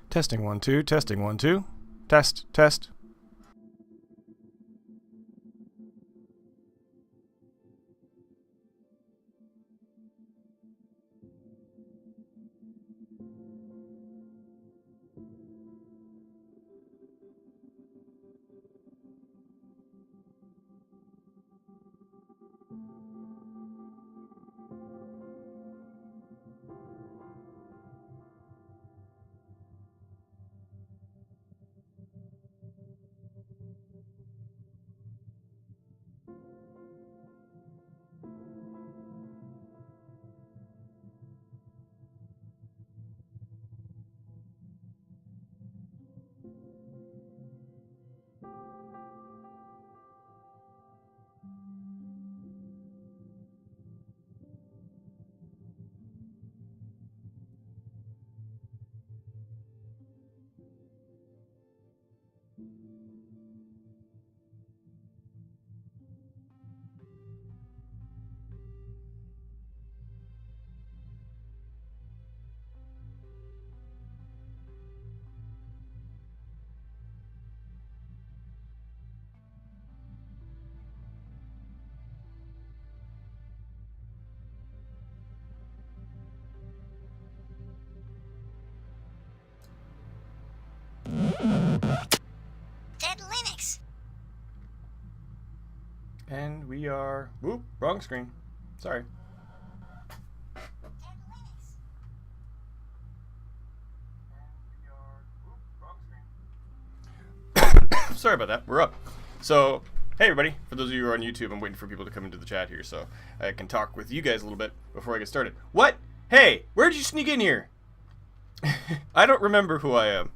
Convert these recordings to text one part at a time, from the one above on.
Testing 1 2, testing 1 2. Test, test. Dead Linux. And we are... Whoop, wrong screen. Sorry. Sorry about that. We're up. So, hey everybody. For those of you who are on YouTube, I'm waiting for people to come into the chat here so I can talk with you guys a little bit before I get started. What? Hey, where'd you sneak in here? I don't remember who I am.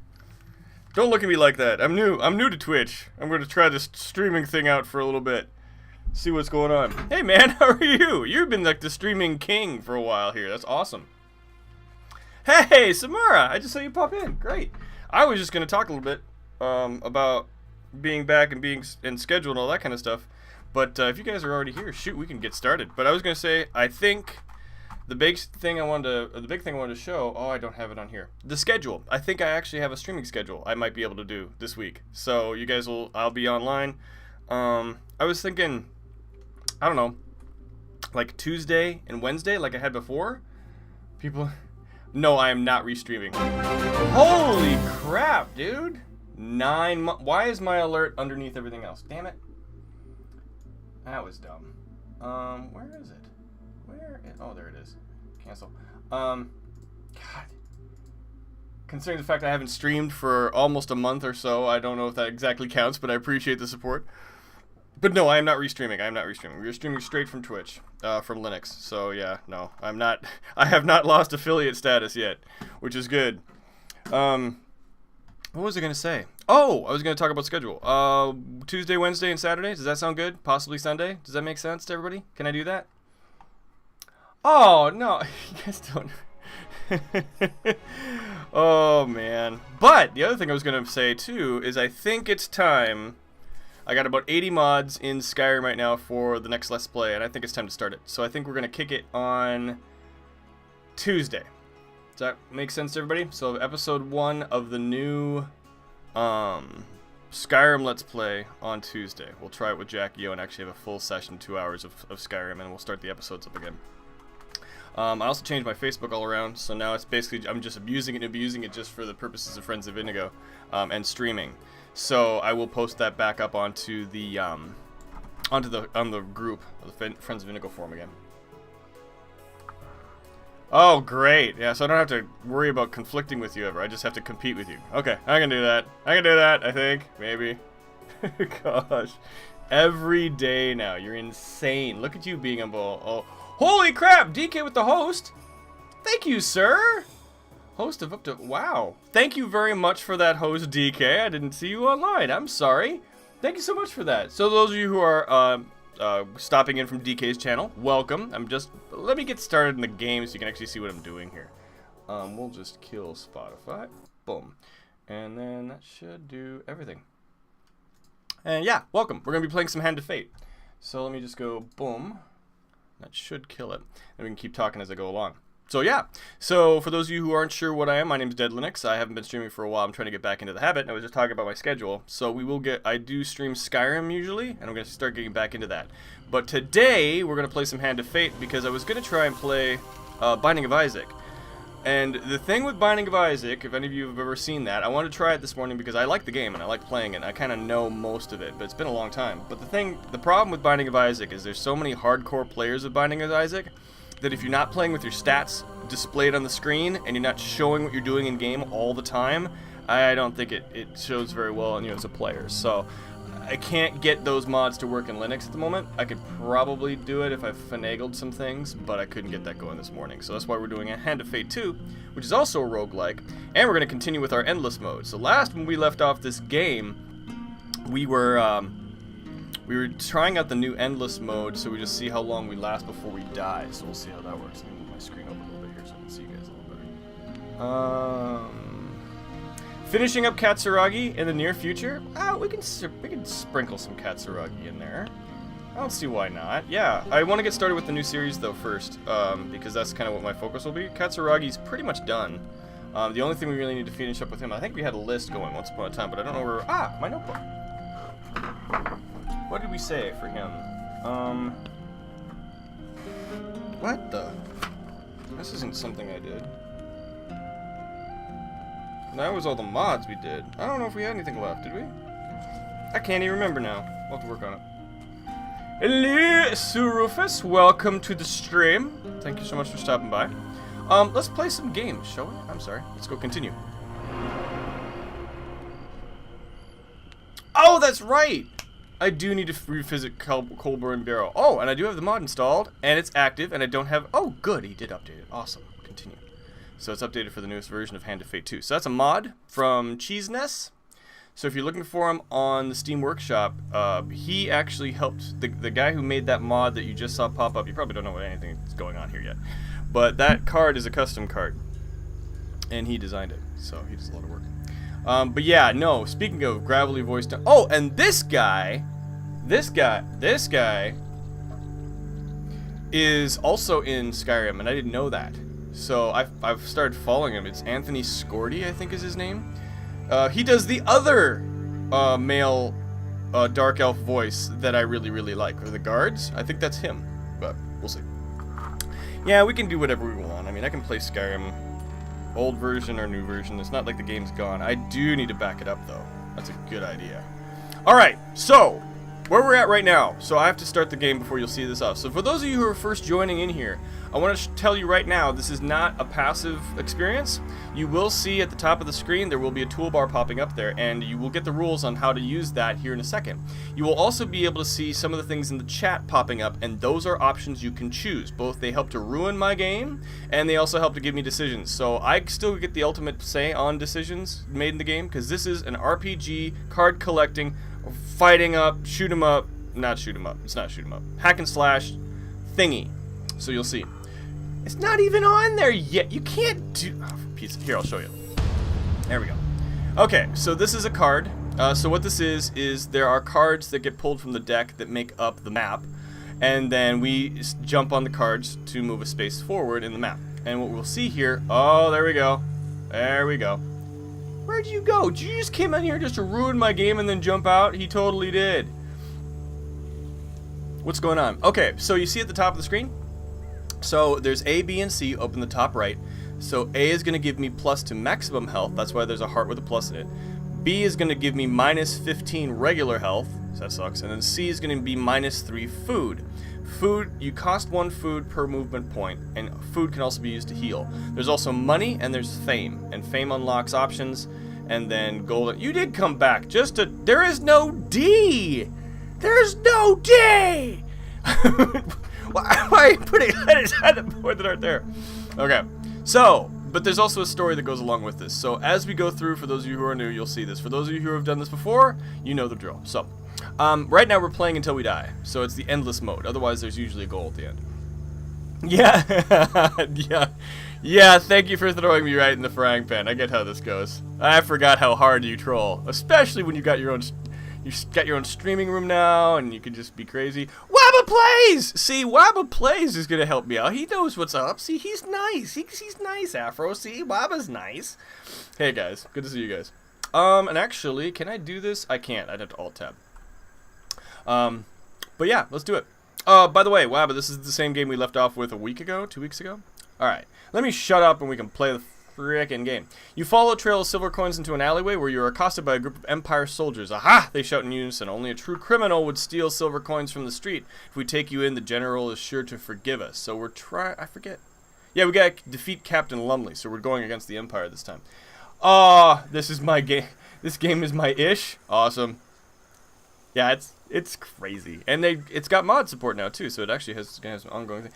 Don't look at me like that. I'm new to Twitch. I'm going to try this streaming thing out for a little bit. See what's going on. Hey man, how are you? You've been like the streaming king for a while here. That's awesome. Hey, Samara, I just saw you pop in. Great. I was just going to talk a little bit about being back and being in schedule and all that kind of stuff. But if you guys are already here, shoot, we can get started. But I was going to say, I think the big thing I wanted to show, oh, I don't have it on here. The schedule. I think I actually have a streaming schedule I might be able to do this week. So you guys I'll be online. I was thinking, I don't know, like Tuesday and Wednesday like I had before. No, I am not restreaming. Holy crap, dude. 9 months. Why is my alert underneath everything else? Damn it. That was dumb. Where is it? Oh, there it is. Cancel. God. Considering the fact I haven't streamed for almost a month or so, I don't know if that exactly counts, but I appreciate the support. But no, I am not restreaming. We're streaming straight from Twitch, from Linux. So yeah, no, I'm not. I have not lost affiliate status yet, which is good. What was I gonna say? Oh, I was gonna talk about schedule. Tuesday, Wednesday, and Saturday. Does that sound good? Possibly Sunday. Does that make sense to everybody? Can I do that? Oh, no. You guys don't. Oh, man. But the other thing I was going to say, too, is I think it's time. I got about 80 mods in Skyrim right now for the next Let's Play, and I think it's time to start it. So I think we're going to kick it on Tuesday. Does that make sense to everybody? So episode 1 of the new Skyrim Let's Play on Tuesday. We'll try it with Jack Yo and actually have a full session, 2 hours of Skyrim, and we'll start the episodes up again. I also changed my Facebook all around, so now it's basically I'm just abusing it just for the purposes of Friends of Indigo and streaming. So I will post that back up onto the group, the Friends of Indigo forum again. Oh, great! Yeah, so I don't have to worry about conflicting with you ever. I just have to compete with you. Okay, I can do that. I think, maybe. Gosh, every day now. You're insane. Look at you being a bull. Oh. Holy crap, DK with the host. Thank you, sir. Host of up to, wow. Thank you very much for that host, DK. I didn't see you online. I'm sorry. Thank you so much for that. So those of you who are stopping in from DK's channel, welcome. Let me get started in the game so you can actually see what I'm doing here. We'll just kill Spotify. Boom. And then that should do everything. And yeah, welcome. We're going to be playing some Hand of Fate. So let me just go boom. That should kill it. And we can keep talking as I go along. So yeah, so for those of you who aren't sure what I am, my name is Dead Linux. I haven't been streaming for a while. I'm trying to get back into the habit, and I was just talking about my schedule. So I do stream Skyrim usually, and I'm going to start getting back into that. But today, we're going to play some Hand of Fate, because I was going to try and play Binding of Isaac. And the thing with Binding of Isaac, if any of you have ever seen that, I wanted to try it this morning because I like the game and I like playing it. And I kind of know most of it, but it's been a long time. But the problem with Binding of Isaac is there's so many hardcore players of Binding of Isaac that if you're not playing with your stats displayed on the screen and you're not showing what you're doing in game all the time, I don't think it shows very well on you as a player. So I can't get those mods to work in Linux at the moment. I could probably do it if I finagled some things, but I couldn't get that going this morning. So that's why we're doing a Hand of Fate 2, which is also a roguelike, and we're going to continue with our endless mode. So last when we left off this game, we were trying out the new endless mode, so we just see how long we last before we die. So we'll see how that works. Let me move my screen over a little bit here so I can see you guys a little better. Finishing up Katsuragi in the near future. We can sprinkle some Katsuragi in there. I don't see why not. Yeah, I want to get started with the new series though first, because that's kind of what my focus will be. Katsuragi's pretty much done. The only thing we really need to finish up with him, I think we had a list going once upon a time, but I don't know where. My notebook. What did we say for him? What the? This isn't something I did. That was all the mods we did. I don't know if we had anything left, did we? I can't even remember now. We'll have to work on it. Hello, Sir Rufus. Welcome to the stream. Thank you so much for stopping by. Let's play some games, shall we? I'm sorry. Let's go continue. Oh, that's right! I do need to revisit Colburn Barrow. Oh, and I do have the mod installed, and it's active, and I don't have... Oh, good, he did update it. Awesome. Continue. So it's updated for the newest version of Hand of Fate 2. So that's a mod from Cheeseness. So if you're looking for him on the Steam Workshop, he actually helped the guy who made that mod that you just saw pop up. You probably don't know what anything is going on here yet. But that card is a custom card. And he designed it. So he does a lot of work. But yeah, no, speaking of gravelly voiced... Oh, and this guy is also in Skyrim, and I didn't know that. So I've started following him. It's Anthony Scordy, I think is his name. He does the other male dark elf voice that I really, really like. Or the guards. I think that's him, but we'll see. Yeah, we can do whatever we want. I mean, I can play Skyrim, old version or new version. It's not like the game's gone. I do need to back it up, though. That's a good idea. All right, so where we're at right now. So I have to start the game before you'll see this off. So for those of you who are first joining in here, I want to tell you right now, this is not a passive experience. You will see at the top of the screen, there will be a toolbar popping up there, and you will get the rules on how to use that here in a second. You will also be able to see some of the things in the chat popping up, and those are options you can choose. Both they help to ruin my game, and they also help to give me decisions. So I still get the ultimate say on decisions made in the game, because this is an RPG, card collecting, fighting up, shoot 'em up, not shoot 'em up, it's not shoot 'em up, hack and slash thingy. So you'll see. It's not even on there yet. You can't do... Oh, piece. Here, I'll show you. There we go. Okay, so this is a card. So what this is there are cards that get pulled from the deck that make up the map. And then we jump on the cards to move a space forward in the map. And what we'll see here... Oh, there we go. There we go. Where'd you go? Did you just came in here just to ruin my game and then jump out? He totally did. What's going on? Okay, so you see at the top of the screen? So there's A, B, and C up in the top right. So A is going to give me plus to maximum health. That's why there's a heart with a plus in it. B is going to give me minus 15 regular health. So that sucks. And then C is going to be minus 3 food. Food, you cost 1 food per movement point, and food can also be used to heal. There's also money, and there's fame. And fame unlocks options, and then gold. You did come back. Just to... There is no D! There's no D! Why are you putting letters on the board that aren't there? Okay, so, but there's also a story that goes along with this. So as we go through, for those of you who are new, you'll see this. For those of you who have done this before, you know the drill. So, right now we're playing until we die. So it's the endless mode. Otherwise, there's usually a goal at the end. Yeah, yeah, thank you for throwing me right in the frying pan. I get how this goes. I forgot how hard you troll. Especially when you got your own... You've got your own streaming room now, and you can just be crazy. Wabba Plays! See, Wabba Plays is going to help me out. He knows what's up. See, he's nice. He's nice, Afro. See, Wabba's nice. Hey, guys. Good to see you guys. And actually, can I do this? I can't. I'd have to Alt-Tab. But yeah, let's do it. By the way, Wabba, this is the same game we left off with a week ago? 2 weeks ago? Alright. Let me shut up and we can play the frickin' game. You follow a trail of silver coins into an alleyway where you are accosted by a group of Empire soldiers. Aha! They shout in unison. Only a true criminal would steal silver coins from the street. If we take you in, the general is sure to forgive us. So we're I forget. Yeah, we gotta defeat Captain Lumley, so we're going against the Empire this time. This is my game. This game is my ish. Awesome. Yeah, it's crazy. And it's got mod support now too, so it actually has an ongoing thing.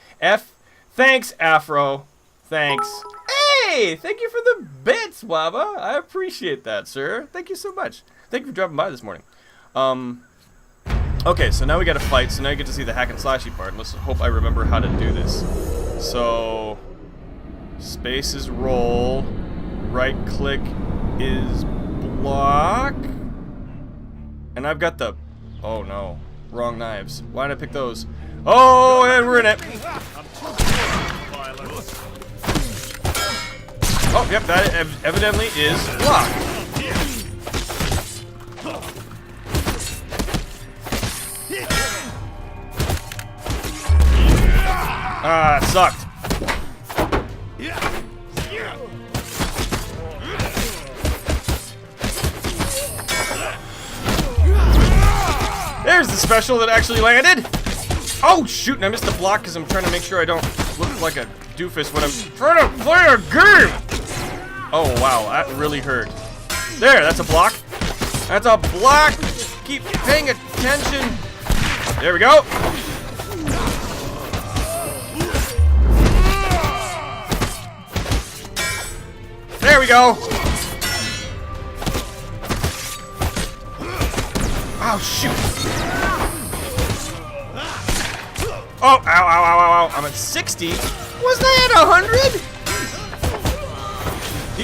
Thanks, Afro. Thanks. Hey, thank you for the bits, Wabba. I appreciate that, sir. Thank you so much. Thank you for dropping by this morning. Okay, so now we gotta fight, so now you get to see the hack and slashy part. Let's hope I remember how to do this. So, space is roll, right click is block, and I've got the, oh no, wrong knives. Why did I pick those? Oh, and we're in it. Oh, yep, that evidently is block. Ah, sucked. There's the special that actually landed. Oh, shoot, and I missed the block because I'm trying to make sure I don't look like a doofus when I'm trying to play a game. Oh, wow, that really hurt. There, that's a block. That's a block. Keep paying attention. There we go. There we go. Oh, shoot. Oh, ow, ow, ow, ow, ow. I'm at 60. Wasn't I at 100?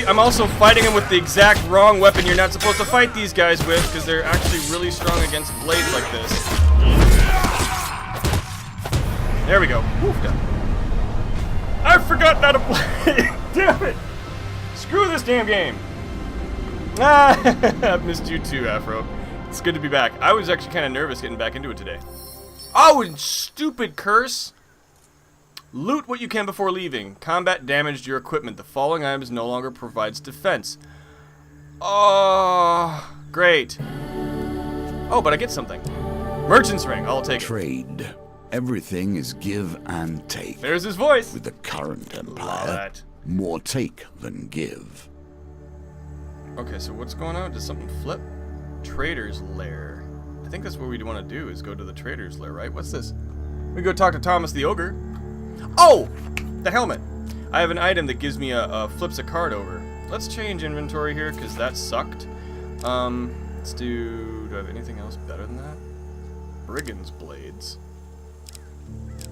I'm also fighting him with the exact wrong weapon you're not supposed to fight these guys with, because they're actually really strong against blades like this. There we go. Woof, done. I forgot how to play. Damn it. Screw this damn game. Ah, I've missed you too, Afro. It's good to be back. I was actually kind of nervous getting back into it today. Oh, and stupid curse. Loot what you can before leaving. Combat damaged your equipment. The following items no longer provides defense. Oh, great. Oh, but I get something. Merchant's ring. I'll take it. Trade. Everything is give and take. There's his voice. With the current empire, more take than give. Okay, so what's going on? Does something flip? Trader's Lair. I think that's what we want to do, is go to the Trader's Lair, right? What's this? We go talk to Thomas the Ogre. Oh! The helmet. I have an item that gives me flips a card over. Let's change inventory here, because that sucked. Let's do I have anything else better than that? Brigand's Blades.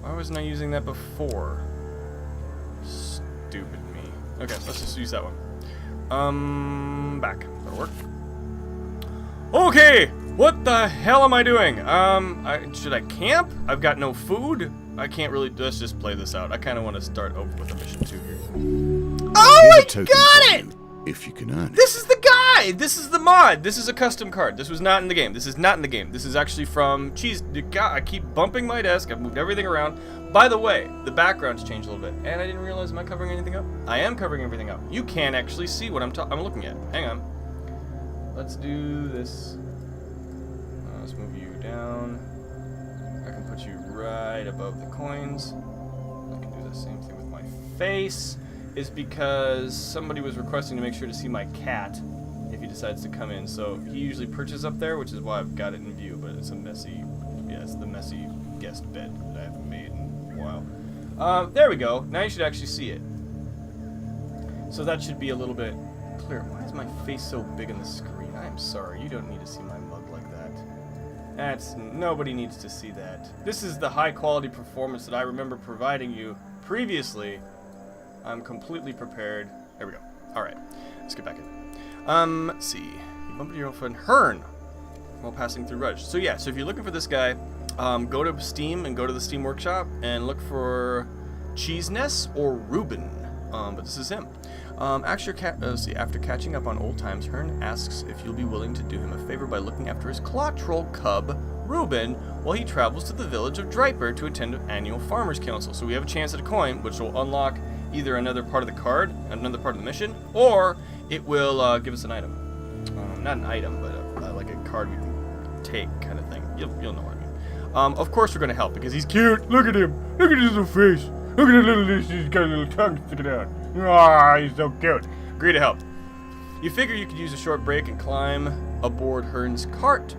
Why wasn't I using that before? Stupid me. Okay, let's just use that one. Back. That'll work. Okay! What the hell am I doing? Should I camp? I've got no food. I can't really, let's just play this out. I kind of want to start over with a mission 2 here. Oh, I got it! If you can earn it. This is the guy! This is the mod! This is a custom card. This was not in the game. This is not in the game. This is actually from, I keep bumping my desk. I've moved everything around. By the way, the background's changed a little bit. And I didn't realize, am I covering anything up? I am covering everything up. You can't actually see what I'm looking at. Hang on. Let's do this. Let's move you down. I can put you right above the coins. I can do the same thing with my face. Is because somebody was requesting to make sure to see my cat if he decides to come in. So he usually perches up there, which is why I've got it in view, but it's a messy, it's the messy guest bed that I haven't made in a while. There we go. Now you should actually see it. So that should be a little bit clearer. Why is my face so big on the screen? I am sorry. You don't need to see my mug like that. Nobody needs to see that. This is the high quality performance that I remember providing you previously. I'm completely prepared. There we go. Alright. Let's get back in. Let's see. You bumped into your old friend Hearn while passing through Rudge. So yeah, so if you're looking for this guy, go to Steam and go to the Steam Workshop and look for Cheese Ness or Ruben. But this is him. After catching up on old times, Hearn asks if you'll be willing to do him a favor by looking after his claw troll cub, Ruben, while he travels to the village of Driper to attend an annual farmers' council. So we have a chance at a coin, which will unlock either another part of the card, another part of the mission, or it will give us an item. Not an item, but like a card we can take kind of thing. You'll know what I mean. Of course we're going to help because he's cute. Look at him. Look at his little face. Look at his little, he's got a little tongue sticking out. Ah, he's so cute. Agree to help. You figure you could use a short break and climb aboard Hearn's cart.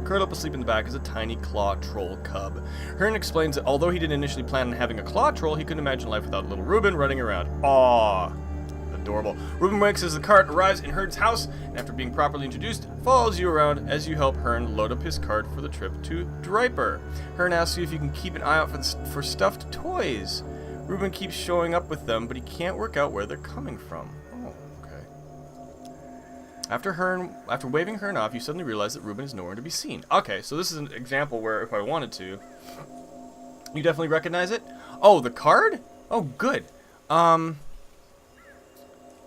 Curled up asleep in the back is a tiny claw troll cub. Hearn explains that although he didn't initially plan on having a claw troll, he couldn't imagine life without little Ruben running around. Aww. Adorable. Ruben wakes as the cart arrives in Hearn's house, and after being properly introduced, follows you around as you help Hearn load up his cart for the trip to Driper. Hearn asks you if you can keep an eye out for stuffed toys. Ruben keeps showing up with them, but he can't work out where they're coming from. Oh, okay. After waving Hearn off, you suddenly realize that Ruben is nowhere to be seen. Okay, so this is an example where if I wanted to, you definitely recognize it. Oh, the card? Oh, good.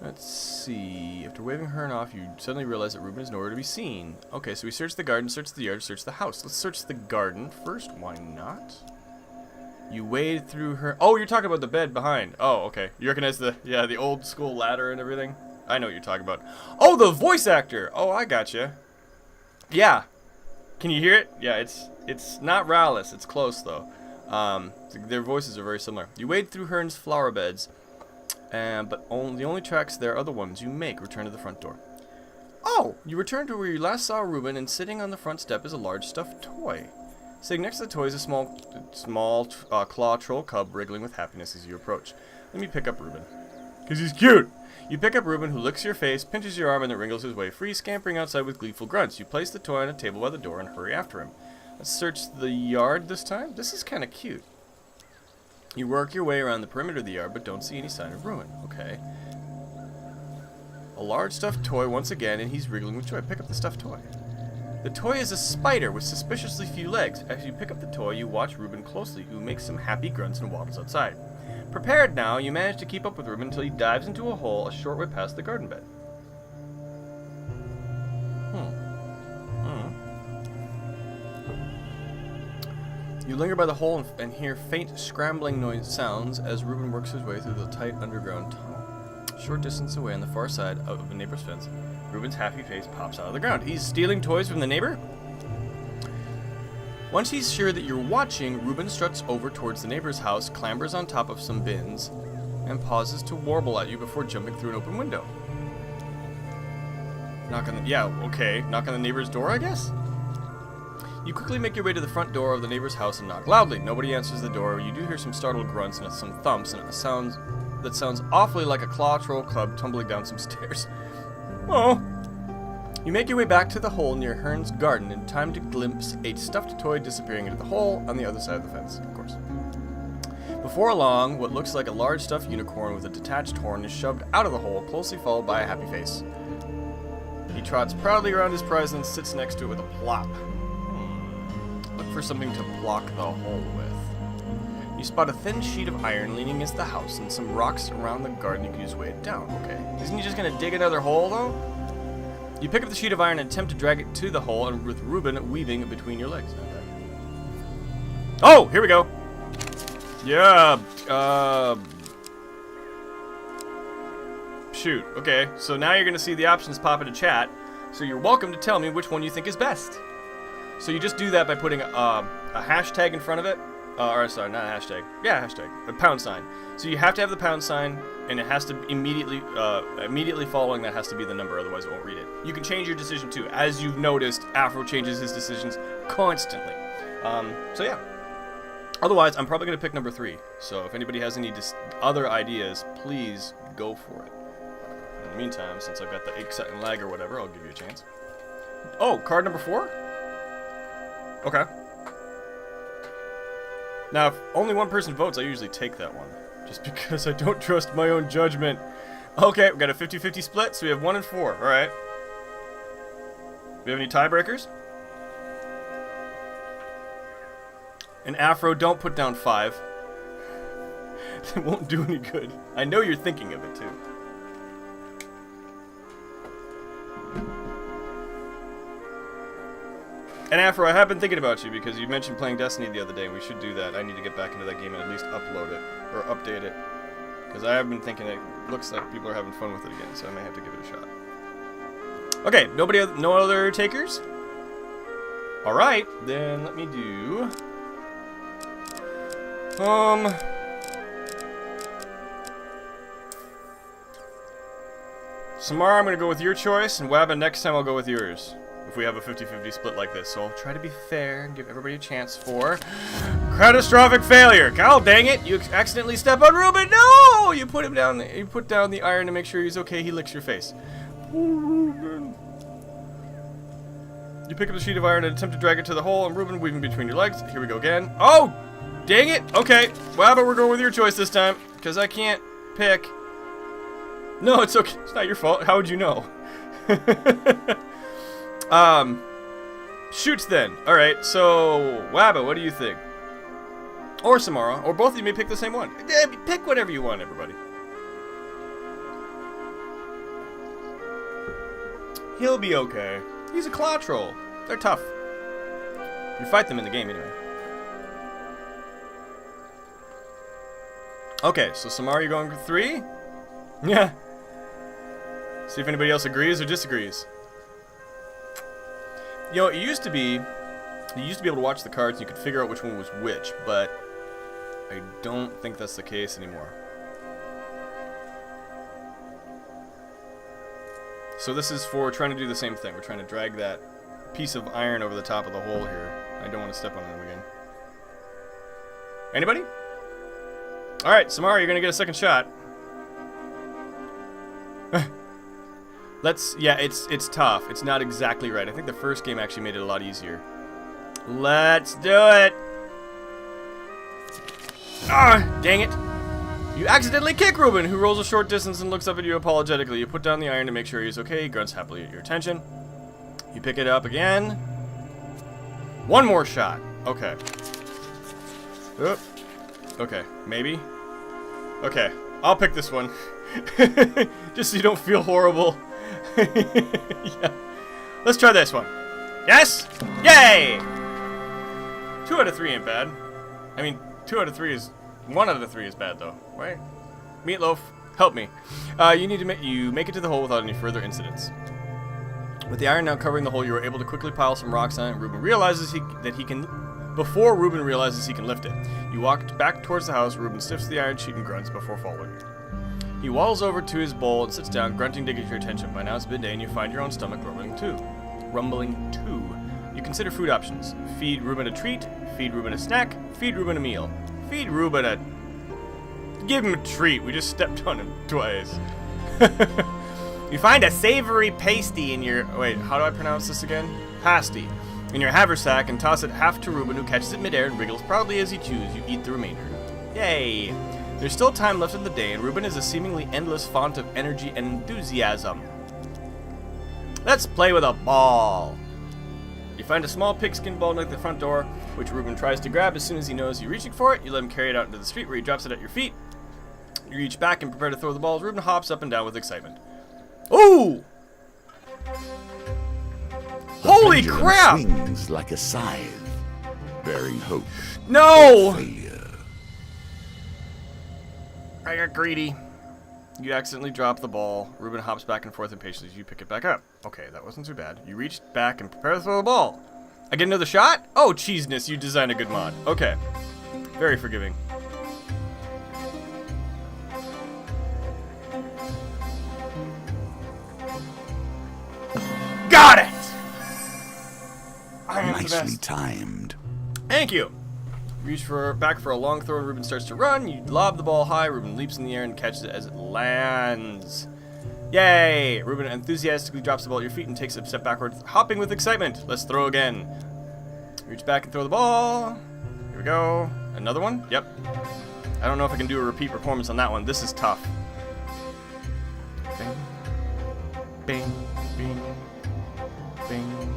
Let's see. After waving Hearn off, you suddenly realize that Ruben is nowhere to be seen. Okay, so we search the garden, search the yard, search the house. Let's search the garden first. Why not? You wade through her. Oh, you're talking about the bed behind. Oh, okay. You recognize the old school ladder and everything? I know what you're talking about. Oh, the voice actor. Oh, I gotcha. Yeah. Can you hear it? Yeah, it's not Rallis. It's close though. Their voices are very similar. You wade through Hearn's flower beds. But the only tracks there are the ones you make. Return to the front door. Oh! You return to where you last saw Ruben, and sitting on the front step is a large stuffed toy. Sitting next to the toy is a small claw troll cub wriggling with happiness as you approach. Let me pick up Ruben. Because he's cute! You pick up Ruben, who licks your face, pinches your arm, and then wriggles his way free, scampering outside with gleeful grunts. You place the toy on a table by the door and hurry after him. Let's search the yard this time. This is kind of cute. You work your way around the perimeter of the yard, but don't see any sign of ruin. Okay. A large stuffed toy once again, and he's wriggling with joy. Pick up the stuffed toy. The toy is a spider with suspiciously few legs. As you pick up the toy, you watch Ruben closely, who makes some happy grunts and waddles outside. Prepared now, you manage to keep up with Ruben until he dives into a hole a short way past the garden bed. You linger by the hole and hear faint scrambling sounds as Ruben works his way through the tight underground tunnel. A short distance away on the far side of a neighbor's fence, Ruben's happy face pops out of the ground. He's stealing toys from the neighbor? Once he's sure that you're watching, Ruben struts over towards the neighbor's house, clambers on top of some bins, and pauses to warble at you before jumping through an open window. Knock on the neighbor's door, I guess? You quickly make your way to the front door of the neighbor's house and knock loudly. Nobody answers the door. You do hear some startled grunts and some thumps, and it sounds awfully like a claw troll cub tumbling down some stairs. Oh! You make your way back to the hole near Hearn's garden in time to glimpse a stuffed toy disappearing into the hole on the other side of the fence, of course. Before long, what looks like a large stuffed unicorn with a detached horn is shoved out of the hole, closely followed by a happy face. He trots proudly around his prize and sits next to it with a plop. Look for something to block the hole with. You spot a thin sheet of iron leaning against the house and some rocks around the garden you can use to weigh it down. Okay. Isn't he just going to dig another hole, though? You pick up the sheet of iron and attempt to drag it to the hole, and with Ruben weaving between your legs. Okay. Oh, here we go. Yeah. Shoot. Okay, so now you're going to see the options pop into chat, so you're welcome to tell me which one you think is best. So you just do that by putting a hashtag in front of it. Or sorry, not a hashtag. Yeah, hashtag. A pound sign. So you have to have the pound sign, and it has to immediately following that has to be the number, otherwise it won't read it. You can change your decision too. As you've noticed, Afro changes his decisions constantly. So yeah. Otherwise, I'm probably going to pick number 3. So if anybody has any other ideas, please go for it. In the meantime, since I've got the 8-second lag or whatever, I'll give you a chance. Oh, card number 4? Okay. Now, if only one person votes, I usually take that one. Just because I don't trust my own judgment. Okay, we got a 50-50 split, so we have 1 and 4. Alright. Do we have any tiebreakers? And Afro, don't put down 5. It won't do any good. I know you're thinking of it, too. And Afro, I have been thinking about you because you mentioned playing Destiny the other day, and we should do that. I need to get back into that game and at least upload it, or update it. Because I have been thinking it looks like people are having fun with it again, so I may have to give it a shot. Okay, no other takers? Alright, then let me do... Samara, I'm going to go with your choice, and Wabba, next time I'll go with yours. If we have a 50-50 split like this. So I'll try to be fair and give everybody a chance for... catastrophic failure! God dang it! You accidentally step on Ruben! No! You put him down. You put down the iron to make sure he's okay. He licks your face. Poor Ruben. You pick up the sheet of iron and attempt to drag it to the hole, and Ruben weaving between your legs. Here we go again. Oh! Dang it! Okay. Wabba, we're going with your choice this time. Because I can't pick... No, it's okay. It's not your fault. How would you know? Shoots then. Alright, so... Wabba, what do you think? Or Samara. Or both of you may pick the same one. Pick whatever you want, everybody. He'll be okay. He's a claw troll. They're tough. You fight them in the game anyway. Okay, so Samara, you going for 3? Yeah. See if anybody else agrees or disagrees. You know, it used to be... You used to be able to watch the cards and you could figure out which one was which, but... I don't think that's the case anymore. So this is for trying to do the same thing. We're trying to drag that piece of iron over the top of the hole here. I don't want to step on it again. Anybody? Alright, Samara, you're going to get a second shot. Yeah, it's tough. It's not exactly right. I think the first game actually made it a lot easier. Let's do it! Ah, dang it. You accidentally kick Ruben, who rolls a short distance and looks up at you apologetically. You put down the iron to make sure he's okay. He grunts happily at your attention. You pick it up again. One more shot. Okay. Oop. Okay, maybe. Okay, I'll pick this one. Just so you don't feel horrible. Yeah. Let's try this one. Yes? Yay! 2 out of 3 ain't bad. I mean, 2 out of 3 is... 1 out of 3 is bad, though, right? Meatloaf, help me. You need to make it to the hole without any further incidents. With the iron now covering the hole, you are able to quickly pile some rocks on it. Ruben realizes that he can... Before Ruben realizes he can lift it. You walk back towards the house. Ruben sniffs the iron sheet and grunts before following you. He waddles over to his bowl and sits down, grunting to get your attention. By now it's midday and you find your own stomach rumbling too. You consider food options. Feed Ruben a treat, feed Ruben a snack, feed Ruben a meal. Feed Ruben a... Give him a treat. We just stepped on him twice. You find a savory pasty in your... Wait, how do I pronounce this again? Pasty. In your haversack and toss it half to Ruben, who catches it midair and wriggles proudly as he chews. You eat the remainder. Yay! There's still time left in the day, and Ruben is a seemingly endless font of energy and enthusiasm. Let's play with a ball. You find a small pigskin ball near the front door, which Ruben tries to grab as soon as he knows you're reaching for it. You let him carry it out into the street where he drops it at your feet. You reach back and prepare to throw the ball as Ruben hops up and down with excitement. Ooh! Holy crap! Swings like a scythe, bearing hope. No! Failure. I got greedy. You accidentally drop the ball. Ruben hops back and forth impatiently as you pick it back up. Okay, that wasn't too bad. You reach back and prepare to throw the ball. I get another shot? Oh, cheesiness, you designed a good mod. Okay. Very forgiving. Got it! I am the Nicely best. timed. Thank you. Reach back for a long throw and Ruben starts to run. You lob the ball high. Ruben leaps in the air and catches it as it lands. Yay! Ruben enthusiastically drops the ball at your feet and takes a step backward, hopping with excitement. Let's throw again. Reach back and throw the ball. Here we go. Another one? Yep. I don't know if I can do a repeat performance on that one. This is tough. Bing. Bing. Bing. Bing.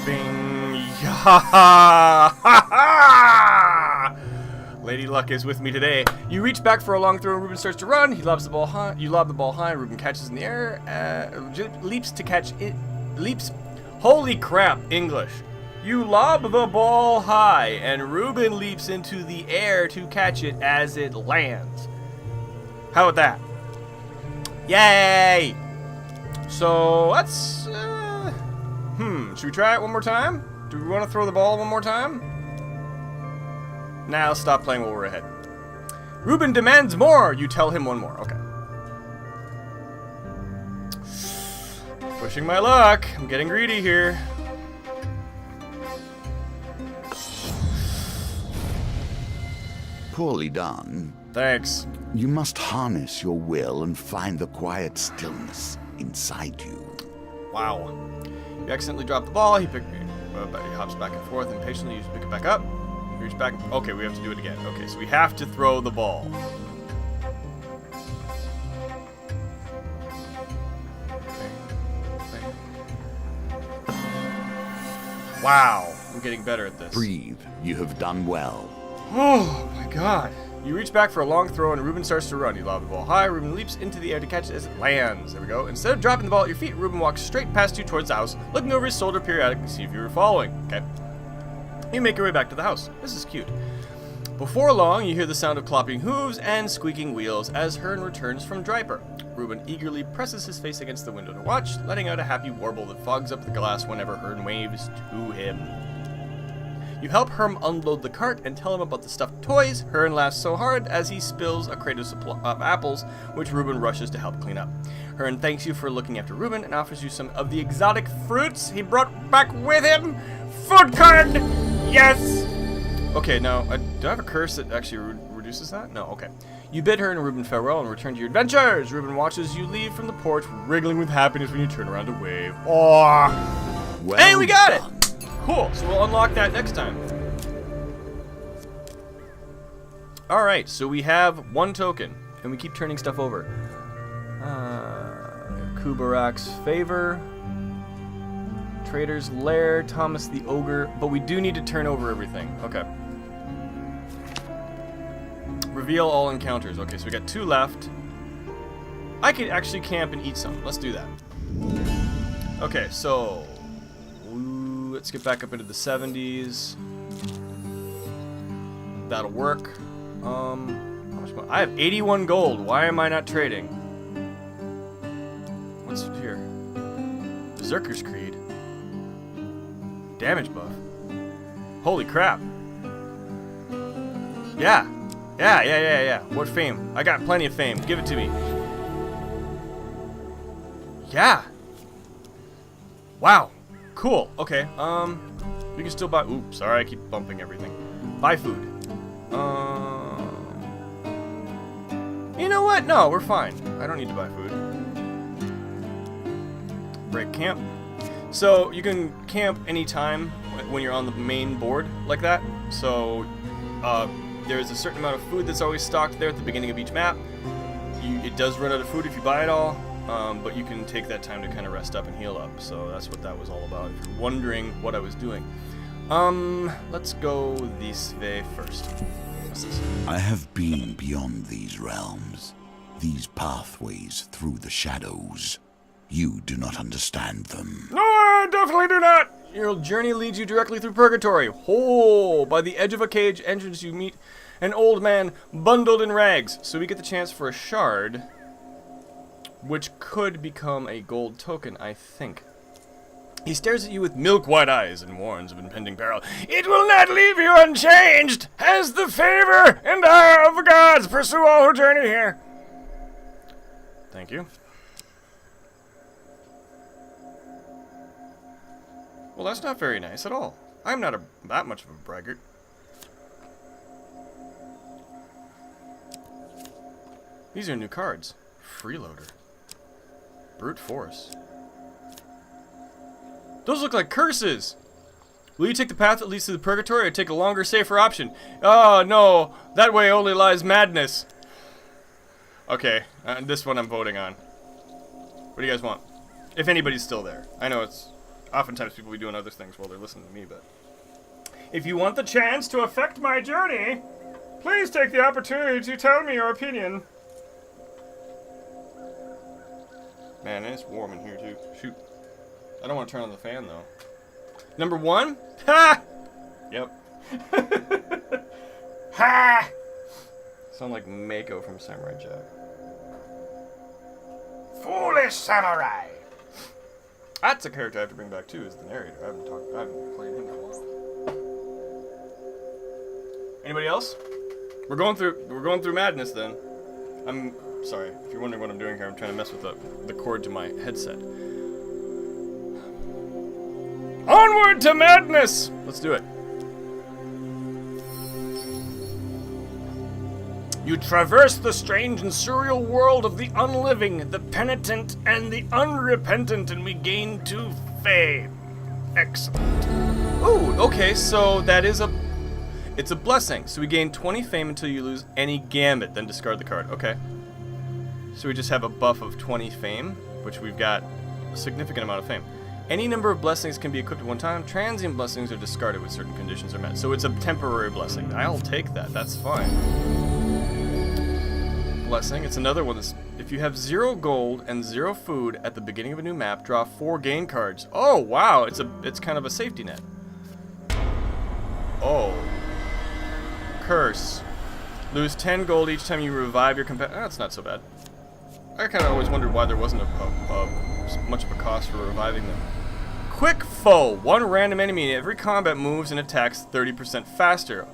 Bing. Ha ha ha! Lady Luck is with me today. You reach back for a long throw and Ruben starts to run. He lobs the ball high. You lob the ball high. Ruben catches in the air. Leaps to catch it. Leaps. Holy crap, English. You lob the ball high and Ruben leaps into the air to catch it as it lands. How about that? Yay! So let's... should we try it one more time? Do we want to throw the ball one more time? Now stop playing while we're ahead. Ruben demands more. You tell him one more. Okay. Pushing my luck. I'm getting greedy here. Poorly done. Thanks. You must harness your will and find the quiet stillness inside you. Wow. You accidentally drop the ball. He hops back and forth impatiently. You pick it back up. Reach back. Okay, we have to do it again. Okay, so we have to throw the ball. Wow, I'm getting better at this. Breathe. You have done well. Oh my god. You reach back for a long throw and Ruben starts to run. You lob the ball high. Ruben leaps into the air to catch it as it lands. There we go. Instead of dropping the ball at your feet, Ruben walks straight past you towards the house, looking over his shoulder periodically to see if you were following. Okay. You make your way back to the house. This is cute. Before long, you hear the sound of clopping hooves and squeaking wheels as Hearn returns from Draper. Ruben eagerly presses his face against the window to watch, letting out a happy warble that fogs up the glass whenever Hearn waves to him. You help Herm unload the cart and tell him about the stuffed toys. Hearn laughs so hard as he spills a crate of apples, which Ruben rushes to help clean up. Hearn thanks you for looking after Ruben and offers you some of the exotic fruits he brought back with him. Food card! Yes! Okay, now, do I have a curse that actually reduces that? No, okay. You bid Hearn and Ruben farewell and return to your adventures. Ruben watches you leave from the porch, wriggling with happiness when you turn around to wave. Aww! Well Hey, we got done. it! Cool, so we'll unlock that next time. Alright, so we have one token, and we keep turning stuff over. Kubarak's Favor, Trader's Lair, Thomas the Ogre, but we do need to turn over everything. Okay. Reveal all encounters. Okay, so we got 2 left. I could actually camp and eat some. Let's do that. Okay, so... let's get back up into the 70s. That'll work. How much money? I have 81 gold. Why am I not trading? What's here? Berserker's Creed. Damage buff. Holy crap. Yeah. Yeah. What fame? I got plenty of fame. Give it to me. Yeah. Wow. Cool. Okay. We can still buy. Oops. Sorry, I keep bumping everything. Buy food. You know what? No, we're fine. I don't need to buy food. Break camp. So you can camp anytime when you're on the main board like that. So there's a certain amount of food that's always stocked there at the beginning of each map. It does run out of food if you buy it all. But you can take that time to kind of rest up and heal up. So that's what that was all about, if you're wondering what I was doing. Let's go this way first. What's this? I have been beyond these realms, these pathways through the shadows. You do not understand them. No, I definitely do not! Your journey leads you directly through purgatory. Oh, by the edge of a cage entrance you meet an old man bundled in rags. So we get the chance for a shard, which could become a gold token, I think. He stares at you with milk-white eyes and warns of impending peril. It will not leave you unchanged, as the favor and ire of the gods pursue all who journey here. Thank you. Well, that's not very nice at all. I'm not that much of a braggart. These are new cards. Freeloader. Brute Force. Those look like curses! Will you take the path that leads to the purgatory or take a longer, safer option? Oh, no. That way only lies madness. Okay, this one I'm voting on. What do you guys want? If anybody's still there. I know it's... Oftentimes people be doing other things while they're listening to me, but... If you want the chance to affect my journey, please take the opportunity to tell me your opinion. Man, it's warm in here, too. Shoot. I don't want to turn on the fan, though. Number 1? Ha! Yep. Ha! Sound like Mako from Samurai Jack. Foolish samurai! That's a character I have to bring back too, is the narrator. I haven't played him in a while. Anybody else? We're going through madness then. I'm sorry, if you're wondering what I'm doing here, I'm trying to mess with the cord to my headset. Onward to madness! Let's do it. You traverse the strange and surreal world of the unliving, the penitent, and the unrepentant, and we gain 2 fame. Excellent. Ooh, okay, so that is it's a blessing. So we gain 20 fame until you lose any gambit, then discard the card. Okay. So we just have a buff of 20 fame, which we've got a significant amount of fame. Any number of blessings can be equipped at one time. Transient blessings are discarded when certain conditions are met. So it's a temporary blessing. I'll take that. That's fine. Blessing. It's another one that's... If you have 0 gold and 0 food at the beginning of a new map, draw 4 gain cards. Oh, wow. It's kind of a safety net. Oh. Curse. Lose 10 gold each time you revive your companion. That's not so bad. I kind of always wondered why there wasn't much of a cost for reviving them. Quick Foe. 1 random enemy in every combat moves and attacks 30% faster.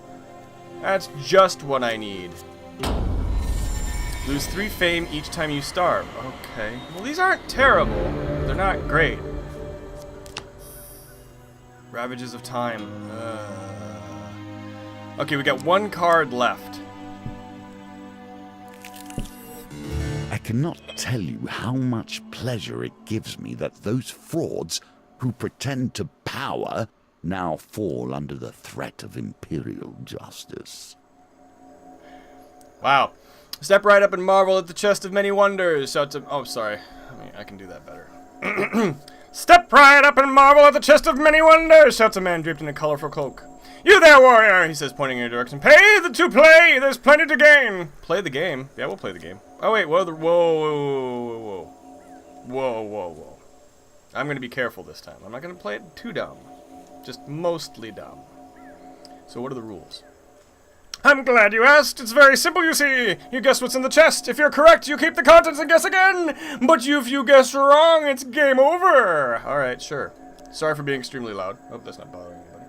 That's just what I need. Lose 3 fame each time you starve. Okay. Well, these aren't terrible. They're not great. Ravages of Time. Okay, we got 1 card left. I cannot tell you how much pleasure it gives me that those frauds who pretend to power now fall under the threat of imperial justice. Wow. Step right up and marvel at the chest of many wonders. Shout to... Oh, sorry. I can do that better. Step right up and marvel at the chest of many wonders, shouts a man draped in a colorful cloak. You there, warrior, he says, pointing in your direction. Pay to play, there's plenty to gain. Play the game. Yeah, we'll play the game. Oh, wait, whoa. I'm going to be careful this time. I'm not going to play it too dumb. Just mostly dumb. So what are the rules? I'm glad you asked. It's very simple, you see. You guess what's in the chest. If you're correct, you keep the contents and guess again. But if you guess wrong, it's game over. All right, sure. Sorry for being extremely loud. I hope that's not bothering anybody.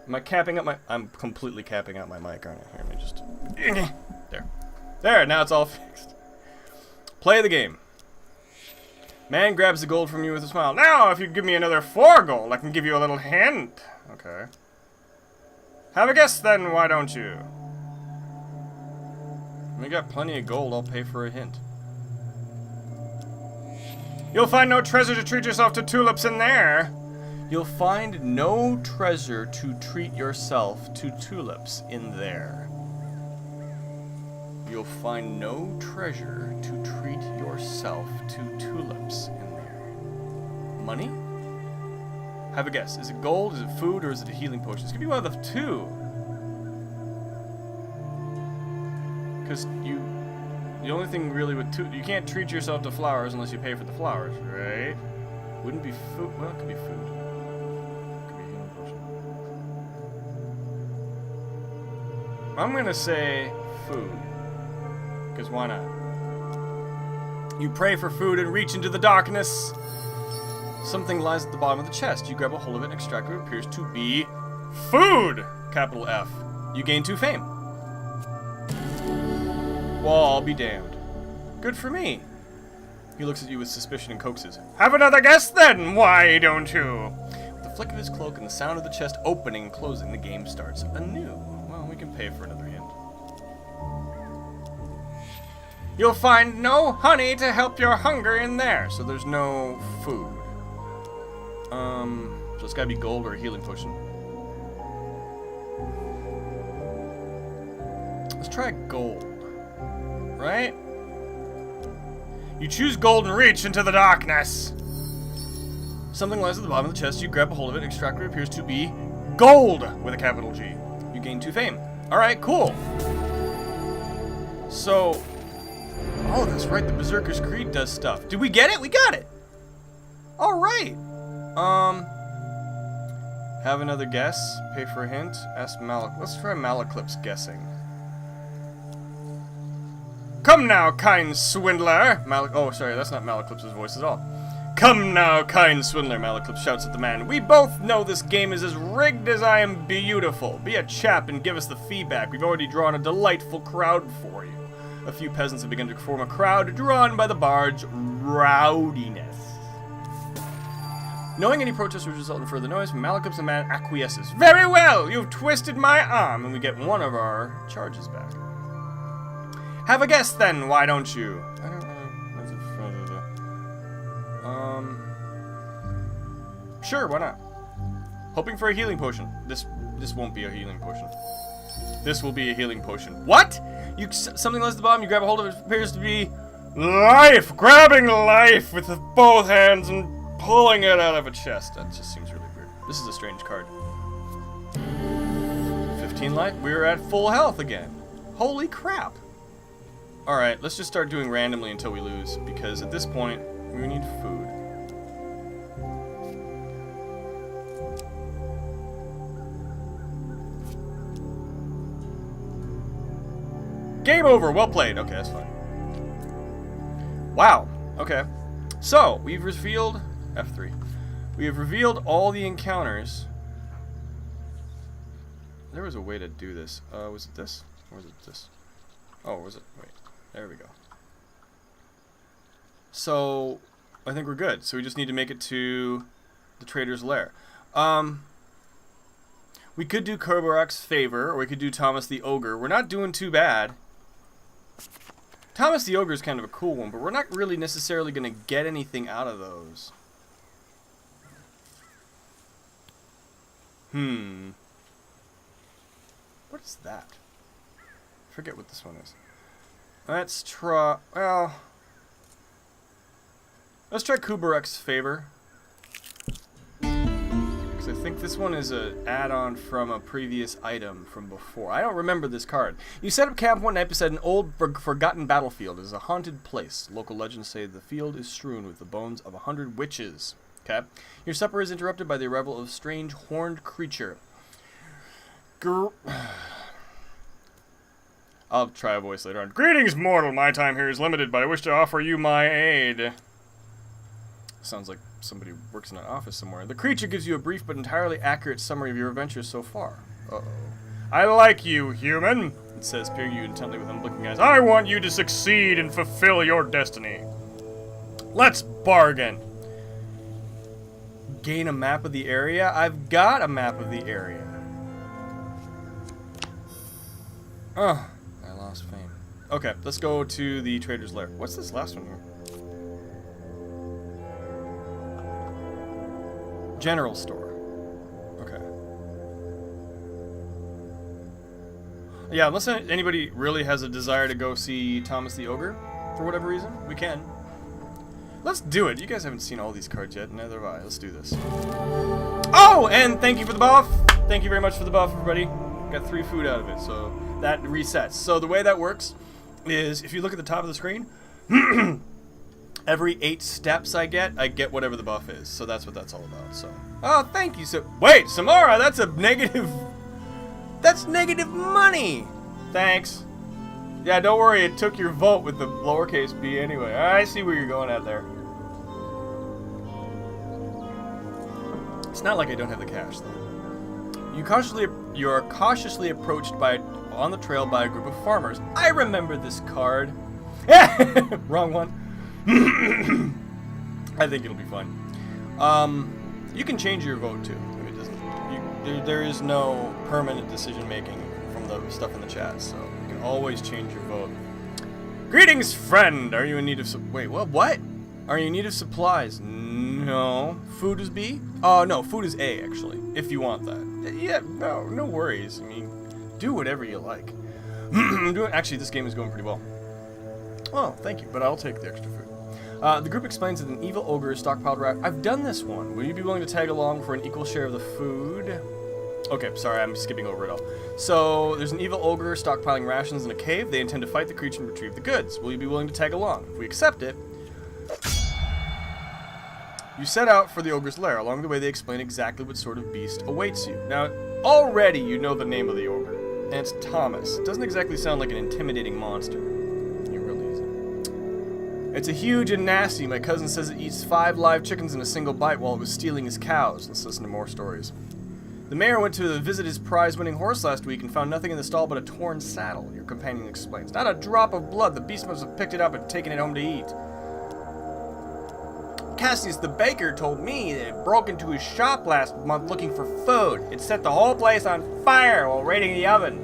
Am I capping up my... I'm completely capping out my mic, aren't I? Here, let me just... There. There, now it's all fixed. Play the game. Man grabs the gold from you with a smile. Now, if you give me another 4 gold, I can give you a little hint. Okay. Have a guess, then, why don't you? We got plenty of gold, I'll pay for a hint. You'll find no treasure to treat yourself to tulips in there. You'll find no treasure to treat yourself to tulips in there. You'll find no treasure to treat yourself to tulips in there. Money? Have a guess. Is it gold, is it food, or is it a healing potion? It's gonna be one of the 2. Because the only thing really with you can't treat yourself to flowers unless you pay for the flowers, right? Wouldn't be food. Well, it could be food. It could be a healing potion. I'm gonna say food. Because why not? You pray for food and reach into the darkness. Something lies at the bottom of the chest. You grab a hold of it and extract what appears to be food! Capital F. You gain 2 fame. Well, I'll be damned. Good for me. He looks at you with suspicion and coaxes. Have another guess then, why don't you? With the flick of his cloak and the sound of the chest opening and closing, the game starts anew. Well, we can pay for another hint. You'll find no honey to help your hunger in there. So there's no food. So it's gotta be gold or a healing potion. Let's try gold. Right? You choose gold and reach into the darkness. Something lies at the bottom of the chest. You grab a hold of it. Extractor appears to be gold with a capital G. You gain 2 fame. Alright, cool. So, oh, that's right. The Berserker's Creed does stuff. Did we get it? We got it. Alright. Have another guess. Pay for a hint. Ask Malak. Let's try Malaclip's guessing. Come now, kind swindler! Oh, sorry, that's not Malaclip's voice at all. Come now, kind swindler, Malaclip shouts at the man. We both know this game is as rigged as I am beautiful. Be a chap and give us the feedback. We've already drawn a delightful crowd for you. A few peasants have begun to form a crowd, drawn by the bard's rowdiness. Knowing any protest would result in further noise, Malaclip's the man acquiesces. Very well! You've twisted my arm, and we get one of our charges back. Have a guess then, why don't you? I don't know. Sure, why not? Hoping for a healing potion. This won't be a healing potion. This will be a healing potion. What? Something lies at the bottom, you grab a hold of it, appears to be life! Grabbing life with both hands and pulling it out of a chest. That just seems really weird. This is a strange card. 15 life, we're at full health again. Holy crap. Alright, let's just start doing randomly until we lose, because at this point, we need food. Game over, well played. Okay, that's fine. Wow, okay. So, we've revealed... F3. We have revealed all the encounters. There was a way to do this. Was it this? Or was it this? Oh, was it? Wait. There we go. So, I think we're good. So we just need to make it to the Trader's Lair. We could do Kerbarak's Favor, or we could do Thomas the Ogre. We're not doing too bad. Thomas the Ogre is kind of a cool one, but we're not really necessarily going to get anything out of those. What is that? I forget what this one is. Let's try... Well... Let's try Kubarek's Favor. Because I think this one is an add-on from a previous item from before. I don't remember this card. You set up camp one night beside an old, forgotten battlefield. It is a haunted place. Local legends say the field is strewn with the bones of 100 witches. Okay? Your supper is interrupted by the arrival of a strange, horned creature. I'll try a voice later on. Greetings, mortal. My time here is limited, but I wish to offer you my aid. Sounds like somebody works in an office somewhere. The creature gives you a brief but entirely accurate summary of your adventures so far. Uh-oh. I like you, human, it says, peering you intently with unblinking eyes. I want you to succeed and fulfill your destiny. Let's bargain. Gain a map of the area? I've got a map of the area. Oh, I lost fame. Okay, let's go to the Trader's Lair. What's this last one here? General store. Okay. Yeah, unless anybody really has a desire to go see Thomas the Ogre, for whatever reason, we can. Let's do it. You guys haven't seen all these cards yet, neither have I. Let's do this. Oh, and thank you for the buff. Thank you very much for the buff, everybody. Got 3 food out of it, so that resets. So the way that works is if you look at the top of the screen, every 8 steps I get whatever the buff is. So that's what that's all about. So, oh, thank you. So, wait, Samara, that's a negative. That's negative money. Thanks. Yeah, don't worry. It took your vote with the lowercase b anyway. I see where you're going at there. It's not like I don't have the cash though. You are cautiously approached on the trail by a group of farmers. I remember this card. Wrong one. I think it'll be fun. You can change your vote too. If it doesn't, there is no permanent decision making from the stuff in the chat, so you can always change your vote. Greetings, friend. Are you in need of wait, what? Are you in need of supplies? No. Food is B? Oh, no, food is A, actually, if you want that. Yeah, no worries. I mean, do whatever you like. Actually, this game is going pretty well. Oh, thank you, but I'll take the extra food. The group explains that an evil ogre is stockpiled I've done this one. Will you be willing to tag along for an equal share of the food? Okay, sorry, I'm skipping over it all. So, there's an evil ogre stockpiling rations in a cave. They intend to fight the creature and retrieve the goods. Will you be willing to tag along? If we accept it, you set out for the ogre's lair. Along the way, they explain exactly what sort of beast awaits you. Now, already you know the name of the ogre, and it's Thomas. It doesn't exactly sound like an intimidating monster. It really isn't. It's a huge and nasty. My cousin says it eats 5 live chickens in a single bite while it was stealing his cows. Let's listen to more stories. The mayor went to visit his prize-winning horse last week and found nothing in the stall but a torn saddle, your companion explains. Not a drop of blood. The beast must have picked it up and taken it home to eat. Cassius the baker told me that it broke into his shop last month looking for food. It set the whole place on fire while raiding the oven.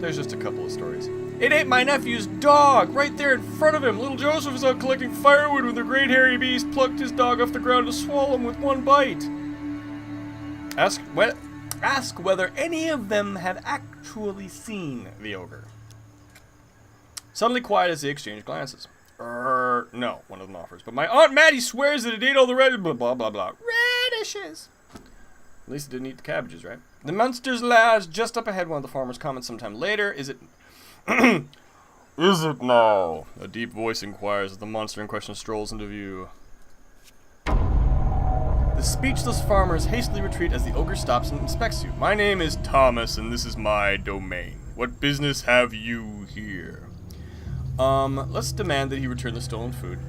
There's just a couple of stories. It ate my nephew's dog right there in front of him. Little Joseph was out collecting firewood when the great hairy beast plucked his dog off the ground to swallow him with one bite. Ask whether any of them have actually seen the ogre. Suddenly quiet as they exchange glances. No, one of them offers. But my Aunt Mattie swears that it ate all the blah, blah, blah, blah. Radishes. At least it didn't eat the cabbages, right? The monster's lair is just up ahead, one of the farmers comments sometime later. Is it... Is it now? A deep voice inquires as the monster in question strolls into view. The speechless farmers hastily retreat as the ogre stops and inspects you. My name is Thomas, and this is my domain. What business have you here? Let's demand that he return the stolen food.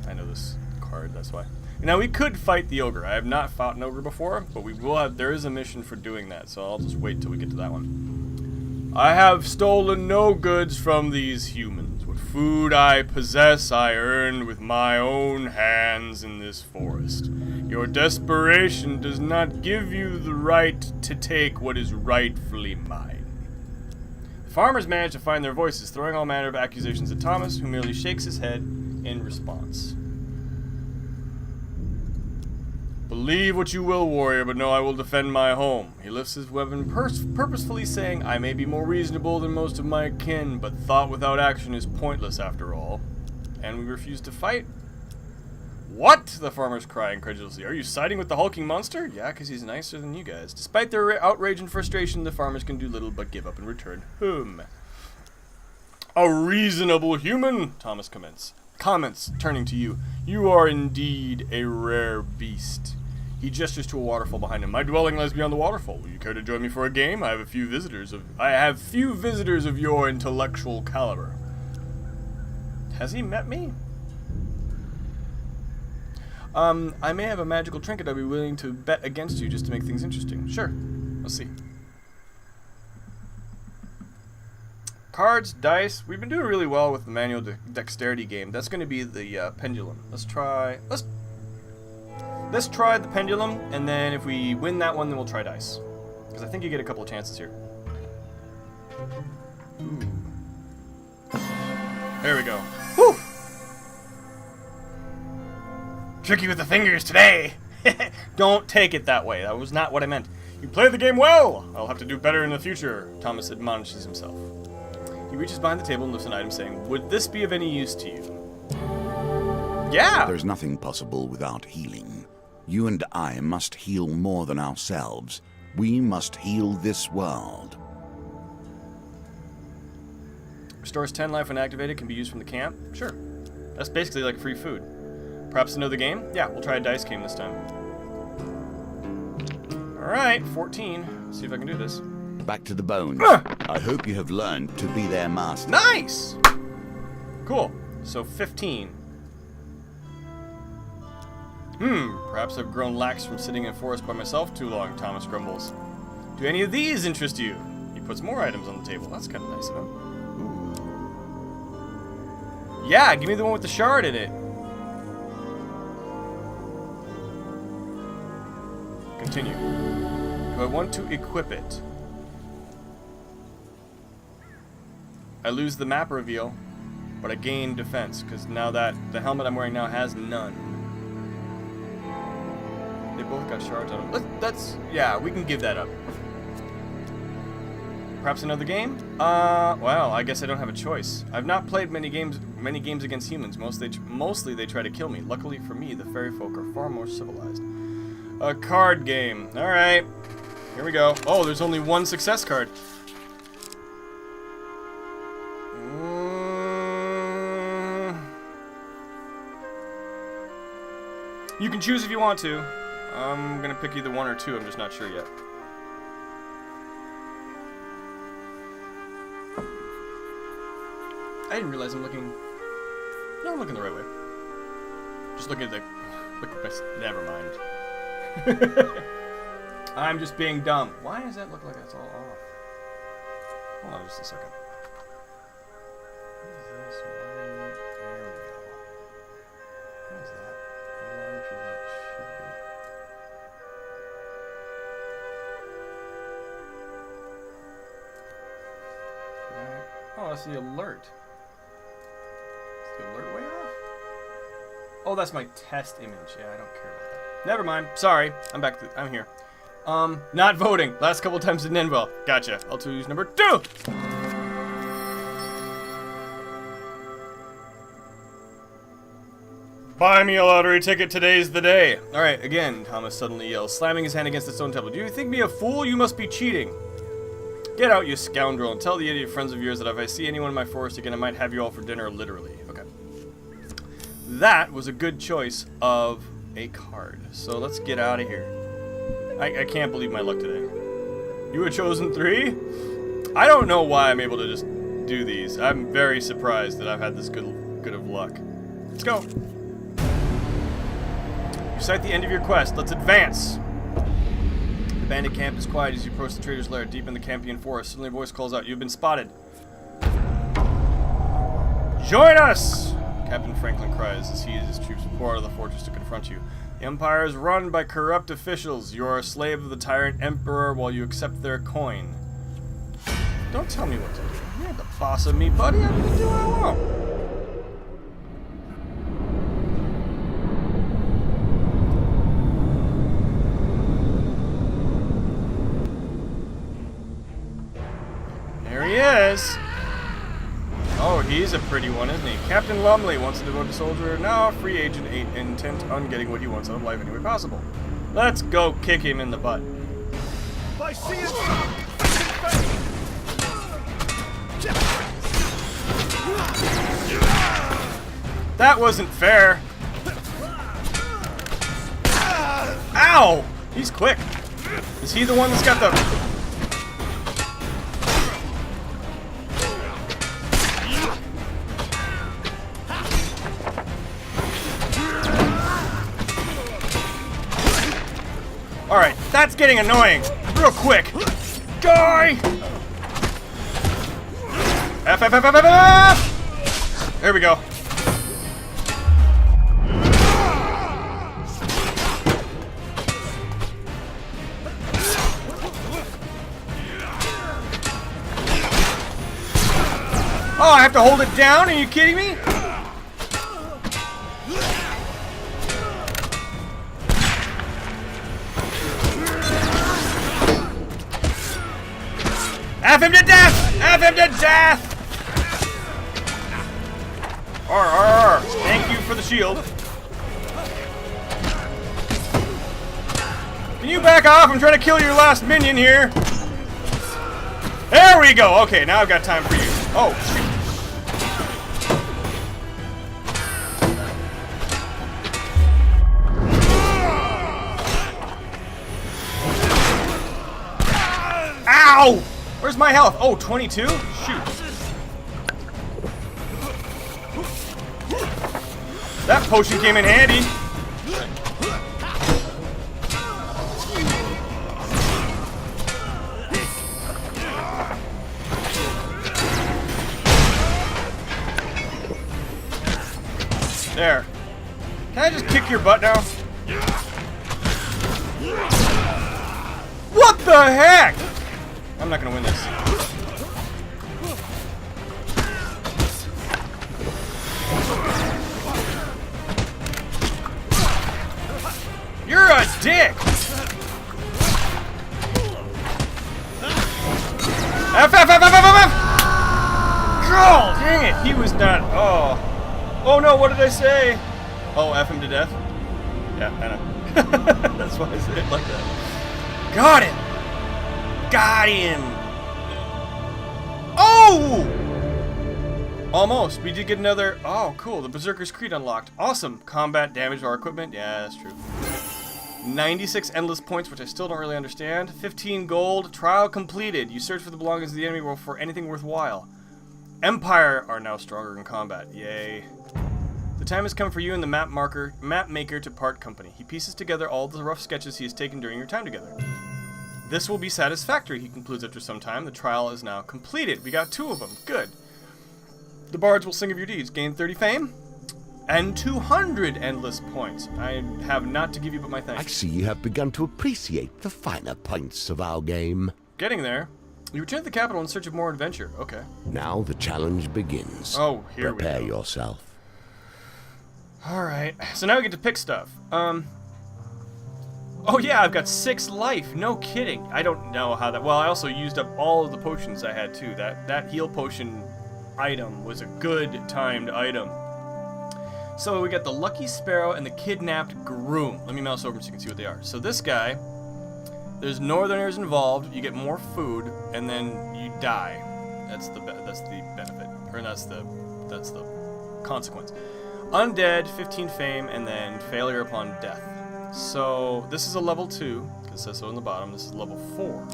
I know this card, that's why. Now, we could fight the ogre. I have not fought an ogre before, but we will have, there is a mission for doing that, so I'll just wait till we get to that one. I have stolen no goods from these humans. What food I possess, I earned with my own hands in this forest. Your desperation does not give you the right to take what is rightfully mine. The farmers manage to find their voices, throwing all manner of accusations at Thomas, who merely shakes his head in response. Believe what you will, warrior, but know I will defend my home. He lifts his weapon purposefully, saying, I may be more reasonable than most of my kin, but thought without action is pointless after all. And we refuse to fight? What? The farmers cry incredulously. Are you siding with the hulking monster? Yeah, because he's nicer than you guys. Despite their outrage and frustration, the farmers can do little but give up and return home. A reasonable human, Thomas comments, turning to you. You are indeed a rare beast. He gestures to a waterfall behind him. My dwelling lies beyond the waterfall. Will you care to join me for a game? I have few visitors of your intellectual caliber. Has he met me? I may have a magical trinket I'd be willing to bet against you just to make things interesting. Sure. Let's see. Cards, dice. We've been doing really well with the manual dexterity game. That's going to be the pendulum. Let's try the pendulum, and then if we win that one, then we'll try dice. Because I think you get a couple of chances here. Ooh. There we go. Whew! Tricky with the fingers today. Don't take it that way. That was not what I meant. You played the game well. I'll have to do better in the future, Thomas admonishes himself. He reaches behind the table and lifts an item, saying, would this be of any use to you? Yeah! There's nothing possible without healing. You and I must heal more than ourselves. We must heal this world. Restores 10 life when activated, can be used from the camp. Sure. That's basically like free food. Perhaps to know the game? Yeah, we'll try a dice game this time. Alright, 14. Let's see if I can do this. Back to the bones. I hope you have learned to be their master. Nice! Cool. So 15. Perhaps I've grown lax from sitting in a forest by myself too long, Thomas grumbles. Do any of these interest you? He puts more items on the table. That's kind of nice of him. Ooh. Yeah, give me the one with the shard in it. Continue. Do I want to equip it? I lose the map reveal, but I gain defense, because now that the helmet I'm wearing now has none. They both got shards on them. That's, yeah, we can give that up. Perhaps another game? Well, I guess I don't have a choice. I've not played many games against humans. Mostly they try to kill me. Luckily for me, the fairy folk are far more civilized. A card game. Alright. Here we go. Oh, there's only one success card. You can choose if you want to. I'm gonna pick either one or two. I'm just not sure yet. I didn't realize I'm looking... No, I'm looking the right way. Just looking at the... Never mind. I'm just being dumb. Why does that look like that's all off? Hold on just a second. What is this? There we go. What is that? Oh, that's the alert. Is the alert way off? Oh, that's my test image. Yeah, I don't care about that. Never mind. Sorry. I'm back to... I'm here. Not voting. Last couple times didn't end well. Gotcha. I'll choose number 2! Buy me a lottery ticket. Today's the day. Alright, again, Thomas suddenly yells, slamming his hand against the stone table. Do you think me a fool? You must be cheating. Get out, you scoundrel, and tell the idiot friends of yours that if I see anyone in my forest again, I might have you all for dinner, literally. Okay. That was a good choice of a card. So let's get out of here. I can't believe my luck today. You had chosen 3? I don't know why I'm able to just do these. I'm very surprised that I've had this good of luck. Let's go. You sight the end of your quest. Let's advance. The bandit camp is quiet as you approach the trader's lair deep in the Campion forest. Suddenly a voice calls out, "You've been spotted." Join us! Captain Franklin cries as he and his troops pour out of the fortress to confront you. The empire is run by corrupt officials. You are a slave of the tyrant emperor while you accept their coin. Don't tell me what to do. You're the boss of me, buddy. I'm gonna do what I want. There he is. Oh, he's a pretty one, isn't he? Captain Lumley, once a devoted soldier, now a free agent, intent on getting what he wants out of life any way possible. Let's go kick him in the butt. I see it. That wasn't fair. Ow! He's quick. Is he the one that's got the... Alright, that's getting annoying. Real quick. Die! F, F, F, F, F, F! There we go. Oh, I have to hold it down? Are you kidding me? F him to death! F him to death! Arr. Thank you for the shield. Can you back off? I'm trying to kill your last minion here. There we go. Okay, now I've got time for you. Oh, shoot. Ow! Where's my health? Oh, 22? Shoot. That potion came in handy. There. Can I just kick your butt now? What the heck? I'm not gonna win this. dick! F, F, F, F, F, F, F! Oh, dang it! He was not. Oh. Oh no, what did I say? Oh, F him to death? Yeah, I know. That's why I said it like that. Got him! Got him! Oh! Almost. We did get another. Oh, cool. The Berserker's Creed unlocked. Awesome. Combat damage our equipment. Yeah, that's true. 96 endless points, which I still don't really understand. 15 gold. Trial completed. You search for the belongings of the enemy world for anything worthwhile. Empire are now stronger in combat. Yay. The time has come for you and the map maker to part company. He pieces together all the rough sketches he has taken during your time together. This will be satisfactory, he concludes after some time. The trial is now completed. We got 2 of them. Good. The bards will sing of your deeds. Gain 30 fame and 200 endless points. I have not to give you but my thanks. I see you have begun to appreciate the finer points of our game. Getting there. You return to the capital in search of more adventure. Okay. Now the challenge begins. Oh, here we go. Prepare yourself. Alright, so now we get to pick stuff. Oh yeah, I've got 6 life. No kidding. I don't know how that... Well, I also used up all of the potions I had too. That heal potion item was a good timed item. So we got the Lucky Sparrow and the Kidnapped Groom. Let me mouse over so you can see what they are. So this guy, there's Northerners involved. You get more food, and then you die. That's the benefit, or that's the consequence. Undead, 15 fame, and then failure upon death. So this is a level 2, because it says so in the bottom. This is level 4.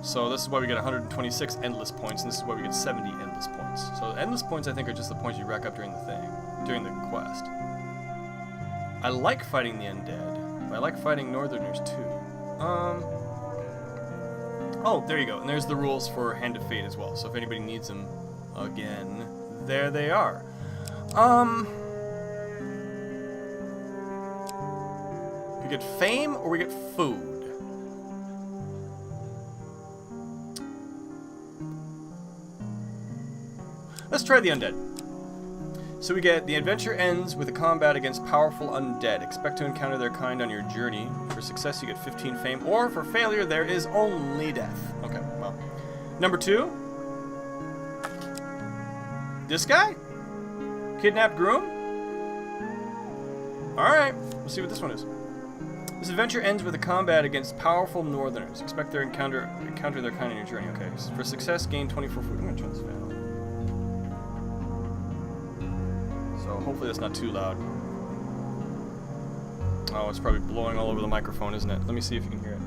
So this is why we get 126 endless points, and this is why we get 70 endless points. So endless points, I think, are just the points you rack up during the quest. I like fighting the undead. I like fighting Northerners too. Oh, there you go. And there's the rules for Hand of Fate as well. So if anybody needs them, again, there they are. We get fame or we get food. Let's try the undead. So we get the adventure ends with a combat against powerful undead. Expect to encounter their kind on your journey. For success, you get 15 fame, or for failure, there is only death. Okay, well. Number 2. This guy? Kidnapped Groom? Alright, let's see what this one is. This adventure ends with a combat against powerful Northerners. Expect their encounter their kind on your journey. Okay, so for success, gain 24 food. I'm gonna turn this fan on. So hopefully that's not too loud. Oh, it's probably blowing all over the microphone, isn't it? Let me see if you can hear it.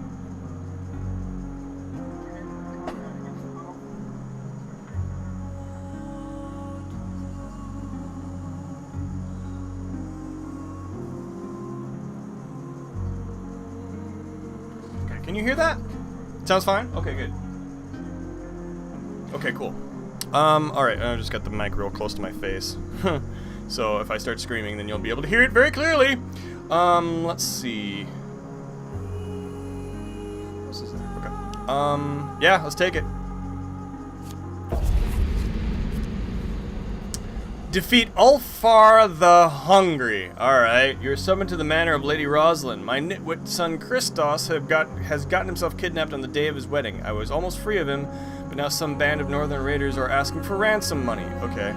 Okay, can you hear that? Sounds fine? Okay, good. Okay, cool. Alright, I just got the mic real close to my face. So if I start screaming, then you'll be able to hear it very clearly. Let's see. What's this? Okay. Yeah, let's take it. Defeat Ulfar the Hungry. Alright, you're summoned to the manor of Lady Rosalind. My nitwit son Christos has gotten himself kidnapped on the day of his wedding. I was almost free of him, but now some band of northern raiders are asking for ransom money. Okay.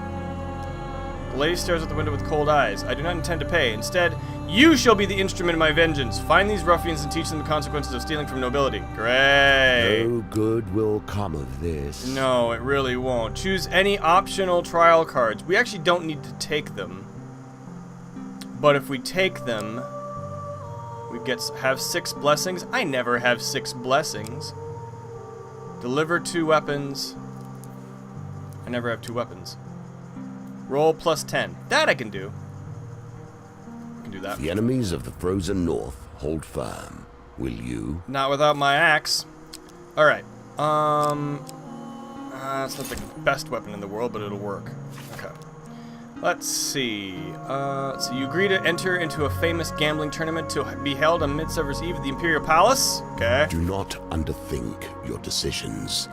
The lady stares out the window with cold eyes. I do not intend to pay. Instead, you shall be the instrument of my vengeance. Find these ruffians and teach them the consequences of stealing from nobility. Great. No good will come of this. No, it really won't. Choose any optional trial cards. We actually don't need to take them. But if we take them, we have 6 blessings. I never have 6 blessings. Deliver 2 weapons. I never have 2 weapons. Roll plus 10. That I can do. I can do that. The enemies of the frozen north hold firm. Will you? Not without my axe. Alright. It's not the best weapon in the world, but it'll work. Okay. Let's see. So you agree to enter into a famous gambling tournament to be held on Midsummer's Eve at the Imperial Palace. Okay. Do not underthink your decisions.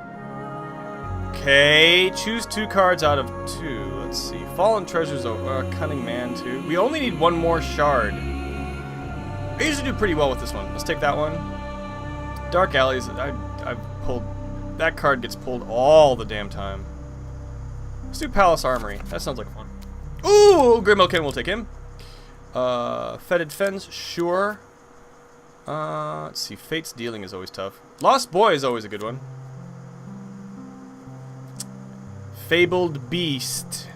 Okay, choose 2 cards out of 2. Let's see. Fallen Treasures, Cunning Man 2. We only need 1 more shard. I usually do pretty well with this one. Let's take that one. Dark Alleys, I've pulled... That card gets pulled all the damn time. Let's do Palace Armory. That sounds like fun. Ooh! Grimalkin, we'll take him. Fetid Fens, sure. Let's see. Fate's Dealing is always tough. Lost Boy is always a good one. Fabled Beast.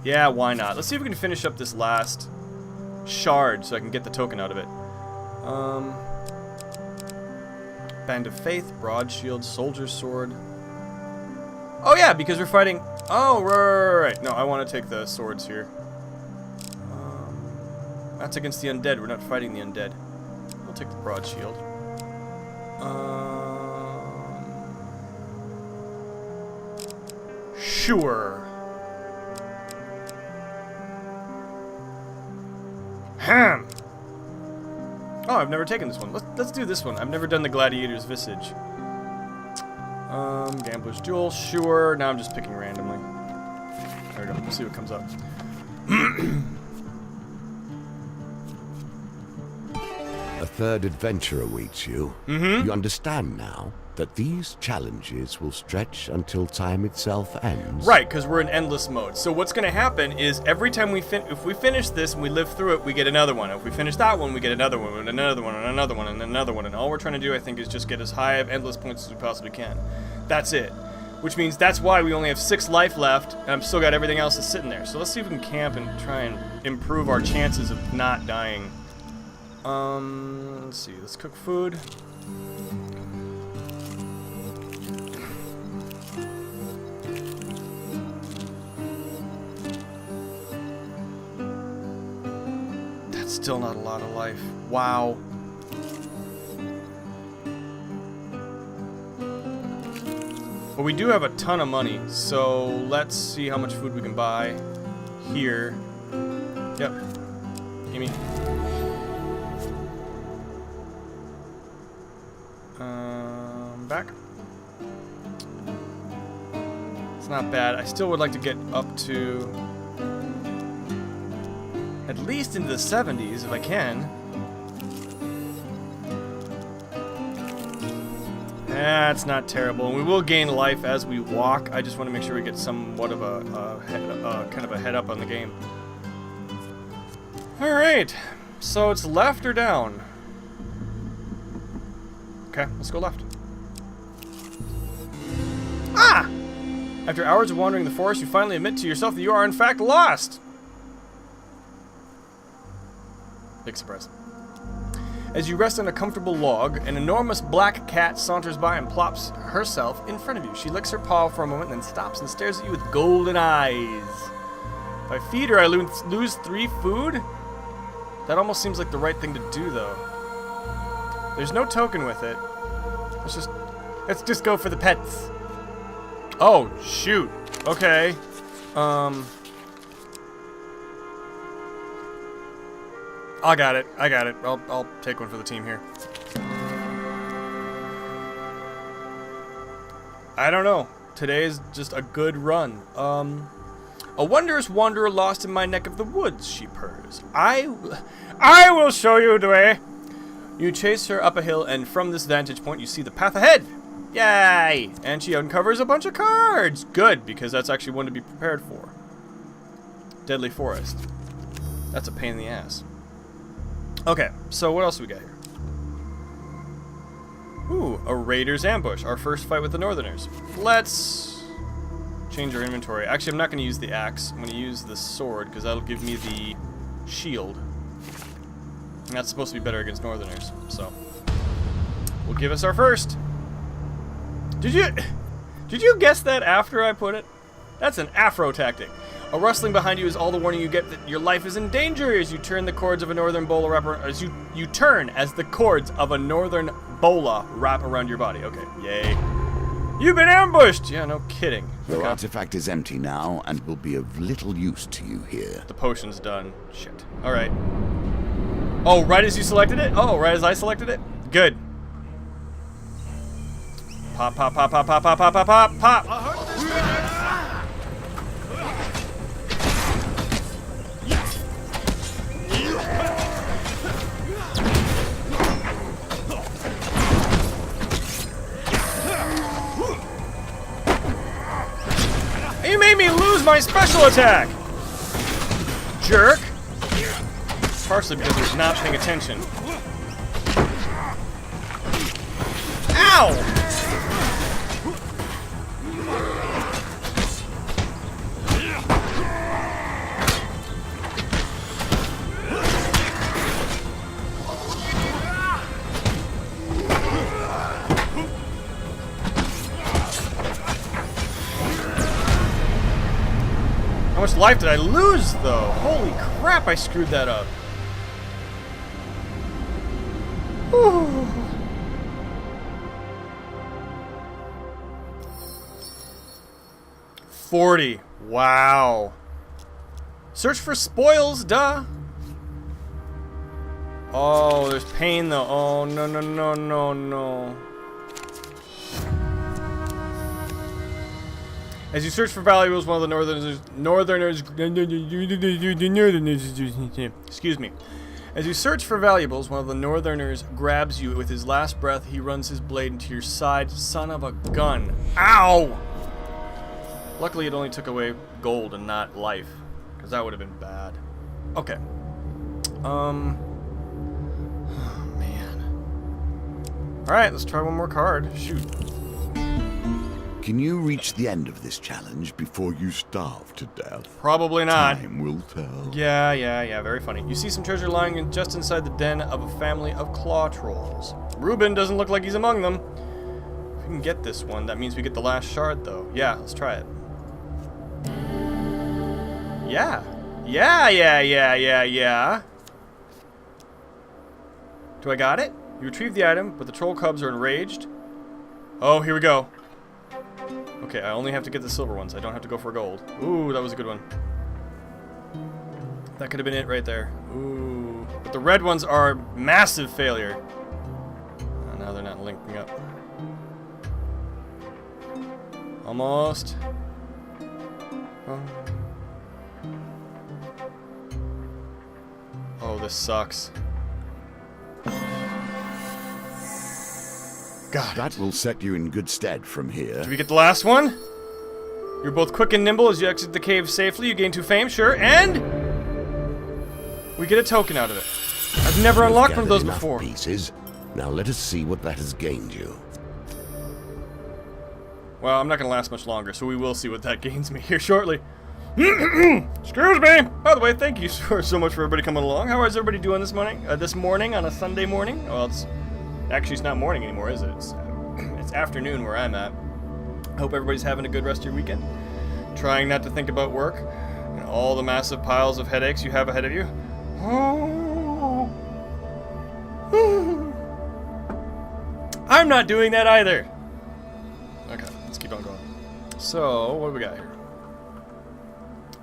Yeah, why not? Let's see if we can finish up this last shard so I can get the token out of it. Band of Faith, Broad Shield, Soldier's Sword. Oh yeah, because we're fighting... Oh, right. No, I want to take the swords here. That's against the undead. We're not fighting the undead. We'll take the Broad Shield. Sure. Ham. Oh, I've never taken this one. Let's do this one. I've never done the Gladiator's Visage. Gambler's Duel, sure. Now I'm just picking randomly. There we go. We'll see what comes up. A third adventure awaits you. Mm-hmm. You understand now that these challenges will stretch until time itself ends. Right, because we're in endless mode. So what's going to happen is every time if we finish this and we live through it, we get another one. If we finish that one, we get another one, and another one, and another one, and another one. And all we're trying to do, I think, is just get as high of endless points as we possibly can. That's it. Which means that's why we only have 6 life left, and I've still got everything else that's sitting there. So let's see if we can camp and try and improve our chances of not dying. Let's see. Let's cook food. That's still not a lot of life. Wow. But we do have a ton of money, so let's see how much food we can buy here. Yep. Gimme. Back. It's not bad. I still would like to get up to at least into the 70s if I can. That's not terrible. And we will gain life as we walk. I just want to make sure we get somewhat of a kind of a head up on the game. All right. So it's left or down? Okay, let's go left. Ah! After hours of wandering the forest, you finally admit to yourself that you are in fact lost. Big surprise. As you rest on a comfortable log, an enormous black cat saunters by and plops herself in front of you. She licks her paw for a moment, then stops and stares at you with golden eyes. If I feed her, I lose 3 food? That almost seems like the right thing to do, though. There's no token with it. Let's just go for the pets. Oh, shoot. Okay. I got it. I'll take one for the team here. I don't know. Today's just a good run. A wondrous wanderer lost in my neck of the woods, she purrs. I will show you the way. You chase her up a hill, and from this vantage point, you see the path ahead. Yay! And she uncovers a bunch of cards. Good, because that's actually one to be prepared for. Deadly Forest. That's a pain in the ass. Okay, so what else do we got here? Ooh, a Raider's Ambush. Our first fight with the Northerners. Let's change our inventory. Actually, I'm not going to use the axe. I'm going to use the sword, because that'll give me the shield. And that's supposed to be better against Northerners, so we'll give us our first. Did you guess that after I put it? That's an Afro tactic. A rustling behind you is all the warning you get that your life is in danger as you turn the cords of a northern bola wrap around, as you turn as the cords of a northern bola wrap around your body. Okay, yay. You've been ambushed! Yeah, no kidding. Your artifact is empty now and will be of little use to you here. The potion's done. Shit. Alright. Oh, right as you selected it? Oh, right as I selected it? Good. Pop, pop, pop, pop, pop, pop, pop, pop, pop, pop! use my special attack! Jerk! Partially because he's not paying attention. Ow! How much life did I lose, though? Holy crap, I screwed that up. Whew. $40. Wow. Search for spoils, duh. Oh, there's pain, though. Oh, no, no, no, no, no. As you search for valuables, one of the excuse me. As you search for valuables, one of the northerners grabs you with his last breath. He runs his blade into your side. Son of a gun. Ow! Luckily, it only took away gold and not life, because that would have been bad. Okay. Oh, man. Alright, let's try one more card. Shoot. Can you reach the end of this challenge before you starve to death? Probably not. Time will tell. Yeah, very funny. You see some treasure lying just inside the den of a family of claw trolls. Reuben doesn't look like he's among them. If we can get this one, that means we get the last shard, though. Yeah, let's try it. Yeah. Yeah. Do I got it? You retrieve the item, but the troll cubs are enraged. Oh, here we go. Okay, I only have to get the silver ones. I don't have to go for gold. Ooh, that was a good one. That could have been it right there. Ooh. But the red ones are massive failure. Oh, now they're not linking up. Almost. Oh, this sucks. God. That will set you in good stead from here. Did we get the last one? You're both quick and nimble as you exit the cave safely. You gain 2 fame, sure, and we get a token out of it. I've never unlocked one of those before. Pieces. Now let us see what that has gained you. Well, I'm not going to last much longer, so we will see what that gains me here shortly. Excuse me. By the way, thank you so much for everybody coming along. How is everybody doing this morning? This morning on a Sunday morning? Well, it's not morning anymore, is it? It's afternoon where I'm at. I hope everybody's having a good rest of your weekend. Trying not to think about work and all the massive piles of headaches you have ahead of you. I'm not doing that either. Okay, let's keep on going. So, what do we got here?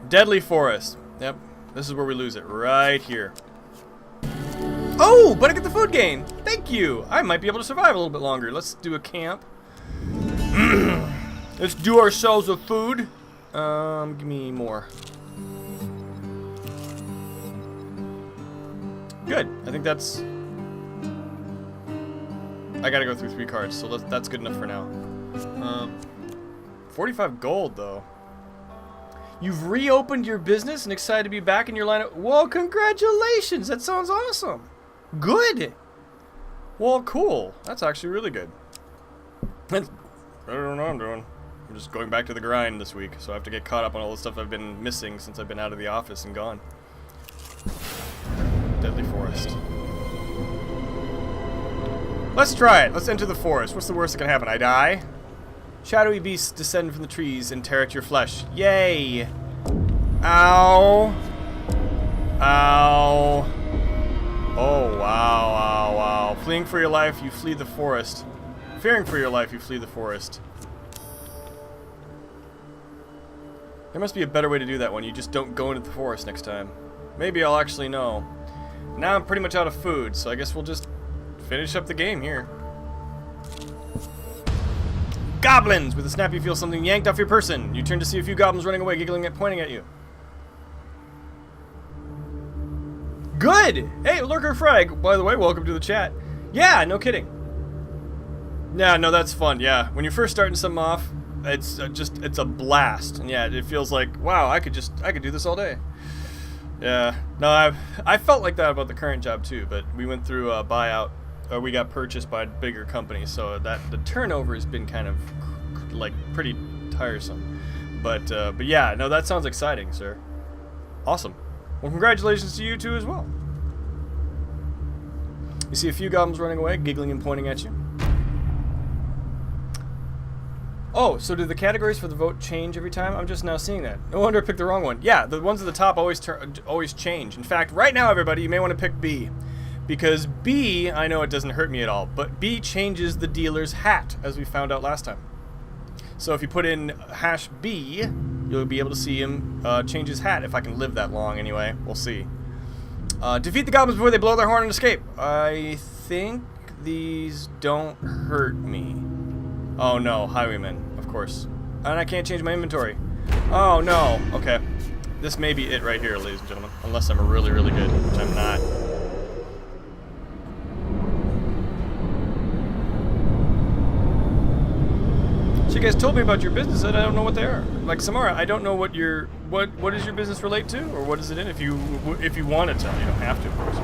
Deadly Forest. Yep, this is where we lose it, right here. Oh, but I get the food gain. Thank you. I might be able to survive a little bit longer. Let's do a camp. Let's do ourselves a food. Give me more. Good. I think that's... I gotta go through 3 cards, so that's good enough for now. 45 gold, though. You've reopened your business and excited to be back in your line of... Well, congratulations. That sounds awesome. Good. Well, cool. That's actually really good. I don't know what I'm doing. I'm just going back to the grind this week, so I have to get caught up on all the stuff I've been missing since I've been out of the office and gone. Deadly Forest. Let's try it. Let's enter the forest. What's the worst that can happen? I die? Shadowy beasts descend from the trees and tear at your flesh. Yay! Ow! Ow! Oh, wow. Fleeing for your life, you flee the forest. Fearing for your life, you flee the forest. There must be a better way to do that one. You just don't go into the forest next time. Maybe I'll actually know. Now I'm pretty much out of food, so I guess we'll just finish up the game here. Goblins! With a snap, you feel something yanked off your person. You turn to see a few goblins running away, giggling and pointing at you. Good! Hey, Lurker Frag, by the way, welcome to the chat. Yeah, no kidding. Yeah, no, that's fun, yeah. When you're first starting something off, it's it's a blast. And yeah, it feels like, wow, I could do this all day. Yeah, no, I felt like that about the current job too, but we went through a buyout, or we got purchased by a bigger company, so that the turnover has been kind of like pretty tiresome. But yeah, no, that sounds exciting, sir. Awesome. Well, congratulations to you too as well. You see a few goblins running away, giggling and pointing at you. Oh, so do the categories for the vote change every time? I'm just now seeing that. No wonder I picked the wrong one. Yeah, the ones at the top always change. In fact, right now, everybody, you may want to pick B. Because B, I know it doesn't hurt me at all, but B changes the dealer's hat, as we found out last time. So if you put in #B, you'll be able to see him change his hat, if I can live that long anyway. We'll see. Defeat the goblins before they blow their horn and escape. I think these don't hurt me. Oh no, highwaymen, of course. And I can't change my inventory. Oh no, okay. This may be it right here, ladies and gentlemen. Unless I'm really, really good, which I'm not. So you guys told me about your business and I don't know what they are. Like Samara, I don't know what what does your business relate to, or what is it in? If you want to tell, you don't have to, of course.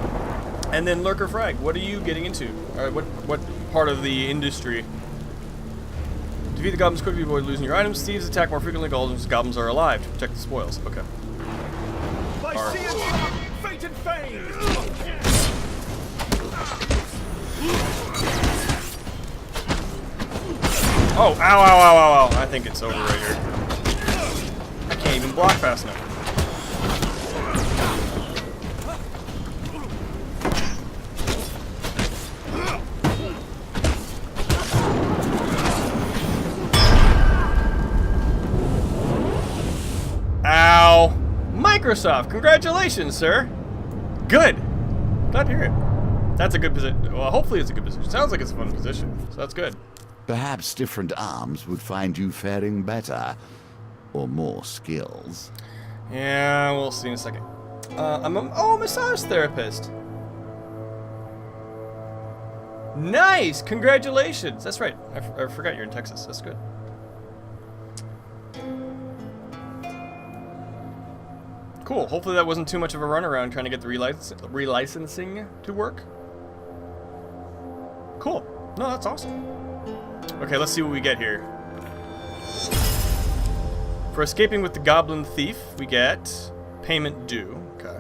And then Lurker Frag, what are you getting into? What part of the industry? Defeat the goblins quickly to avoid losing your items. Thieves attack more frequently. Goblins are alive to protect the spoils. Okay. Lycians, fate and fame. Oh, ow, ow, ow, ow, ow. I think it's over right here. I can't even block fast enough. Ow. Microsoft, congratulations, sir. Good. Glad to hear it. That's a good position. Well, hopefully it's a good position. Sounds like it's a fun position, so that's good. Perhaps different arms would find you faring better, or more skills. Yeah, we'll see in a second. I'm a massage therapist. Nice! Congratulations! That's right. I forgot you're in Texas. That's good. Cool. Hopefully that wasn't too much of a runaround trying to get the relicensing to work. Cool. No, that's awesome. Okay, let's see what we get here. For escaping with the goblin thief, we get payment due. Okay.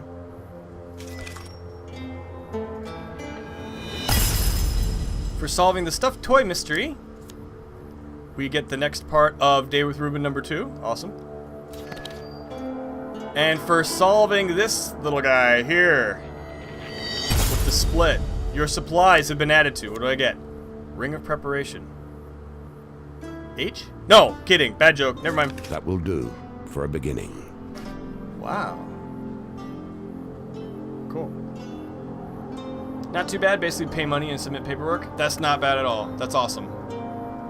For solving the stuffed toy mystery, we get the next part of Day with Ruben #2. Awesome. And for solving this little guy here, with the split, your supplies have been added to. What do I get? Ring of Preparation. H? No, kidding. Bad joke. Never mind. That will do for a beginning. Wow. Cool. Not too bad. Basically pay money and submit paperwork. That's not bad at all. That's awesome.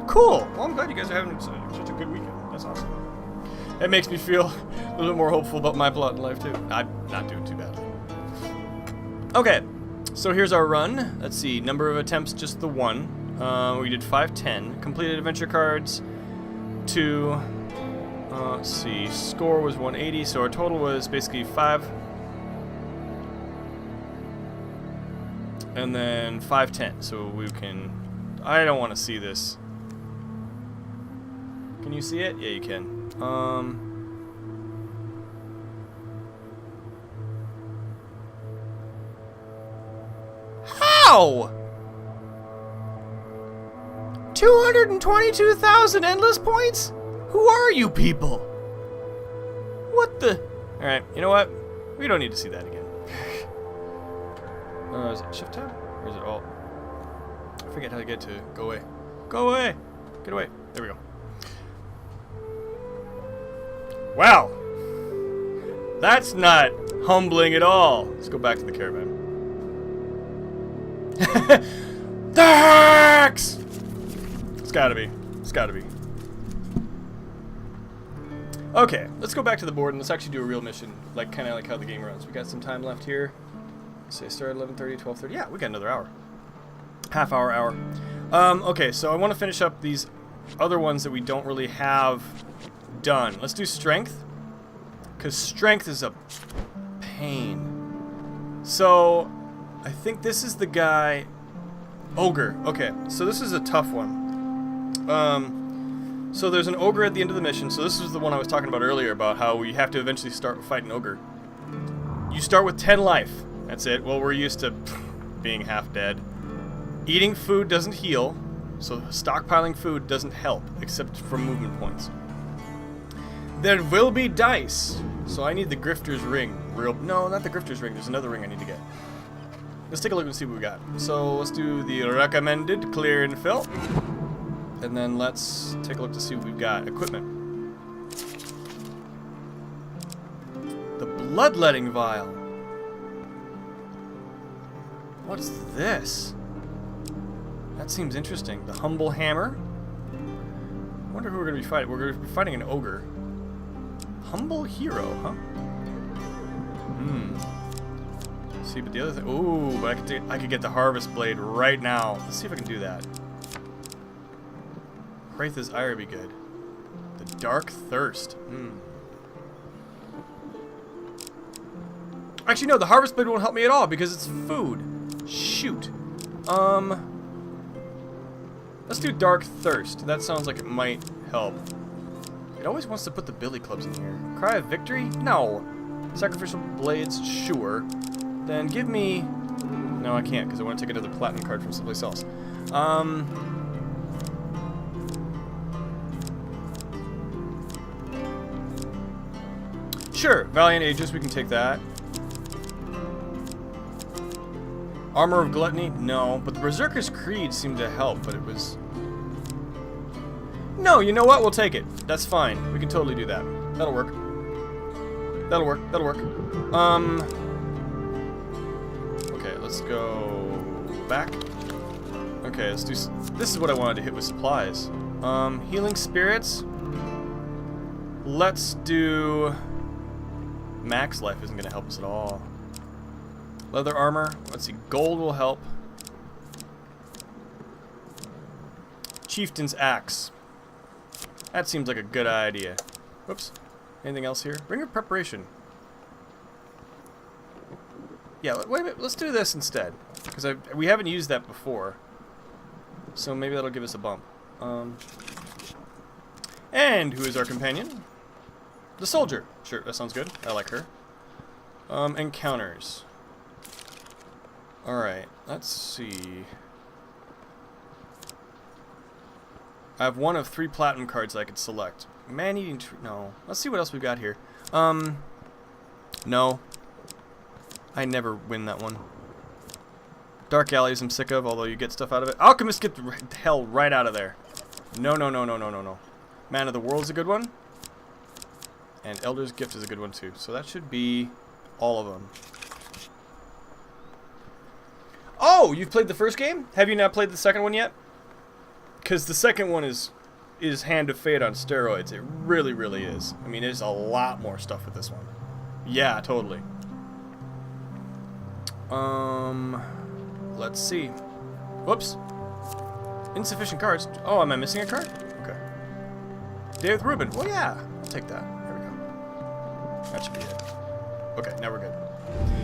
Cool. Well, I'm glad you guys are having such a good weekend. That's awesome. It makes me feel a little bit more hopeful about my plot in life, too. I'm not doing too badly. Okay. So here's our run. Let's see. Number of attempts, just the one. We did 510. Completed adventure cards, 2. Let's see. Score was 180, so our total was basically 5. And then 510. So we can. I don't want to see this. Can you see it? Yeah, you can. How? 222,000 endless points? Who are you people? What the? Alright, you know what? We don't need to see that again. Is it shift tab? Or is it alt? I forget how to get to go away. Go away! Get away. There we go. Wow! That's not humbling at all. Let's go back to the caravan. The hacks! It's gotta be. It's gotta be. Okay, let's go back to the board and let's actually do a real mission, like kind of like how the game runs. We got some time left here. Let's say start at 11:30, 12:30. Yeah, we got another hour. Half hour, hour. Okay, so I want to finish up these other ones that we don't really have done. Let's do strength, because strength is a pain. So I think this is the guy, ogre. Okay, so this is a tough one. So there's an ogre at the end of the mission. So this is the one I was talking about earlier, about how we have to eventually start fighting ogre. You start with 10 life. That's it. Well, we're used to being half dead. Eating food doesn't heal, so stockpiling food doesn't help, except for movement points. There will be dice, so I need the Grifter's Ring. No, not the Grifter's Ring. There's another ring I need to get. Let's take a look and see what we got. So let's do the recommended clear and fill. And then let's take a look to see what we've got. Equipment. The Bloodletting Vial. What's this? That seems interesting. The Humble Hammer. I wonder who we're going to be fighting. We're going to be fighting an ogre. Humble Hero, huh? See, but the other thing... Ooh, but I could get the Harvest Blade right now. Let's see if I can do that. Wraith's Ire would be good. The Dark Thirst. Actually, no, the Harvest Blade won't help me at all because it's food. Shoot. Let's do Dark Thirst. That sounds like it might help. It always wants to put the billy clubs in here. Cry of Victory? No. Sacrificial Blades? Sure. Then give me... No, I can't because I want to take another platinum card from someplace else. Sure. Valiant Aegis, we can take that. Armor of Gluttony? No. But the Berserker's Creed seemed to help, but it was... No, you know what? We'll take it. That's fine. We can totally do that. That'll work. That'll work. That'll work. Okay, let's go back. Okay, let's do... This is what I wanted to hit with supplies. Healing Spirits. Let's do... Max Life isn't going to help us at all. Leather armor. Let's see. Gold will help. Chieftain's Axe. That seems like a good idea. Whoops. Anything else here? Ring of Preparation. Yeah, wait a minute. Let's do this instead. Because we haven't used that before. So maybe that'll give us a bump. And who is our companion? The soldier. Sure, that sounds good. I like her. Encounters. Alright, let's see. I have one of 3 platinum cards I could select. Man-eating tree. No. Let's see what else we've got here. No. I never win that one. Dark Alleys I'm sick of, although you get stuff out of it. Alchemist, get the hell right out of there. No, no, no, no, no, no, no. Man of the World's a good one. And Elder's Gift is a good one too. So that should be all of them. Oh, you've played the first game? Have you not played the second one yet? Because the second one is Hand of Fate on steroids. It really, really is. I mean, there's a lot more stuff with this one. Yeah, totally. Let's see. Whoops. Insufficient cards. Oh, am I missing a card? Okay. Day with Ruben. Well, yeah. I'll take that. There we go. That should be it. Okay, now we're good.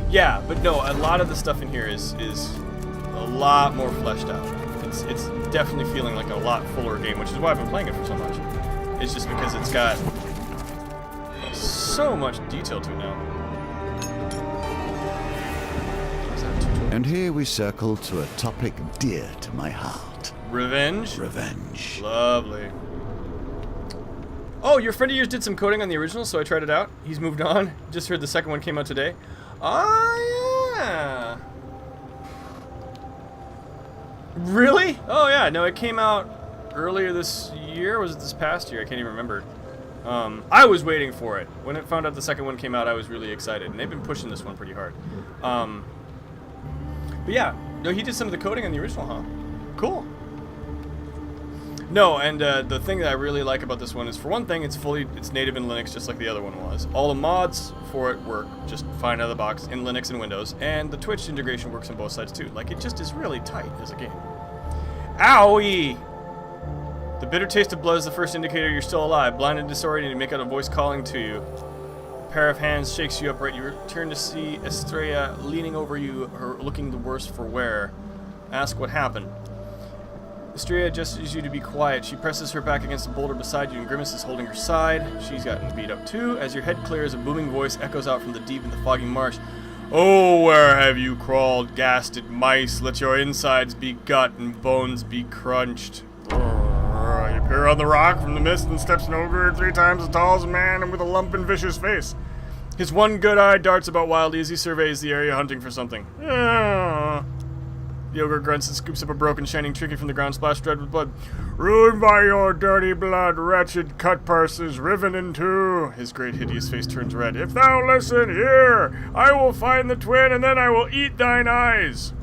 Yeah, but no, a lot of the stuff in here is a lot more fleshed out. It's definitely feeling like a lot fuller game, which is why I've been playing it for so much. It's just because it's got so much detail to it now. And here we circle to a topic dear to my heart. Revenge? Revenge. Lovely. Oh, your friend of yours did some coding on the original, so I tried it out. He's moved on. Just heard the second one came out today. Oh, yeah. Really? Oh, yeah. No, it came out earlier this year. Or was it this past year? I can't even remember. I was waiting for it. When it found out the second one came out, I was really excited. And they've been pushing this one pretty hard. But yeah. No, he did some of the coding on the original, huh? Cool. No, and the thing that I really like about this one is, for one thing, it's native in Linux, just like the other one was. All the mods for it work just fine out of the box in Linux and Windows, and the Twitch integration works on both sides too. Like, it just is really tight as a game. Owie! The bitter taste of blood is the first indicator you're still alive. Blind and disoriented, you make out a voice calling to you. A pair of hands shakes you upright. You return to see Estrella leaning over you, her looking the worse for wear. Ask what happened. Estrella gestures you to be quiet. She presses her back against a boulder beside you, and Grimace is holding her side. She's gotten beat up too. As your head clears, a booming voice echoes out from the deep in the foggy marsh. Oh, where have you crawled, ghasted mice? Let your insides be gut and bones be crunched. You appear on the rock from the mist and steps an ogre 3 times as tall as a man and with a lump and vicious face. His one good eye darts about wildly as he surveys the area hunting for something. The ogre grunts and scoops up a broken, shining trinket from the ground, splashed red with blood. Ruined by your dirty blood, wretched cut purses, riven in two. His great hideous face turns red. If thou listen here, I will find the twin, and then I will eat thine eyes.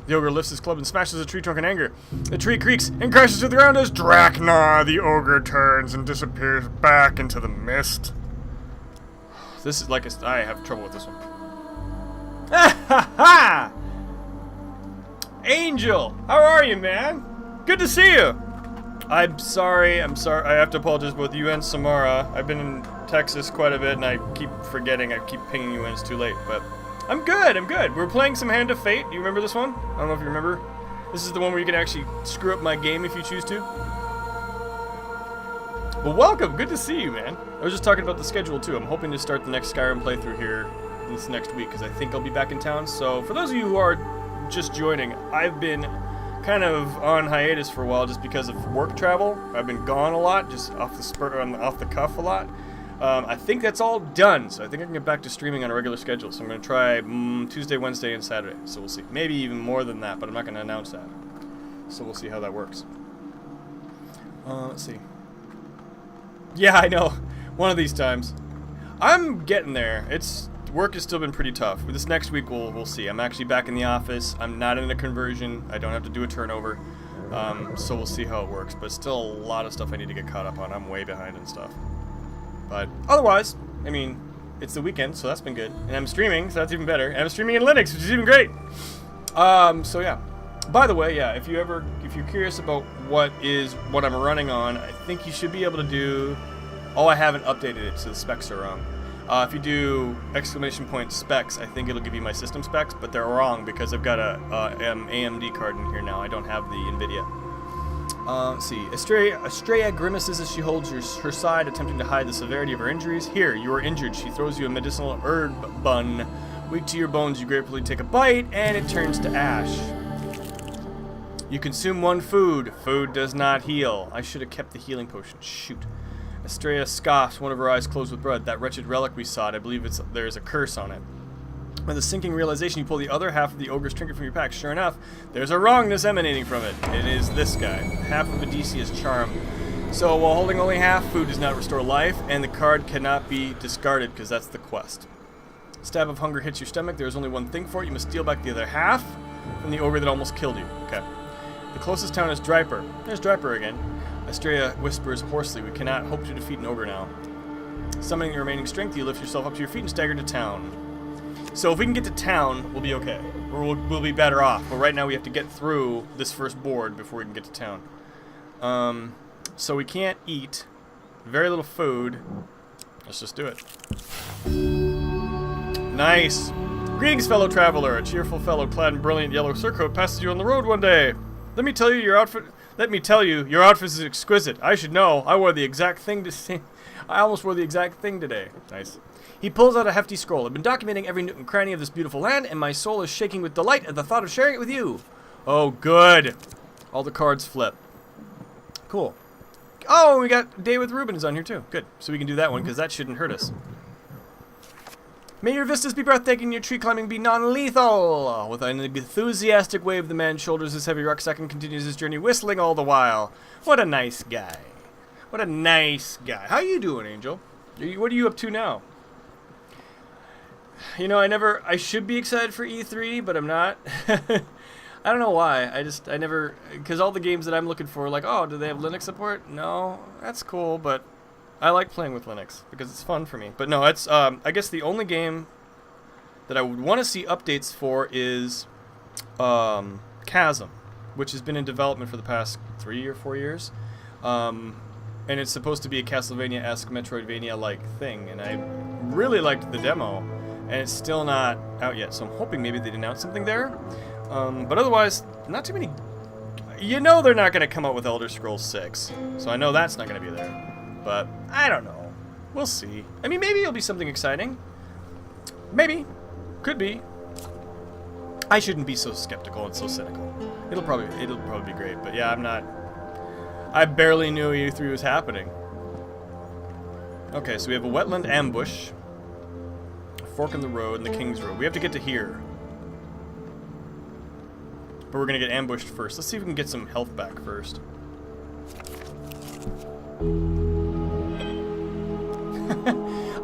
The ogre lifts his club and smashes a tree trunk in anger. The tree creaks and crashes to the ground as Draknar, the ogre, turns and disappears back into the mist. This is like I have trouble with this one. Ha ha! Angel, how are you, man? Good to see you. I'm sorry. I have to apologize both you and Samara. I've been in Texas quite a bit, and I keep forgetting. I keep pinging you when it's too late, but I'm good. We're playing some Hand of Fate. Do you remember this one? I don't know if you remember. This is the one where you can actually screw up my game if you choose to. Well, welcome. Good to see you, man. I was just talking about the schedule, too. I'm hoping to start the next Skyrim playthrough here this next week, because I think I'll be back in town. So, for those of you who are just joining, I've been kind of on hiatus for a while just because of work travel. I've been gone a lot, just off the cuff a lot. I think that's all done, so I think I can get back to streaming on a regular schedule. So I'm going to try Tuesday, Wednesday, and Saturday. So we'll see. Maybe even more than that, but I'm not going to announce that. So we'll see how that works. Let's see. Yeah, I know. One of these times. I'm getting there. Work has still been pretty tough. This next week we'll see. I'm actually back in the office. I'm not in a conversion. I don't have to do a turnover. So we'll see how it works. But still a lot of stuff I need to get caught up on. I'm way behind and stuff. But otherwise, I mean, it's the weekend, so that's been good. And I'm streaming, so that's even better. And I'm streaming in Linux, which is even great. So yeah. By the way, yeah, if you're curious about what I'm running on, I think you should be able to do. Oh, I haven't updated it, so the specs are wrong. If you do !specs, I think it'll give you my system specs, but they're wrong because I've got a AMD card in here now. I don't have the NVIDIA. Let's see. Estrella grimaces as she holds her side, attempting to hide the severity of her injuries. Here, you are injured. She throws you a medicinal herb bun. Weak to your bones, you gratefully take a bite, and it turns to ash. You consume 1 food. Food does not heal. I should have kept the healing potion. Shoot. Estrella scoffs, one of her eyes closed with blood. That wretched relic we sought, I believe there is a curse on it. With a sinking realization, you pull the other half of the ogre's trinket from your pack. Sure enough, there's a wrongness emanating from it. It is this guy. Half of Odysseus' charm. So, while holding only half, food does not restore life, and the card cannot be discarded, because that's the quest. Stab of hunger hits your stomach. There is only one thing for it. You must steal back the other half from the ogre that almost killed you. Okay. The closest town is Dryper. There's Dryper again. Estrella whispers hoarsely, we cannot hope to defeat an ogre now. Summoning your remaining strength, you lift yourself up to your feet and stagger to town. So if we can get to town, we'll be okay. Or we'll be better off. But right now we have to get through this first board before we can get to town. So we can't eat. Very little food. Let's just do it. Nice! Greetings, fellow traveler. A cheerful fellow clad in brilliant yellow surcoat passes you on the road one day. Let me tell you, your outfit is exquisite. I should know. I wore the exact thing to see. I almost wore the exact thing today. Nice. He pulls out a hefty scroll. I've been documenting every nook and cranny of this beautiful land, and my soul is shaking with delight at the thought of sharing it with you. Oh, good. All the cards flip. Cool. Oh, we got Day with Ruben is on here too. Good. So we can do that one because that shouldn't hurt us. May your vistas be breathtaking, your tree climbing be non-lethal. With an enthusiastic wave, the man shoulders his heavy rucksack and continues his journey, whistling all the while. What a nice guy. What a nice guy. How you doing, Angel? What are you up to now? You know, I should be excited for E3, but I'm not. I don't know why. I never, because all the games that I'm looking for, like, oh, do they have Linux support? No, that's cool, but I like playing with Linux because it's fun for me. But no, it's, I guess the only game that I would want to see updates for is Chasm, which has been in development for the past 3 or 4 years. And it's supposed to be a Castlevania-esque Metroidvania-like thing, and I really liked the demo, and it's still not out yet, so I'm hoping maybe they'd announce something there. But otherwise, not too many... You know they're not going to come out with Elder Scrolls 6, so I know that's not going to be there. But I don't know. We'll see. I mean, maybe it'll be something exciting. Maybe. Could be. I shouldn't be so skeptical and so cynical. It'll probably be great, but yeah, I'm not... I barely knew E3 was happening. Okay, so we have a wetland ambush, a fork in the road, and the King's Road. We have to get to here. But we're gonna get ambushed first. Let's see if we can get some health back first.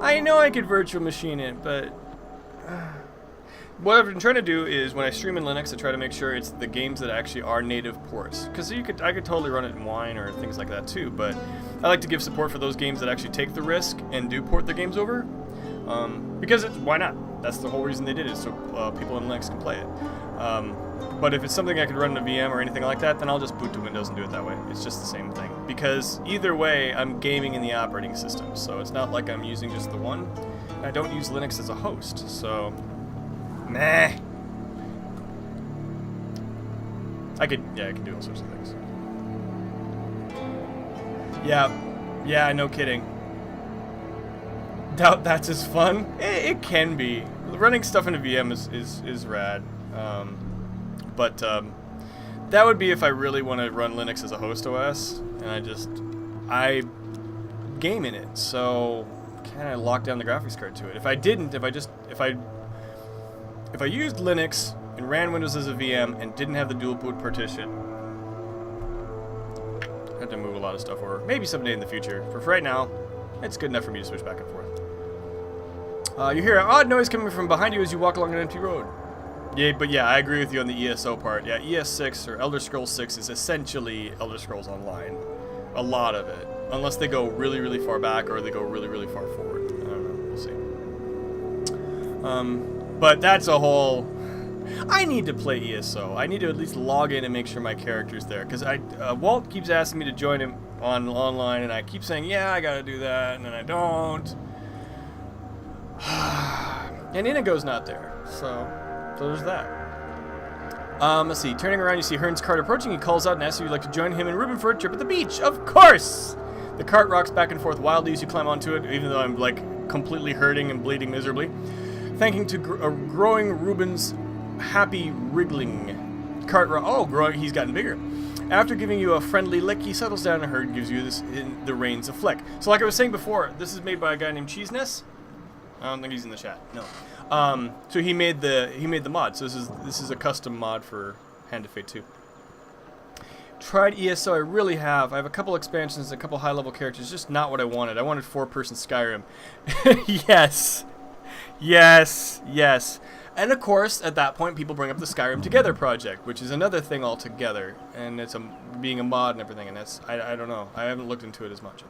I know I could virtual machine it, but... What I've been trying to do is, when I stream in Linux, I try to make sure it's the games that actually are native ports. Because I could totally run it in Wine or things like that too, but I like to give support for those games that actually take the risk and do port their games over. Because why not? That's the whole reason they did it, so people in Linux can play it. But if it's something I could run in a VM or anything like that, then I'll just boot to Windows and do it that way. It's just the same thing. Because either way, I'm gaming in the operating system, so it's not like I'm using just the one. I don't use Linux as a host, so... Meh. I could do all sorts of things. Yeah, no kidding. Doubt that's as fun. It can be. Running stuff in a VM is rad. But that would be if I really want to run Linux as a host OS, and I game in it, so kind of lock down the graphics card to it. If I didn't, if I used Linux and ran Windows as a VM and didn't have the dual boot partition, I have to move a lot of stuff over. Maybe someday in the future. For right now, it's good enough for me to switch back and forth. You hear an odd noise coming from behind you as you walk along an empty road. Yeah, but yeah, I agree with you on the ESO part. Yeah, ES6 or Elder Scrolls 6 is essentially Elder Scrolls Online. A lot of it. Unless they go really, really far back or they go really, really far forward. I don't know. We'll see. But that's a whole... I need to play ESO. I need to at least log in and make sure my character's there. Because Walt keeps asking me to join him online, and I keep saying, yeah, I gotta do that, and then I don't. And Inigo's not there. So there's that. Let's see. Turning around, you see Hearn's cart approaching. He calls out and asks if you'd like to join him and Ruben for a trip at the beach. Of course! The cart rocks back and forth wildly as you climb onto it, even though I'm, like, completely hurting and bleeding miserably. Thanking to growing Ruben's happy wriggling. Growing, he's gotten bigger. After giving you a friendly lick, he settles down and herd gives you the reins a flick. So like I was saying before, this is made by a guy named Cheeseness. I don't think he's in the chat. No. So he made the mod. So this is a custom mod for Hand of Fate 2. Tried ESO, I really have. I have a couple expansions, a couple high-level characters, just not what I wanted. I wanted 4-person Skyrim. Yes. And of course, at that point, people bring up the Skyrim Together project, which is another thing altogether. And it's being a mod and everything, and that's, I don't know. I haven't looked into it as much.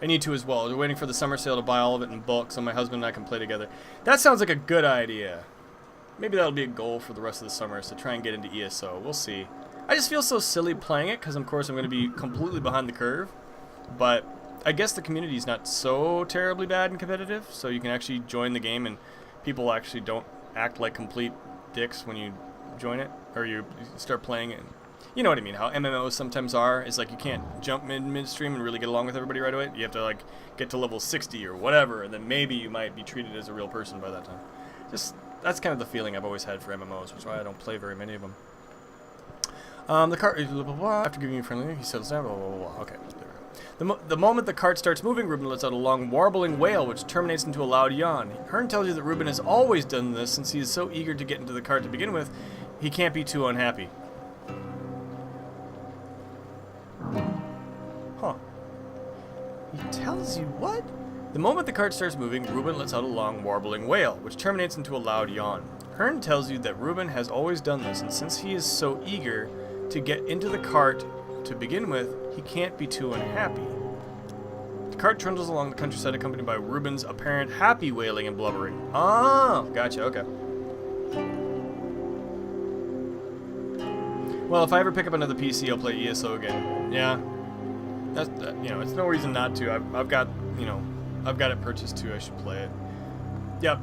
I need to as well. We're waiting for the summer sale to buy all of it in bulk so my husband and I can play together. That sounds like a good idea. Maybe that'll be a goal for the rest of the summer, is to try and get into ESO. We'll see. I just feel so silly playing it, because of course I'm going to be completely behind the curve. But I guess the community is not so terribly bad and competitive, so you can actually join the game and people actually don't act like complete dicks when you join it, or you start playing it. You know what I mean, how MMOs sometimes are. It's like you can't jump midstream and really get along with everybody right away. You have to like get to level 60 or whatever, and then maybe you might be treated as a real person by that time. That's kind of the feeling I've always had for MMOs, which is why I don't play very many of them. The cart, blah, blah, blah, after giving you a friendly, he settles down, blah, blah, blah, blah. Okay, there we go. The moment the cart starts moving, Ruben lets out a long warbling wail, which terminates into a loud yawn. Hearn tells you that Ruben has always done this, since he is so eager to get into the cart to begin with, he can't be too unhappy. Huh. He tells you what? The moment the cart starts moving, Ruben lets out a long warbling wail, which terminates into a loud yawn. Hearn tells you that Ruben has always done this, and since he is so eager to get into the cart to begin with, he can't be too unhappy. The cart trundles along the countryside accompanied by Ruben's apparent happy wailing and blubbering. Oh, gotcha, okay. Well, if I ever pick up another PC, I'll play ESO again. Yeah. That's, you know, it's no reason not to. I've got, you know, I've got it purchased too. I should play it. Yep.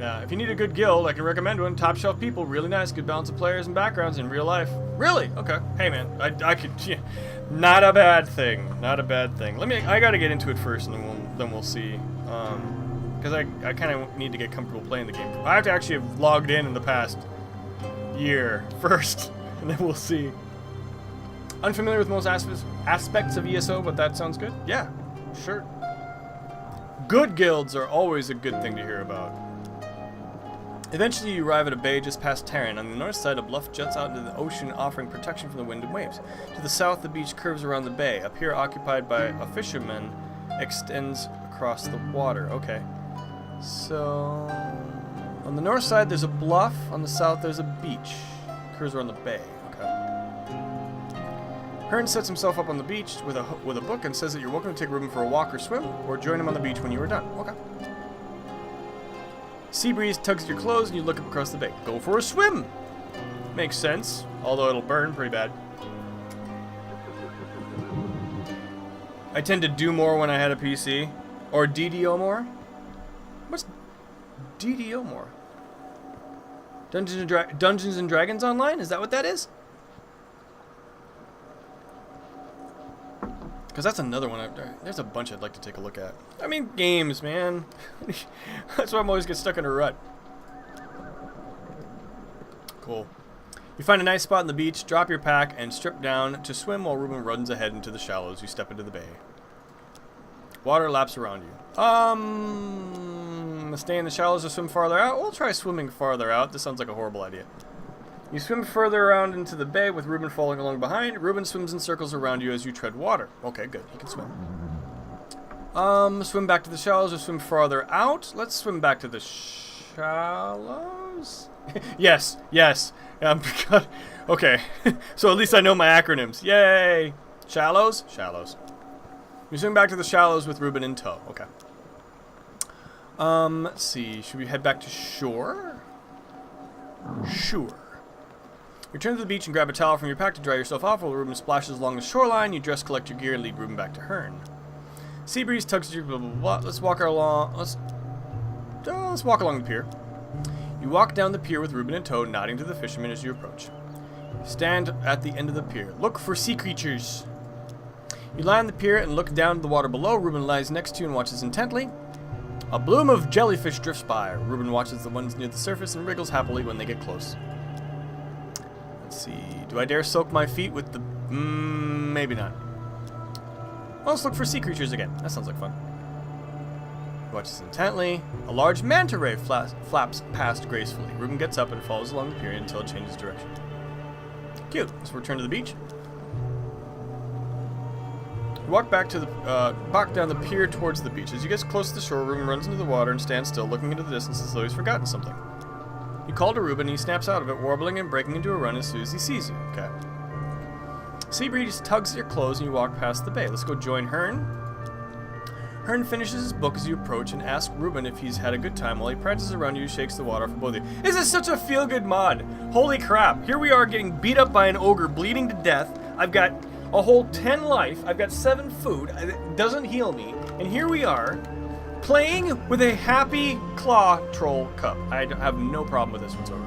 Yeah, if you need a good guild, I can recommend one. Top Shelf People, really nice, good balance of players and backgrounds in real life. Really? Okay. Hey man, I could, yeah, not a bad thing. Not a bad thing. I gotta get into it first, and then we'll see. Because I kind of need to get comfortable playing the game. I have to actually have logged in the past year first, and then we'll see. Unfamiliar with most aspects of ESO, but that sounds good. Yeah, sure. Good guilds are always a good thing to hear about. Eventually, you arrive at a bay just past Terran. On the north side, a bluff juts out into the ocean, offering protection from the wind and waves. To the south, the beach curves around the bay. A pier occupied by a fisherman extends across the water. Okay. So, on the north side, there's a bluff. On the south, there's a beach. Curves around the bay. Okay. Hearn sets himself up on the beach with a book and says that you're welcome to take Ruben for a walk or swim, or join him on the beach when you are done. Okay. Sea breeze tugs at your clothes and you look up across the bay. Go for a swim! Makes sense, although it'll burn pretty bad. I tend to do more when I had a PC. Or DDO more? What's DDO more? Dungeons and Dragons Online? Is that what that is? Because that's another one. There's a bunch I'd like to take a look at. I mean, games, man. That's why I'm always get stuck in a rut. Cool. You find a nice spot on the beach, drop your pack, and strip down to swim while Ruben runs ahead into the shallows. You step into the bay. Water laps around you. Stay in the shallows or swim farther out? We'll try swimming farther out. This sounds like a horrible idea. You swim further around into the bay with Ruben following along behind. Ruben swims in circles around you as you tread water. Okay, good. He can swim. Swim back to the shallows or swim farther out. Let's swim back to the shallows. Yes, yes. Okay. So at least I know my acronyms. Yay! Shallows? Shallows. You swim back to the shallows with Ruben in tow. Okay. Let's see. Should we head back to shore? Sure. Return to the beach and grab a towel from your pack to dry yourself off while Ruben splashes along the shoreline. You dress, collect your gear, and lead Ruben back to Hearn. Sea breeze tugs at you, blah, blah, blah. Let's walk along the pier. You walk down the pier with Ruben in tow, nodding to the fishermen as you approach. Stand at the end of the pier. Look for sea creatures. You lie on the pier and look down at the water below. Ruben lies next to you and watches intently. A bloom of jellyfish drifts by. Ruben watches the ones near the surface and wriggles happily when they get close. Let's see. Do I dare soak my feet with the... maybe not. Well, let's look for sea creatures again. That sounds like fun. He watches intently. A large manta ray flaps past gracefully. Ruben gets up and follows along the pier until it changes direction. Cute. Let's return to the beach. You walk back down the pier towards the beach. As you get close to the shore, Ruben runs into the water and stands still, looking into the distance as though he's forgotten something. You call to Ruben, and he snaps out of it, warbling and breaking into a run as soon as he sees you. Okay. Sea breeze tugs at your clothes, and you walk past the bay. Let's go join Hearn. Hearn finishes his book as you approach and asks Ruben if he's had a good time while he prances around you, shakes the water for both of you. This is such a feel-good mod. Holy crap. Here we are getting beat up by an ogre, bleeding to death. I've got a whole 10 life. I've got 7 food. It doesn't heal me. And here we are, playing with a happy claw troll cup. I have no problem with this whatsoever.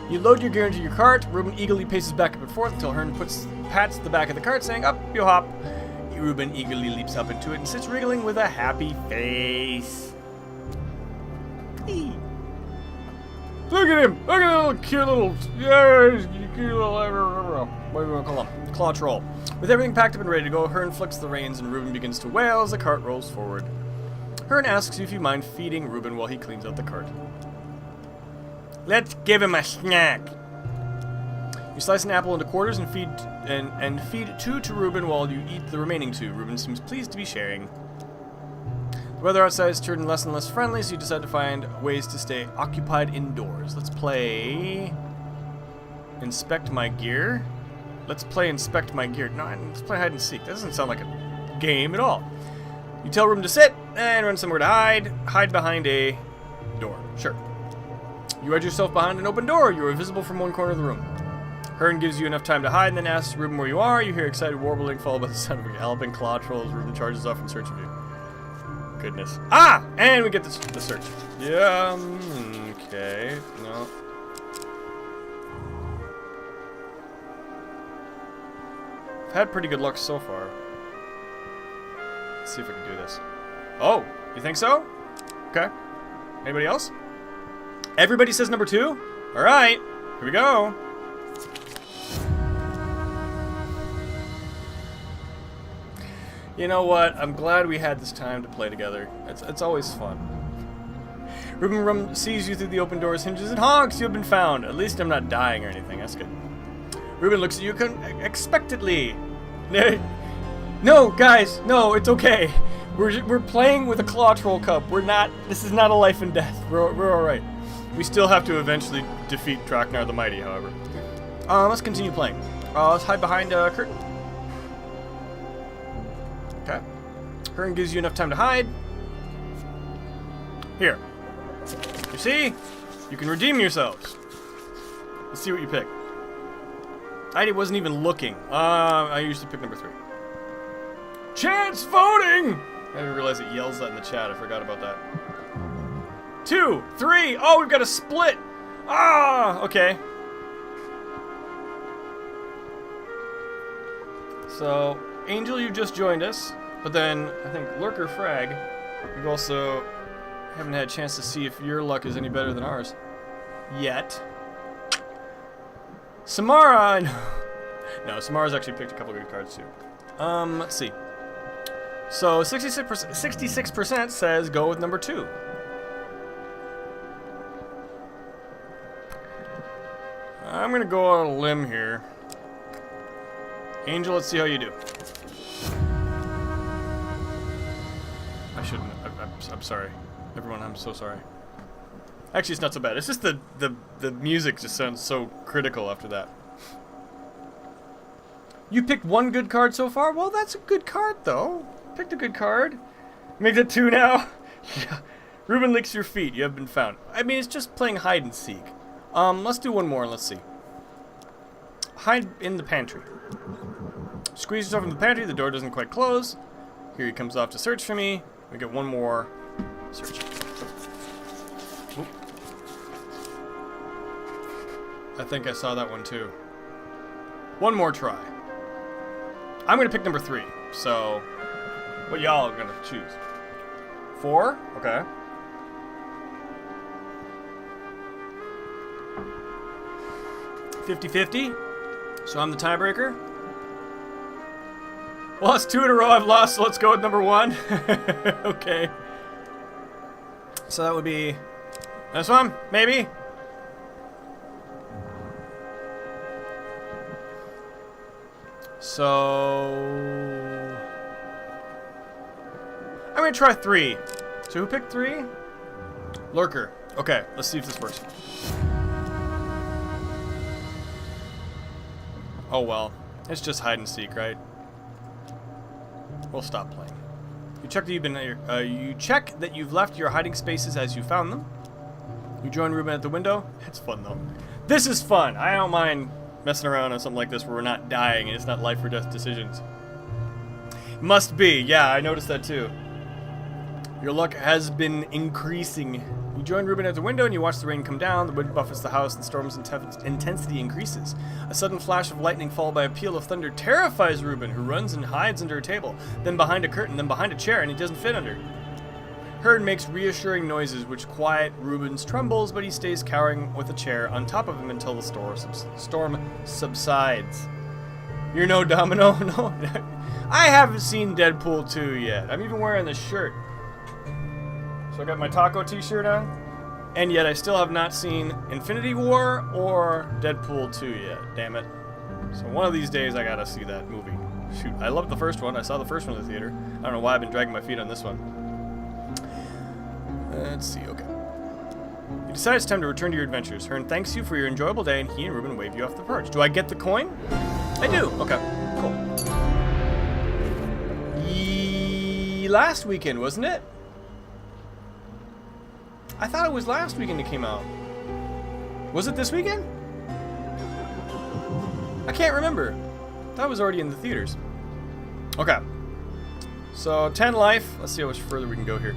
You load your gear into your cart. Ruben eagerly paces back and forth until Hearn pats the back of the cart, saying, "Up, you hop." Ruben eagerly leaps up into it and sits wriggling with a happy face. Eee. Look at him! Look at that little cute little, cute little, what do you want to call him? Claw troll. With everything packed up and ready to go, Hearn flicks the reins and Ruben begins to wail as the cart rolls forward. Hearn asks you if you mind feeding Ruben while he cleans out the cart. Let's give him a snack. You slice an apple into quarters and feed 2 to Ruben while you eat the remaining 2. Ruben seems pleased to be sharing. The weather outside is turning less and less friendly, so you decide to find ways to stay occupied indoors. Let's play Inspect My Gear. Let's play Inspect My Gear. No, let's play hide and seek. That doesn't sound like a game at all. You tell Ruben to sit and run somewhere to hide. Hide behind a door. Sure. You wedge yourself behind an open door. You are visible from one corner of the room. Hearn gives you enough time to hide and then asks Ruben where you are. You hear excited warbling followed by the sound of a galloping claw troll as Ruben charges off in search of you. Goodness. Ah! And we get the search. Yeah, okay. No. I've had pretty good luck so far. Let's see if I can do this. Oh, you think so? Okay. Anybody else? Everybody says number 2? Alright, here we go. You know what? I'm glad we had this time to play together. It's always fun. Ruben sees you through the open doors, hinges, and honks. You have been found. At least I'm not dying or anything. That's good. Ruben looks at you expectantly. No, guys. No, it's okay. We're playing with a claw troll cup. We're not. This is not a life and death. We're all right. We still have to eventually defeat Draknar the Mighty, however. Let's continue playing. Let's hide behind a curtain. Okay. Hearn gives you enough time to hide. Here. You see? You can redeem yourselves. Let's see what you pick. I wasn't even looking. I usually pick number 3. Chance voting! I didn't realize it yells that in the chat. I forgot about that. 2, 3. Oh, we've got a split. Ah, okay. So, Angel, you just joined us, but then I think Lurker Frag, we've also haven't had a chance to see if your luck is any better than ours yet. Samara, no, Samara's actually picked a couple good cards too. Let's see. So 66% says go with number 2. I'm gonna go on a limb here. Angel, let's see how you do. I shouldn't. I'm sorry. Everyone, I'm so sorry. Actually, it's not so bad. It's just the music just sounds so critical after that. You picked one good card so far? Well, that's a good card, though. Picked a good card. Make that 2 now. Yeah. Ruben licks your feet. You have been found. I mean, it's just playing hide and seek. Let's do one more and let's see. Hide in the pantry. Squeeze yourself in the pantry. The door doesn't quite close. Here he comes off to search for me. We get one more search. Oop. I think I saw that one too. One more try. I'm gonna pick number 3. So, what y'all are gonna choose? 4? Okay. (50-50). So I'm the tiebreaker. Well, it's 2 in a row I've lost, so let's go with number 1. Okay. So that would be this one, maybe? So I'm gonna try 3. So who picked 3? Lurker. Okay, let's see if this works. Oh well, it's just hide and seek, right? We'll stop playing. You check that you've left your hiding spaces as you found them. You join Ruben at the window. It's fun though. This is fun. I don't mind messing around on something like this where we're not dying and it's not life or death decisions. Must be. Yeah, I noticed that too. Your luck has been increasing. You join Ruben at the window and you watch the rain come down. The wind buffets the house and the storm's intensity increases. A sudden flash of lightning followed by a peal of thunder terrifies Ruben, who runs and hides under a table, then behind a curtain, then behind a chair, and he doesn't fit under. Hearn makes reassuring noises which quiet Ruben's trembles, but he stays cowering with a chair on top of him until the storm subsides. You're no Domino? No. I haven't seen Deadpool 2 yet. I'm even wearing this shirt. So I got my taco t-shirt on, and yet I still have not seen Infinity War or Deadpool 2 yet, damn it. So one of these days I gotta see that movie. Shoot, I loved the first one. I saw the first one in the theater. I don't know why I've been dragging my feet on this one. Let's see, okay. You decide it's time to return to your adventures. Hearn thanks you for your enjoyable day, and he and Ruben wave you off the perch. Do I get the coin? I do, okay, cool. Last weekend, wasn't it? I thought it was last weekend it came out. Was it this weekend? I can't remember. That was already in the theaters. Okay. So 10 life. Let's see how much further we can go here.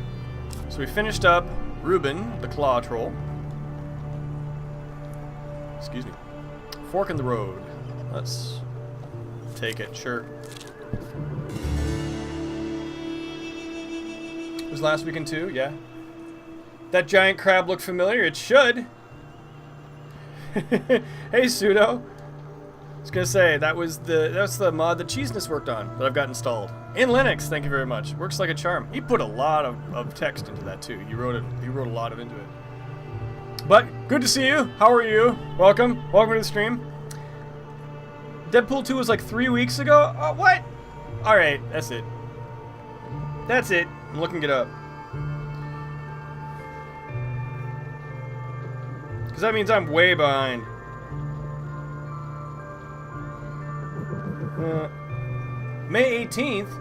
So we finished up Reuben, the Claw Troll. Excuse me. Fork in the road. Let's take it, sure. It was last weekend too, yeah. That giant crab looked familiar. It should. Hey, Pseudo. I was gonna say that's the mod that Cheeseness worked on that I've got installed in Linux. Thank you very much. Works like a charm. He put a lot of text into that too. He wrote a lot into it. But good to see you. How are you? Welcome to the stream. Deadpool 2 was like 3 weeks ago. Oh, what? All right, that's it. That's it. I'm looking it up. Because that means I'm way behind. May 18th?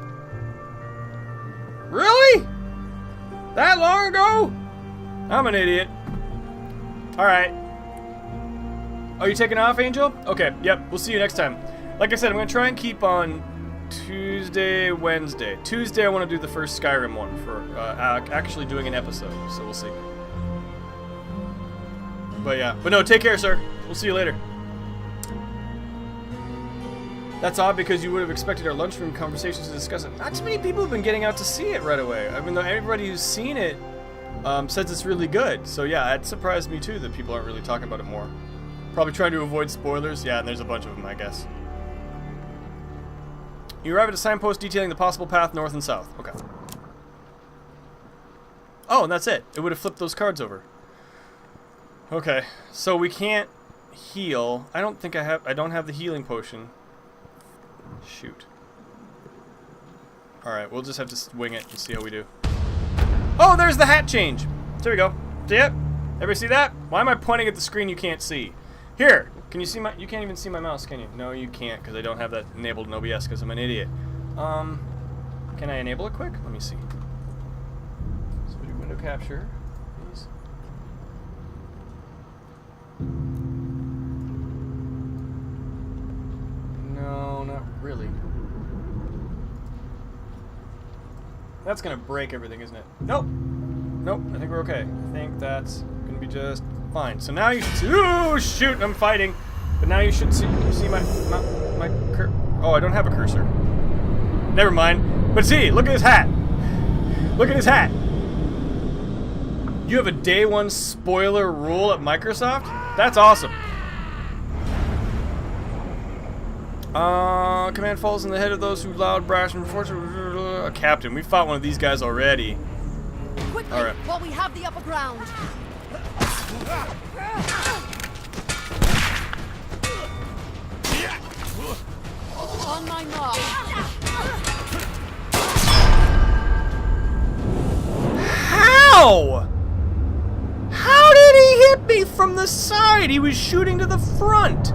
Really? That long ago? I'm an idiot. Alright. Oh, you taking off, Angel? Okay, yep, we'll see you next time. Like I said, I'm going to try and keep on Tuesday, Wednesday. Tuesday, I want to do the first Skyrim one for actually doing an episode, so we'll see. But yeah, but no, take care, sir. We'll see you later. That's odd because you would have expected our lunchroom conversations to discuss it. Not too many people have been getting out to see it right away. I mean, though everybody who's seen it says it's really good. So yeah, it surprised me too that people aren't really talking about it more. Probably trying to avoid spoilers. Yeah, and there's a bunch of them, I guess. You arrive at a signpost detailing the possible path north and south. Okay. Oh, and that's it. It would have flipped those cards over. Okay, so we can't heal. I don't have the healing potion. Shoot. Alright, we'll just have to wing it and see how we do. Oh, there's the hat change! There we go. See it? Everybody see that? Why am I pointing at the screen you can't see? Here! Can you see my... You can't even see my mouse, can you? No, you can't, because I don't have that enabled in OBS, because I'm an idiot. Can I enable it quick? Let me see. So we do window capture. Please. No, not really. That's gonna break everything, isn't it? Nope. Nope, I think we're okay. I think that's gonna be just fine. So now you should see... Ooh, shoot, I'm fighting. But now you should see... You see my oh, I don't have a cursor. Never mind. But see, look at his hat. Look at his hat. You have a day one spoiler rule at Microsoft? That's awesome. Command falls in the head of those who loud, brash, and unfortunate. Captain, we fought one of these guys already. Quickly, all right. While we have the upper ground. On my mark. How? How did he hit me from the side? He was shooting to the front.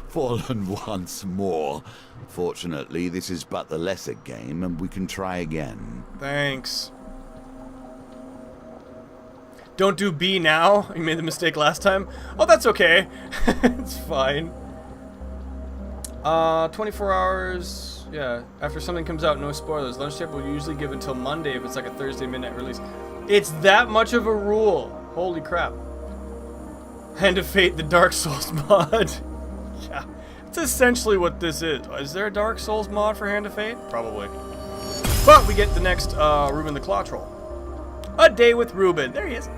Fallen once more. Fortunately, this is but the lesser game, and we can try again. Thanks. Don't do B now. You made the mistake last time. Oh, that's okay. It's fine. 24 hours. Yeah, after something comes out, no spoilers. Lunch table will usually give until Monday if it's like a Thursday midnight release. It's that much of a rule. Holy crap. Hand of Fate, the Dark Souls mod. Yeah, it's essentially what this is. Is there a Dark Souls mod for Hand of Fate? Probably. But we get the next Reuben the Claw Troll. A day with Reuben. There he is.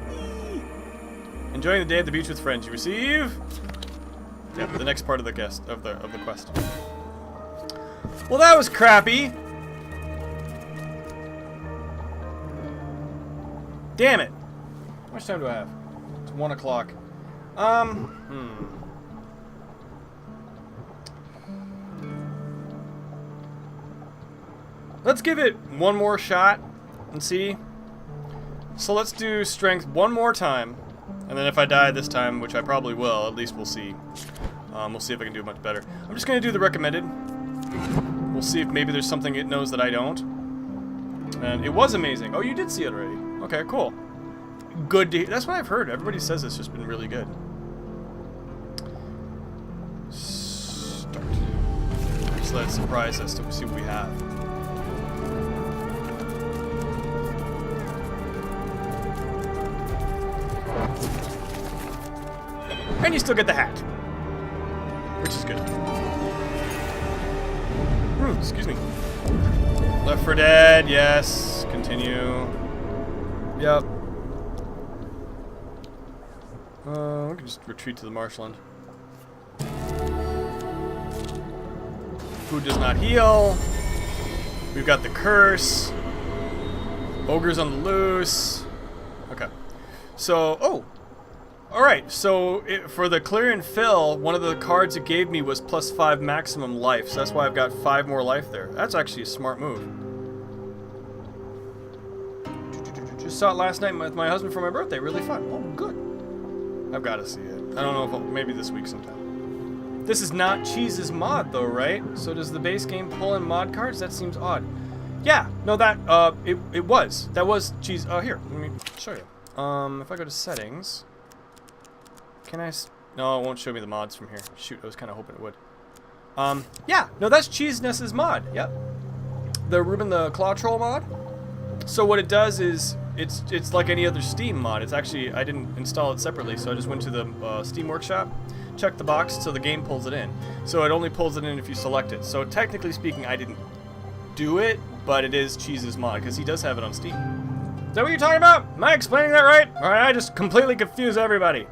Enjoying the day at the beach with friends. You receive. Yeah, the next part of the quest. Well, that was crappy. Damn it. How much time do I have? It's 1 o'clock. Let's give it one more shot and see. So let's do strength one more time. And then if I die this time, which I probably will, at least we'll see. We'll see if I can do much better. I'm just going to do the recommended. We'll see if maybe there's something it knows that I don't. And it was amazing. Oh, you did see it already. Okay, cool. Good to hear. That's what I've heard. Everybody says it's just been really good. let it surprise us to see what we have. And you still get the hat, which is good. Excuse me. Left 4 Dead, yes. Continue. Yep. We can just retreat to the marshland. Food does not heal. We've got the curse. Ogre's on the loose. Okay. So, oh. Alright, so for the clear and fill, one of the cards it gave me was +5 maximum life, so that's why I've got 5 more life there. That's actually a smart move. Just saw it last night with my husband for my birthday. Really fun. Oh, good. I've got to see it. I don't know if maybe this week sometime. This is not Cheese's mod, though, right? So does the base game pull in mod cards? That seems odd. Yeah, no, that, it was. That was Cheese. Oh, here, let me show you. If I go to settings... Can I... No, it won't show me the mods from here. Shoot, I was kind of hoping it would. Yeah, no, that's Cheese Ness's mod. Yep. The Ruben the Claw Troll mod. So what it does is, it's like any other Steam mod. It's actually, I didn't install it separately, so I just went to the Steam Workshop, checked the box, so the game pulls it in. So it only pulls it in if you select it. So technically speaking, I didn't do it, but it is Cheese's mod, because he does have it on Steam. Is that what you're talking about? Am I explaining that right? Or I just completely confuse everybody?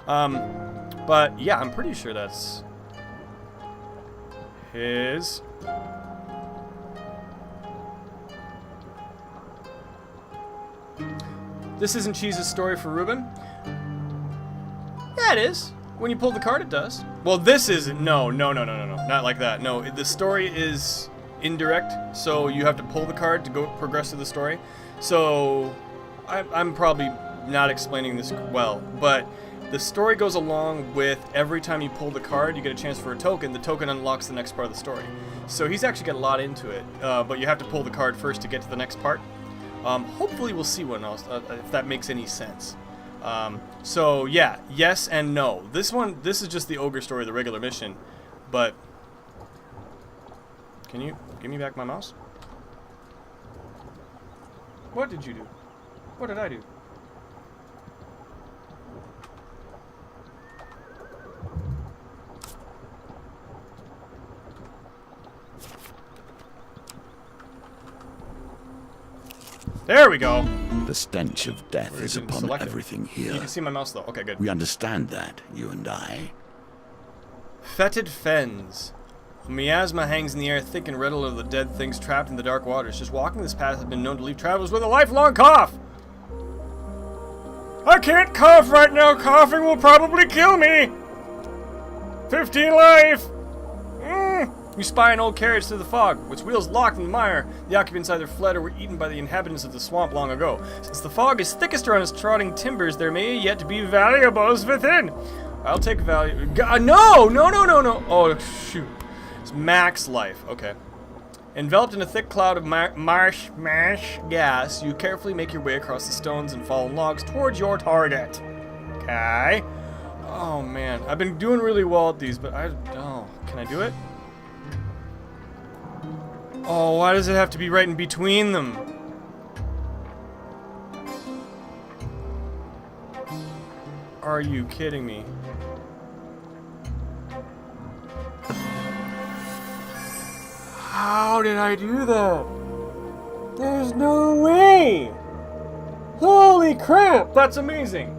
But yeah, I'm pretty sure that's his. This isn't Cheese's story for Ruben. Yeah, it is. When you pull the card, it does. Well, this isn't. No. Not like that. No, the story is indirect, so you have to pull the card to go progress to the story. So, I'm probably not explaining this well, but the story goes along with every time you pull the card, you get a chance for a token. The token unlocks the next part of the story. So he's actually got a lot into it, but you have to pull the card first to get to the next part. Hopefully we'll see one else, if that makes any sense. So yeah, yes and no. This is just the ogre story, the regular mission, but can you give me back my mouse? What did you do? What did I do? There we go. The stench of death is upon everything here. You can see my mouse though. Okay, good. We understand that, you and I. Fetid fens. A miasma hangs in the air, thick and redolent of the dead things trapped in the dark waters. Just walking this path has been known to leave travelers with a lifelong cough. I can't cough right now. Coughing will probably kill me. 15 life. You spy an old carriage through the fog, its wheels locked in the mire. The occupants either fled or were eaten by the inhabitants of the swamp long ago. Since the fog is thickest around its trotting timbers, there may yet be valuables within. I'll take value. No! Oh, shoot. It's max life. Okay. Enveloped in a thick cloud of marsh gas, you carefully make your way across the stones and fallen logs towards your target. Okay. Oh, man. I've been doing really well at these, but can I do it? Oh, why does it have to be right in between them? Are you kidding me? How did I do that? There's no way! Holy crap, that's amazing!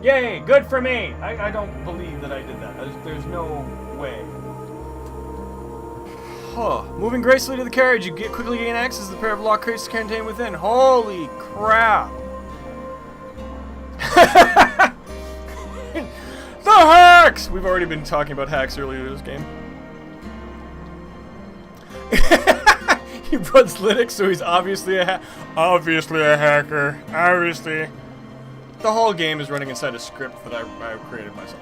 Yay, good for me! I don't believe that I did that. There's no way. Huh. Moving gracefully to the carriage, you quickly gain access to the pair of locked crates contained within. Holy crap! The hacks! We've already been talking about hacks earlier in this game. He runs Linux, so he's obviously a hacker. Obviously. The whole game is running inside a script that I created myself.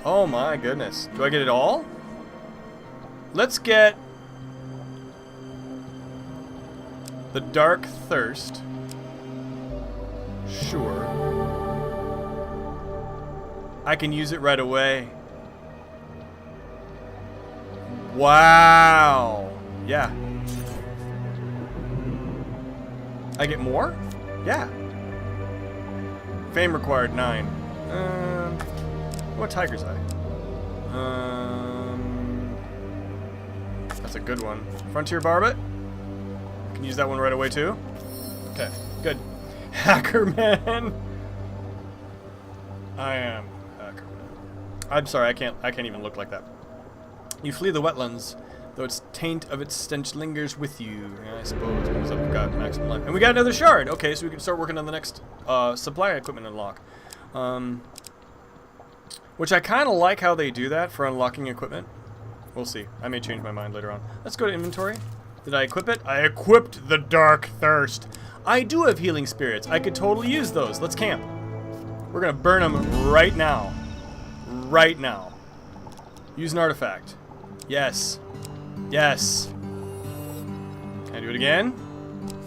Oh my goodness. Do I get it all? Let's get the Dark Thirst. Sure. I can use it right away. Wow. Yeah. I get more? Yeah. Fame required 9. What tiger's eye? That's a good one. Frontier Barbet? Can use that one right away too. Okay, good. Hackerman. I am Hackerman. I'm sorry, I can't even look like that. You flee the wetlands, though its taint of its stench lingers with you. Yeah, I suppose, because I've got maximum life. And we got another shard! Okay, so we can start working on the next supply equipment unlock. Which I kind of like how they do that for unlocking equipment. We'll see. I may change my mind later on. Let's go to inventory. Did I equip it? I equipped the Dark Thirst. I do have healing spirits. I could totally use those. Let's camp. We're going to burn them right now. Right now. Use an artifact. Yes. Yes. Can I do it again?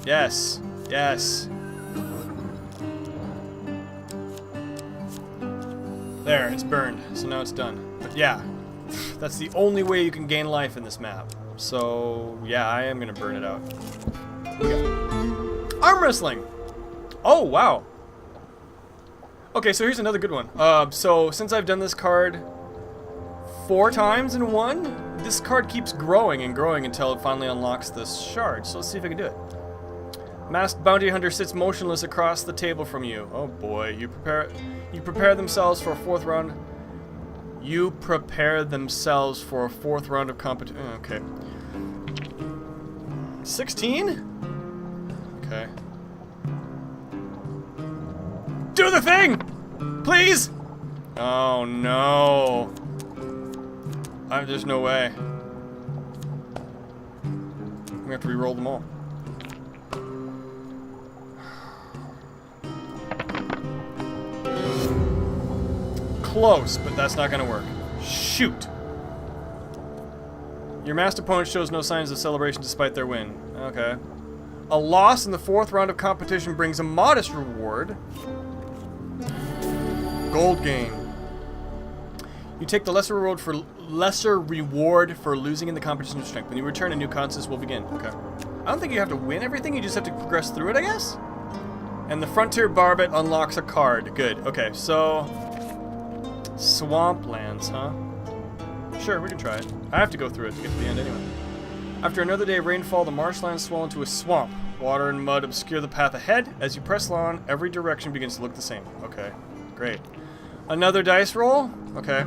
Yes. Yes. There, it's burned. So now it's done. But yeah, that's the only way you can gain life in this map. So yeah, I am going to burn it out. We got arm wrestling. Oh, wow. Okay, so here's another good one. So since I've done this card 4 times in one, this card keeps growing and growing until it finally unlocks this shard. So let's see if I can do it. Masked bounty hunter sits motionless across the table from you. Oh boy, you prepare themselves for a 4th round. You prepare themselves for a 4th round of competition. Okay. 16? Okay. Do the thing! Please! Oh no. There's no way. We have to re-roll them all. Close, but that's not gonna work. Shoot! Your masked opponent shows no signs of celebration despite their win. Okay. A loss in the 4th round of competition brings a modest reward. Gold gain. You take the lesser reward for losing in the competition of strength. When you return, a new contest will begin. Okay. I don't think you have to win everything, you just have to progress through it, I guess? And the Frontier Barbet unlocks a card. Good. Okay, so Swamplands, huh? Sure, we can try it. I have to go through it to get to the end anyway. After another day of rainfall, the marshlands swell into a swamp. Water and mud obscure the path ahead. As you press on, every direction begins to look the same. Okay, great. Another dice roll? Okay.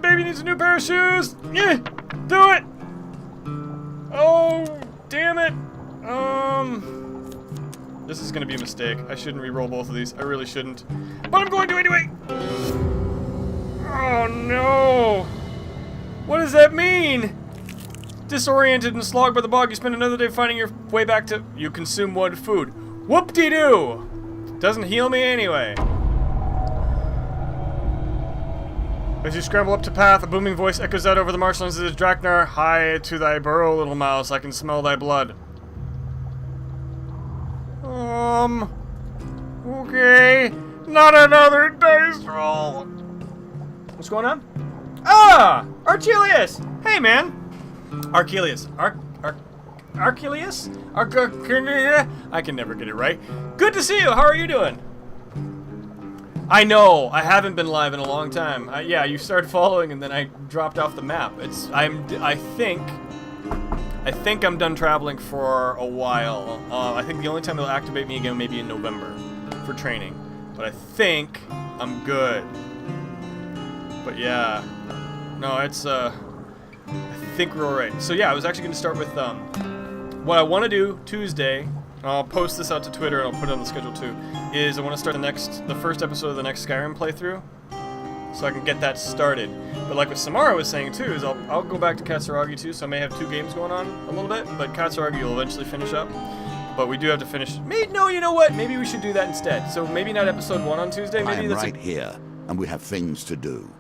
Baby needs a new pair of shoes! Yeah! Do it! Oh, damn it! This is gonna be a mistake. I shouldn't re-roll both of these. I really shouldn't. But I'm going to anyway! Oh no! What does that mean? Disoriented and slogged by the bog, you spend another day finding your way back to... You consume 1 food. Whoop-de-doo! Doesn't heal me anyway. As you scramble up to path, a booming voice echoes out over the marshlands. It is Draknar. Hie to thy burrow, little mouse. I can smell thy blood. Okay. Not another dice roll. What's going on? Ah! Archelius! Hey, man! Archelius. Archelius? I can never get it right. Good to see you. How are you doing? I know. I haven't been live in a long time. Yeah, you started following and then I dropped off the map. I think I'm done traveling for a while. I think the only time they'll activate me again maybe in November for training. But I think I'm good. But yeah. No, it's I think we're alright. So yeah, I was actually going to start with what I want to do Tuesday. I'll post this out to Twitter and I'll put it on the schedule too. Is I want to start the first episode of the next Skyrim playthrough, so I can get that started. But like what Samara was saying too, is I'll go back to Katsuragi too, so I may have 2 games going on a little bit. But Katsuragi will eventually finish up. But we do have to finish. No, you know what? Maybe we should do that instead. So maybe not episode 1 on Tuesday. Maybe I am that's right here, and we have things to do.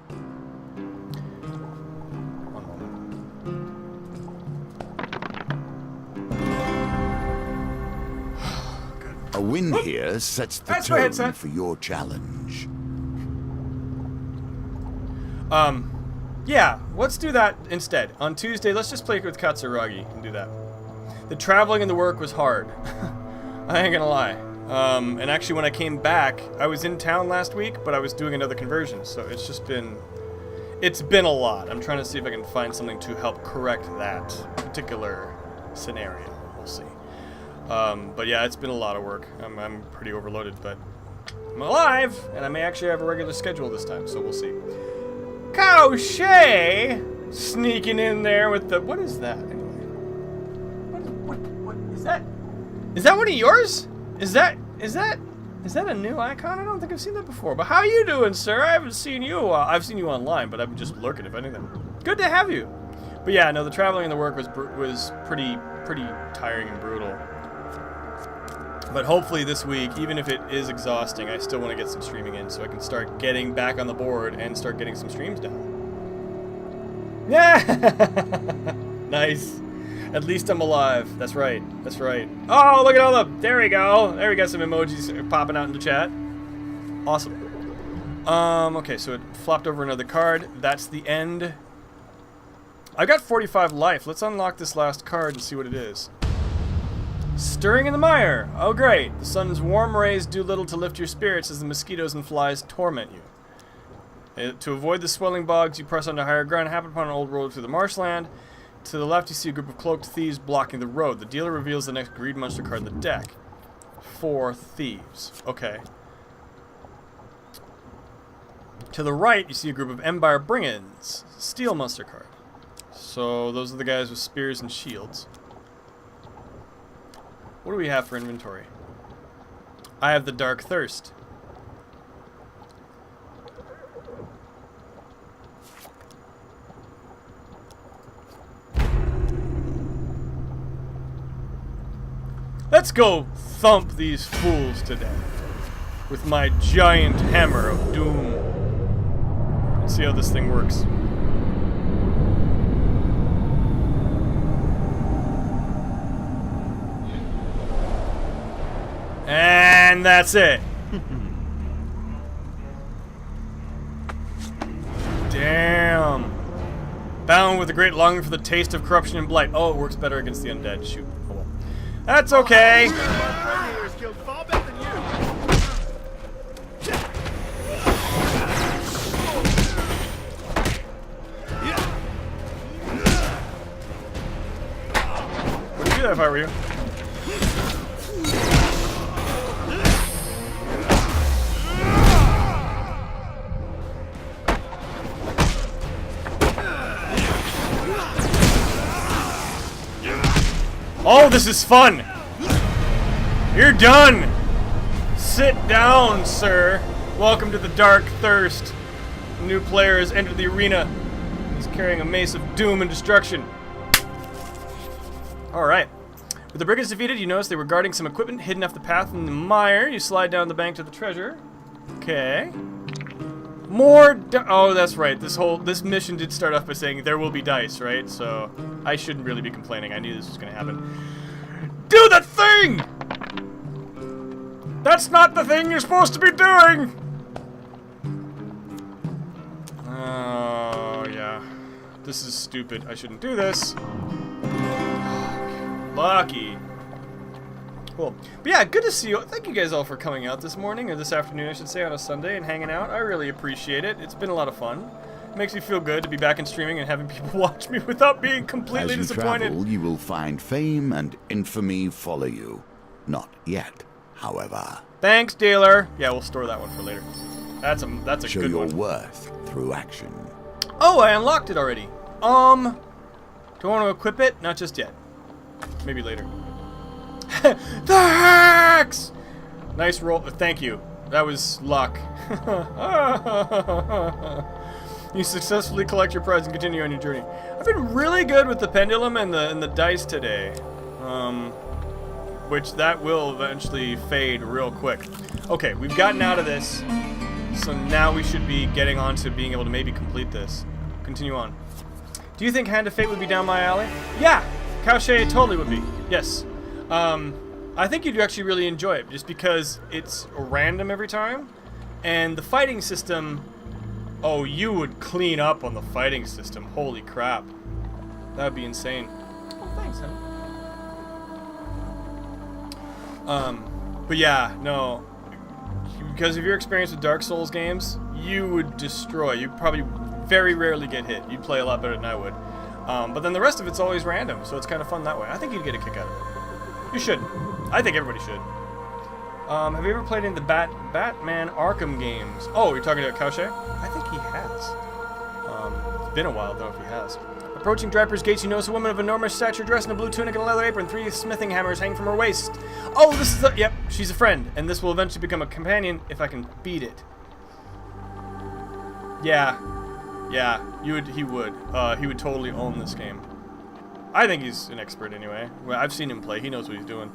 A win here sets the That's my tone headset. for your challenge. Yeah, let's do that instead. On Tuesday, let's just play with Katsuragi and do that. The traveling and the work was hard. I ain't gonna lie. And actually when I came back, I was in town last week, but I was doing another conversion, so it's just been... It's been a lot. I'm trying to see if I can find something to help correct that particular scenario. We'll see. But yeah, it's been a lot of work. I'm pretty overloaded, but I'm alive, and I may actually have a regular schedule this time, so we'll see. Cowshay sneaking in there with the... What is that, anyway? What is that? Is that one of yours? Is that a new icon? I don't think I've seen that before. But how you doing, sir? I haven't seen you. I've seen you online, but I'm just lurking, if anything. Good to have you. But yeah, no, the traveling and the work was pretty tiring and brutal. But hopefully this week, even if it is exhausting, I still want to get some streaming in so I can start getting back on the board and start getting some streams done. Yeah! Nice. At least I'm alive. That's right. That's right. Oh, look at all the... There we go. There we got some emojis popping out in the chat. Awesome. Okay, so it flopped over another card. That's the end. I got 45 life. Let's unlock this last card and see what it is. Stirring in the mire. Oh, great. The sun's warm rays do little to lift your spirits as the mosquitoes and flies torment you. To avoid the swelling bogs, you press onto higher ground, happen upon an old road through the marshland. To the left, you see a group of cloaked thieves blocking the road. The dealer reveals the next greed monster card in the deck. 4 thieves. Okay. To the right, you see a group of Empire Bring-ins. Steel monster card. So those are the guys with spears and shields. What do we have for inventory? I have the Dark Thirst. Let's go thump these fools to death with my giant hammer of doom. Let's see how this thing works. And that's it. Damn. Bound with a great longing for the taste of corruption and blight. Oh, it works better against the undead. Shoot. Oh, well. That's okay. Wouldn't do that if I were you. Oh, this is fun! You're done! Sit down, sir. Welcome to the Dark Thirst. A new player has entered the arena. He's carrying a mace of doom and destruction. Alright. With the brigands defeated, you notice they were guarding some equipment hidden off the path in the mire. You slide down the bank to the treasure. Okay. More oh, that's right. This mission did start off by saying there will be dice, right? So I shouldn't really be complaining. I knew this was gonna happen. Do the thing! That's not the thing you're supposed to be doing! Oh, yeah. This is stupid. I shouldn't do this. Lucky. Cool. But yeah, good to see you. Thank you guys all for coming out this morning, or this afternoon, I should say, on a Sunday and hanging out. I really appreciate it. It's been a lot of fun. It makes me feel good to be back in streaming and having people watch me without being completely disappointed. As you travel, you will find fame and infamy follow you. Not yet, however. Thanks, dealer. Yeah, we'll store that one for later. That's a Show good your one. worth through action. Oh, I unlocked it already. Do I want to equip it? Not just yet. Maybe later. The hacks! Nice roll. Thank you. That was luck. You successfully collect your prize and continue on your journey. I've been really good with the pendulum and the dice today. Which that will eventually fade real quick. Okay, we've gotten out of this. So now we should be getting on to being able to maybe complete this. Continue on. Do you think Hand of Fate would be down my alley? Yeah! Cowshay totally would be. Yes. I think you'd actually really enjoy it, just because it's random every time, and the fighting system Oh, you would clean up on the fighting system. Holy crap. That would be insane. Oh, thanks, honey. But yeah, no. Because of your experience with Dark Souls games, you would destroy. You'd probably very rarely get hit. You'd play a lot better than I would. But then the rest of it's always random, so it's kind of fun that way. I think you'd get a kick out of it. You should. I think everybody should. Have you ever played any of the Batman Arkham games? Oh, you're talking about Cauchet? I think he has. It's been a while, though, if he has. Approaching Draper's gates, you notice a woman of enormous stature dressed in a blue tunic and a leather apron. 3 smithing hammers hang from her waist. Oh, this is the... Yep, she's a friend, and this will eventually become a companion if I can beat it. Yeah. Yeah, he would. He would totally own this game. I think he's an expert anyway. Well, I've seen him play. He knows what he's doing.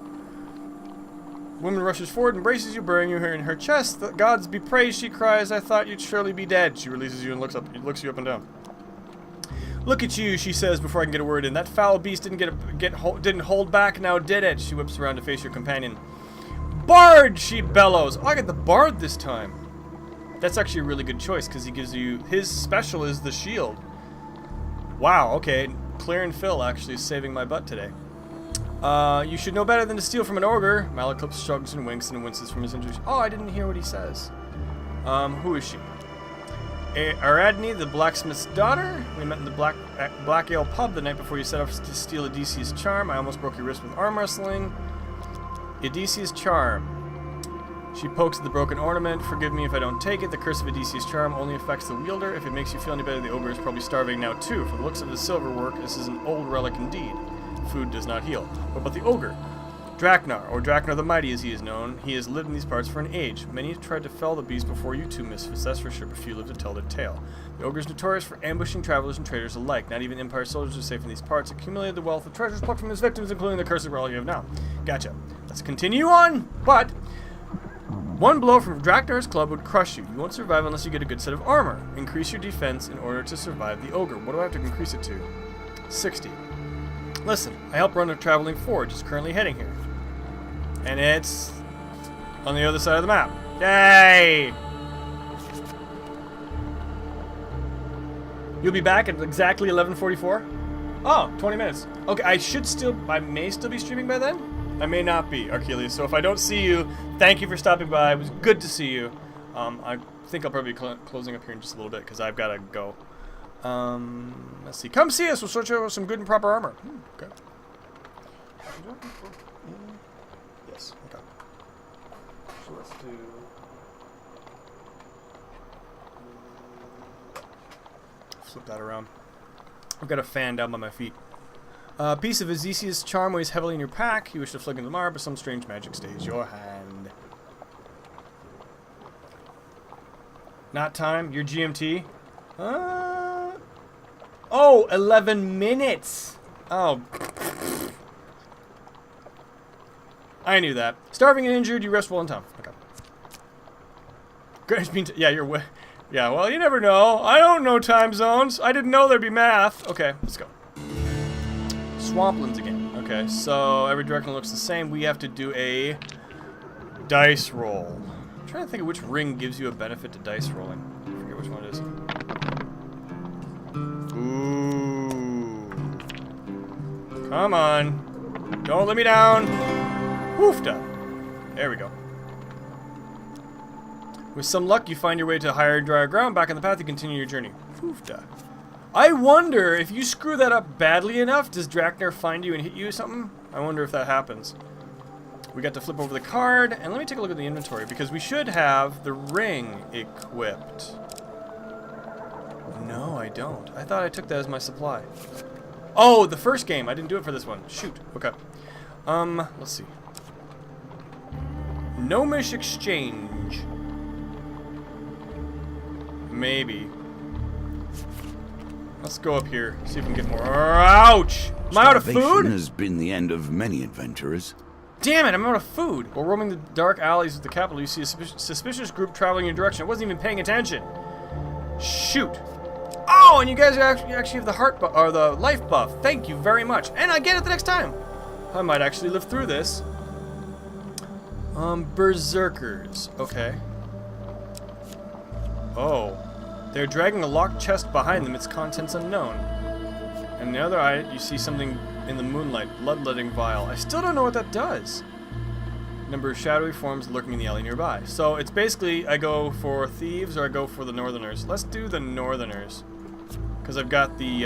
Woman rushes forward, embraces you, burying you in her chest. The gods be praised, she cries. I thought you'd surely be dead. She releases you and looks you up and down. Look at you, she says before I can get a word in. That foul beast didn't hold back, now did it. She whips around to face your companion. Bard, she bellows. Oh, I got the Bard this time. That's actually a really good choice because he gives you... His special is the shield. Wow, okay. Claire and Phil actually is saving my butt today. You should know better than to steal from an ogre. Malaclips shrugs and winks and winces from his injuries. Oh, I didn't hear what he says. Who is she? Aradne, the blacksmith's daughter. We met in the Black Ale pub the night before you set off to steal Odysseus' charm. I almost broke your wrist with arm wrestling. Odysseus' charm. She pokes at the broken ornament. Forgive me if I don't take it. The curse of Odysseus' charm only affects the wielder. If it makes you feel any better, the ogre is probably starving now too. From the looks of the silver work, this is an old relic indeed. Food does not heal. What about the ogre? Draknar, or Draknar the Mighty as he is known. He has lived in these parts for an age. Many have tried to fell the beast before you two misfits, that's for sure, but few live to tell their tale. The ogre is notorious for ambushing travelers and traders alike. Not even Empire soldiers are safe in these parts. Accumulated the wealth of treasures plucked from his victims, including the cursed relic you have now. Gotcha. Let's continue on, but... One blow from Draknar's club would crush you. You won't survive unless you get a good set of armor. Increase your defense in order to survive the ogre. What do I have to increase it to? 60. Listen, I help run a traveling forge. It's currently heading here. And it's on the other side of the map. Yay! You'll be back at exactly 11:44? Oh, 20 minutes. Okay, I may still be streaming by then? I may not be, Archelius. So if I don't see you, thank you for stopping by. It was good to see you. I think I'll probably be closing up here in just a little bit because I've got to go. Let's see. Come see us. We'll sort you out with some good and proper armor. Okay. Yes. Okay. So let's do... Flip that around. I've got a fan down by my feet. A piece of Odysseus' charm weighs heavily in your pack. You wish to flick into the mar, but some strange magic stays your hand. Not time. Your GMT. Oh, 11 minutes. Oh. I knew that. Starving and injured, you rest well in time. Okay. Yeah, you're... Yeah, well, you never know. I don't know time zones. I didn't know there'd be math. Okay, let's go. Swamplands again. Okay, so every direction looks the same. We have to do a dice roll. I'm trying to think of which ring gives you a benefit to dice rolling. I forget which one it is. Ooh. Come on. Don't let me down. Woofda. There we go. With some luck, you find your way to higher, drier ground. Back on the path, you continue your journey. Woofda. I wonder if you screw that up badly enough, does Draknar find you and hit you or something? I wonder if that happens. We got to flip over the card, and let me take a look at the inventory, because we should have the ring equipped. No, I don't. I thought I took that as my supply. Oh, the first game. I didn't do it for this one. Shoot. Okay. Let's see. Gnomish exchange. Maybe. Let's go up here, see if we can get more. Ouch! Am I out of food? Starvation has been the end of many adventurers. Damn it, I'm out of food. While roaming the dark alleys of the capital, you see a suspicious group traveling in your direction. I wasn't even paying attention. Shoot. Oh, and you guys actually have the heart buff, or the life buff. Thank you very much. And I get it the next time. I might actually live through this. Berserkers. Okay. Oh. They're dragging a locked chest behind them, its contents unknown. And in the other eye, you see something in the moonlight, bloodletting vial. I still don't know what that does. Number of shadowy forms lurking in the alley nearby. So it's basically I go for thieves or I go for the northerners. Let's do the northerners. Because I've got the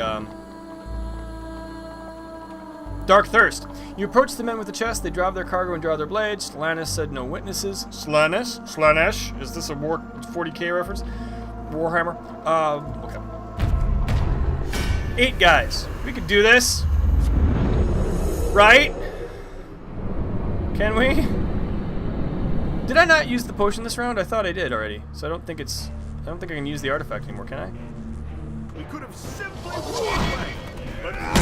Dark Thirst. You approach the men with the chest. They drop their cargo and draw their blades. Slanesh said no witnesses. Slanesh? Slanesh? Is this a War 40k reference? Warhammer? Okay. 8 guys. We could do this. Right? Can we? Did I not use the potion this round? I thought I did already. So I don't think I can use the artifact anymore, can I? We could have simply walked away, but no.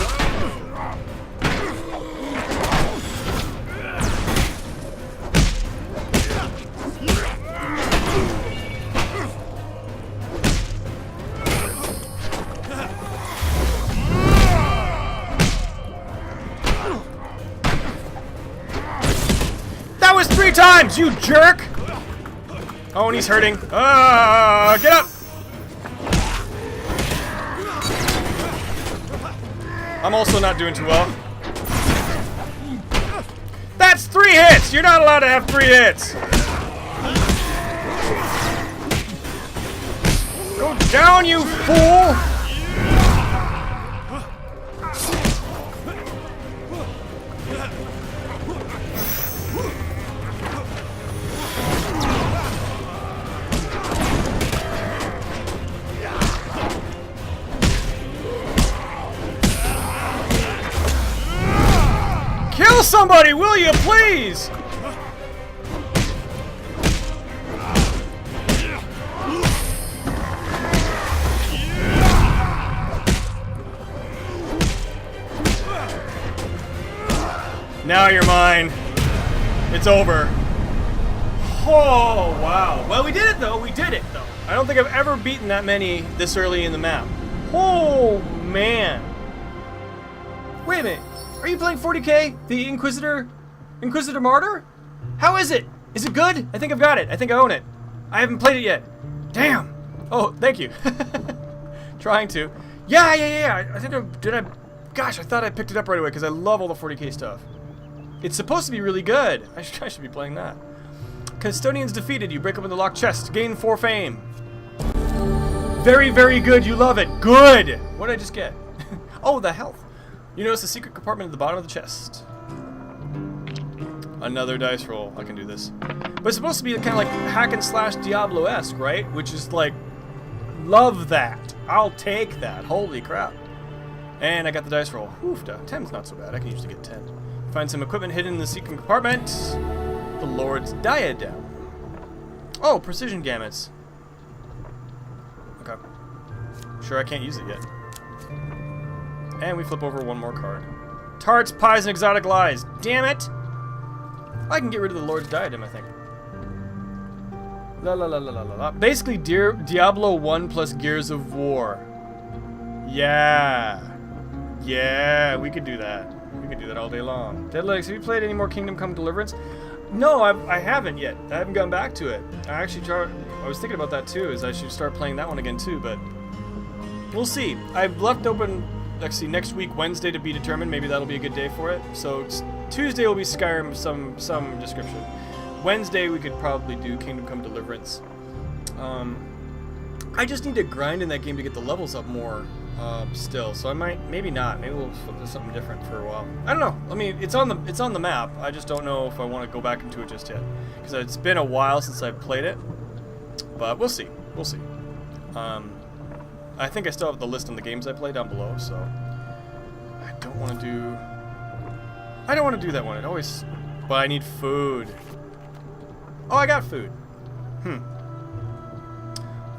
That was 3 times, you jerk! Oh, and he's hurting. Get up! I'm also not doing too well. That's 3 hits! You're not allowed to have 3 hits! Go down, you fool! Kill somebody, will you, please? Now you're mine. It's over. Oh, wow. Well, we did it, though. We did it, though. I don't think I've ever beaten that many this early in the map. Oh, man. Wait a minute. Are you playing 40k? The Inquisitor Martyr? How is it? Is it good? I think I've got it. I think I own it. I haven't played it yet. Damn. Oh, thank you. Trying to. Yeah. I think gosh, I thought I picked it up right away because I love all the 40k stuff. It's supposed to be really good. I should be playing that. Custodians defeated. You break open the locked chest. Gain 4 fame. Very, very good. You love it. Good. What did I just get? Oh, the health. You notice a secret compartment at the bottom of the chest. Another dice roll. I can do this. But it's supposed to be kind of like hack and slash Diablo-esque, right? Which is like, love that. I'll take that. Holy crap. And I got the dice roll. Oof, 10's not so bad. I can usually get 10. Find some equipment hidden in the secret compartment. The Lord's Diadem. Oh, precision gamuts. Okay. Sure, I can't use it yet. And we flip over 1 more card. Tarts, pies, and exotic lies. Damn it! I can get rid of the Lord's Diadem, I think. La la la la la la la. Basically, Diablo 1 plus Gears of War. Yeah. Yeah, we could do that. We could do that all day long. Deadlegs, have you played any more Kingdom Come Deliverance? No, I haven't yet. I haven't gone back to it. I was thinking about that too, is I should start playing that one again too, but we'll see. I've left open, let's see, next week, Wednesday to be determined. Maybe that'll be a good day for it. So Tuesday will be Skyrim, some description. Wednesday we could probably do Kingdom Come Deliverance. I just need to grind in that game to get the levels up more still. So I might, maybe not. Maybe we'll flip to something different for a while. I don't know. I mean, it's on the map. I just don't know if I want to go back into it just yet, because it's been a while since I've played it. But we'll see. We'll see. I think I still have the list on the games I play down below. So I don't want to do that one. It always. But I need food. Oh, I got food.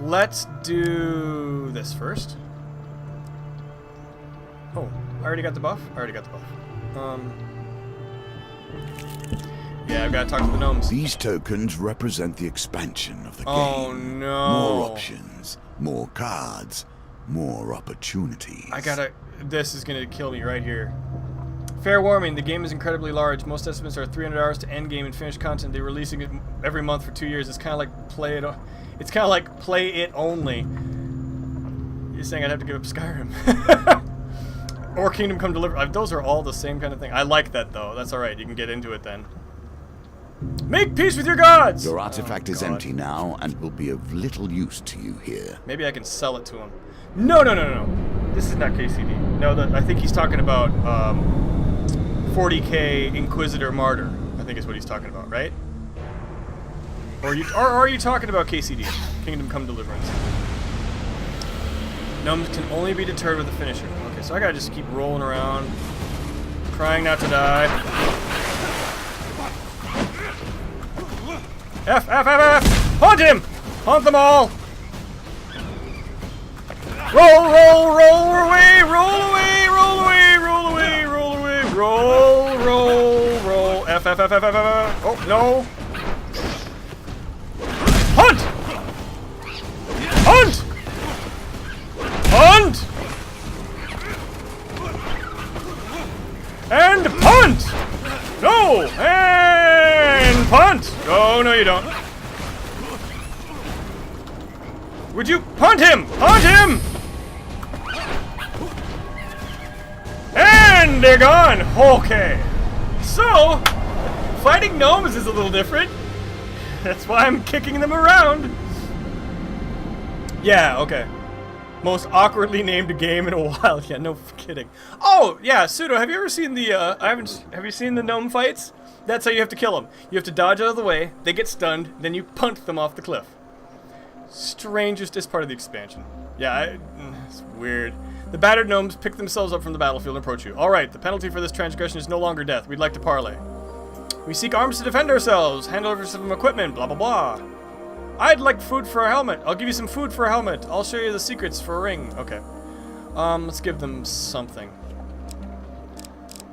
Let's do this first. Oh, I already got the buff? I already got the buff. Yeah, I've got to talk to the gnomes. These tokens represent the expansion of the game. Oh, no. More options, more cards, more opportunities. This is going to kill me right here. Fair warning, the game is incredibly large. Most estimates are 300 hours to end game and finished content. They're releasing it every month for 2 years. It's kind of like play it only. He's saying I'd have to give up Skyrim. Or Kingdom Come Deliverance. Those are all the same kind of thing. I like that, though. That's alright. You can get into it then. Make peace with your gods! Your artifact is empty now and will be of little use to you here. Maybe I can sell it to him. No, no, no, no, no. This is not KCD. No, I think he's talking about 40k Inquisitor Martyr. I think is what he's talking about, right? Or are you talking about KCD? Kingdom Come Deliverance. Gnomes can only be deterred with a finisher. Okay, so I gotta just keep rolling around, trying not to die. F, F, F, F! Haunt him! Haunt them all! Roll, roll, roll away, roll away, roll away, roll away, roll away, roll, roll, roll. F, F, F, F, F, F. Oh, no. Hunt! Hunt! Hunt! And punt! No! And punt! Oh, no, you don't. Would you punt him? Punt him! And they're gone! Okay. So, fighting gnomes is a little different. That's why I'm kicking them around. Yeah, okay. Most awkwardly named game in a while. Yeah, no kidding. Oh, yeah, Pseudo, have you ever seen the, have you seen the gnome fights? That's how you have to kill them. You have to dodge out of the way, they get stunned, then you punt them off the cliff. Strangest is part of the expansion. Yeah, it's weird. The battered gnomes pick themselves up from the battlefield and approach you. Alright, the penalty for this transgression is no longer death. We'd like to parley. We seek arms to defend ourselves. Hand over some equipment. Blah, blah, blah. I'd like food for a helmet. I'll give you some food for a helmet. I'll show you the secrets for a ring. Okay. Let's give them something.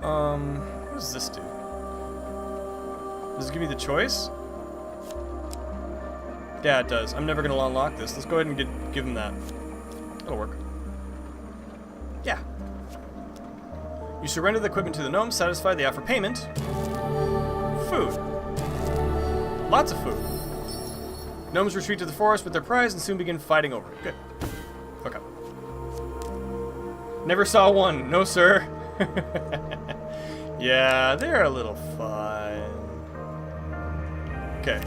What does this do? Does it give me the choice? Yeah, it does. I'm never going to unlock this. Let's go ahead and give him that. That'll work. Yeah. You surrender the equipment to the gnomes, satisfy the offer payment. Food. Lots of food. Gnomes retreat to the forest with their prize and soon begin fighting over it. Good. Okay. Never saw one. No, sir. Yeah, they're a little fun. Okay.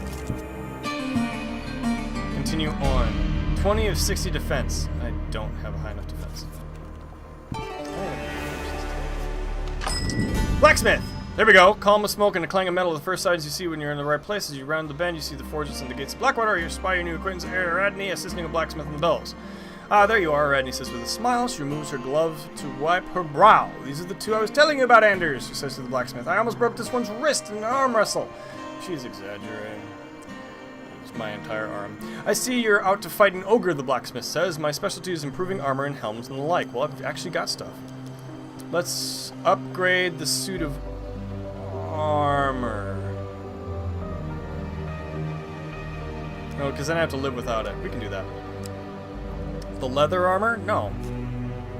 Continue on. 20 of 60 defense. I don't have a high enough defense. Blacksmith! There we go. Column of smoke and a clang of metal. The first signs you see when you're in the right place. As you round the bend, you see the forges and the gates of Blackwater. You spy your new acquaintance, Aradney, assisting a blacksmith in the bellows. Ah, there you are, Aradney says with a smile. She removes her glove to wipe her brow. These are the two I was telling you about, Anders, she says to the blacksmith. I almost broke this one's wrist in an arm wrestle. She's exaggerating. It's my entire arm. I see you're out to fight an ogre, the blacksmith says. My specialty is improving armor and helms and the like. Well, I've actually got stuff. Let's upgrade the suit of armor. No, because then I have to live without it. We can do that. The leather armor? No.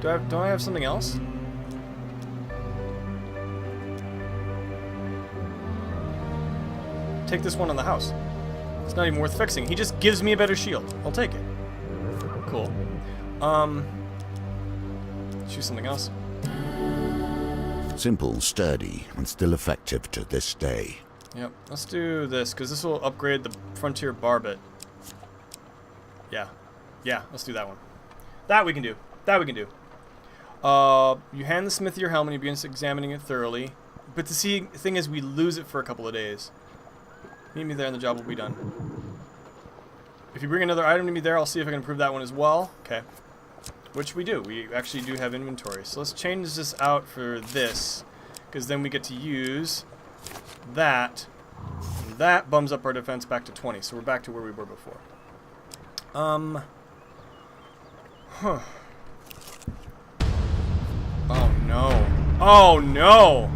Don't I have something else? Take this one on the house. It's not even worth fixing. He just gives me a better shield. I'll take it. Cool. Choose something else. Simple, sturdy, and still effective to this day. Yep, let's do this, because this will upgrade the Frontier Barbet. Yeah. Yeah, let's do that one. That we can do. That we can do. You hand the smith your helmet, he begins examining it thoroughly. But the thing is, we lose it for a couple of days. Meet me there and the job will be done. If you bring another item to me there, I'll see if I can improve that one as well. Okay. Which we do. We actually do have inventory. So let's change this out for this. Because then we get to use that. And that bums up our defense back to 20. So we're back to where we were before. Huh. Oh no. Oh no!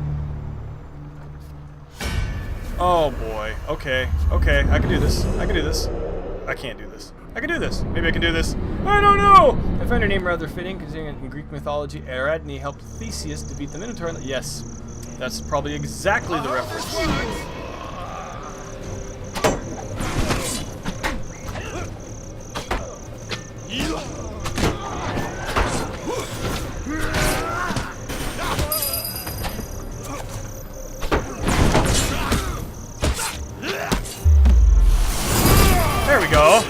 Oh boy. Okay. Okay. I can do this. I can do this. I can't do this. I can do this. Maybe I can do this. I don't know! I find her name rather fitting, considering in Greek mythology, Aradney helped Theseus defeat the Minotaur. Yes. That's probably exactly the reference. There we go.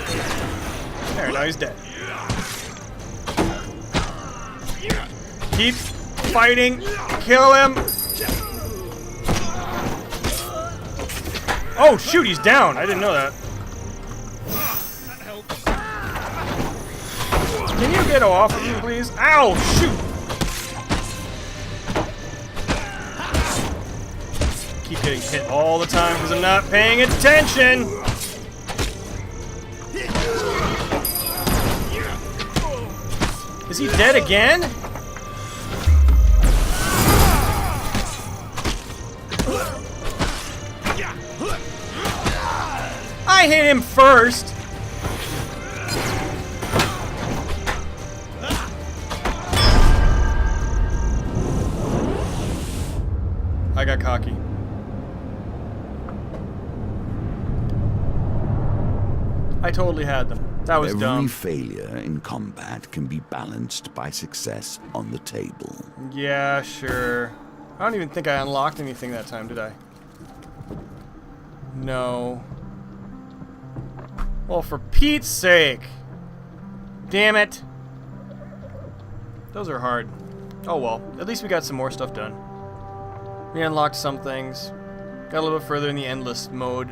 There, now he's dead. Keep fighting. Kill him. Oh, shoot, he's down. I didn't know that. Can you get off of me, please? Ow, shoot. Keep getting hit all the time because I'm not paying attention. Is he dead again? I hit him first. I got cocky. I totally had them. That was dumb. Every failure in combat can be balanced by success on the table. Yeah, sure. I don't even think I unlocked anything that time, did I? No. Well, for Pete's sake. Damn it. Those are hard. Oh well, at least we got some more stuff done. We unlocked some things. Got a little bit further in the endless mode.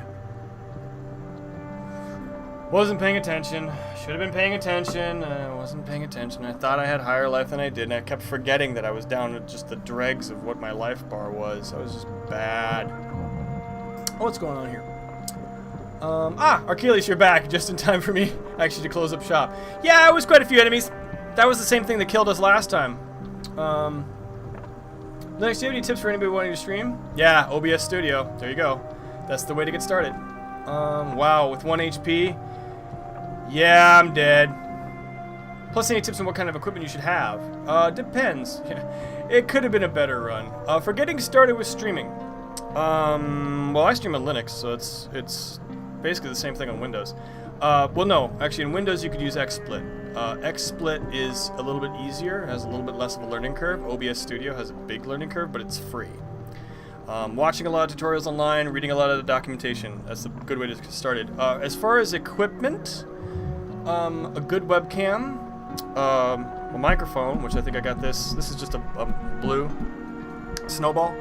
Wasn't paying attention. Should have been paying attention. I wasn't paying attention. I thought I had higher life than I did, and I kept forgetting that I was down to just the dregs of what my life bar was. I was just bad. Oh, what's going on here? Achilles, you're back just in time for me actually to close up shop. Yeah, it was quite a few enemies. That was the same thing that killed us last time. Linux, do you have any tips for anybody wanting to stream? Yeah, OBS Studio. There you go. That's the way to get started. Wow, with 1 HP. Yeah, I'm dead. Plus, any tips on what kind of equipment you should have? Depends. It could have been a better run. For getting started with streaming. Well, I stream on Linux, so it's basically the same thing on Windows. Well, no. Actually, in Windows, you could use XSplit. XSplit is a little bit easier, has a little bit less of a learning curve. OBS Studio has a big learning curve, but it's free. Watching a lot of tutorials online, reading a lot of the documentation. That's a good way to get started. As far as equipment, a good webcam, a microphone, which I think I got this. This is just a blue Snowball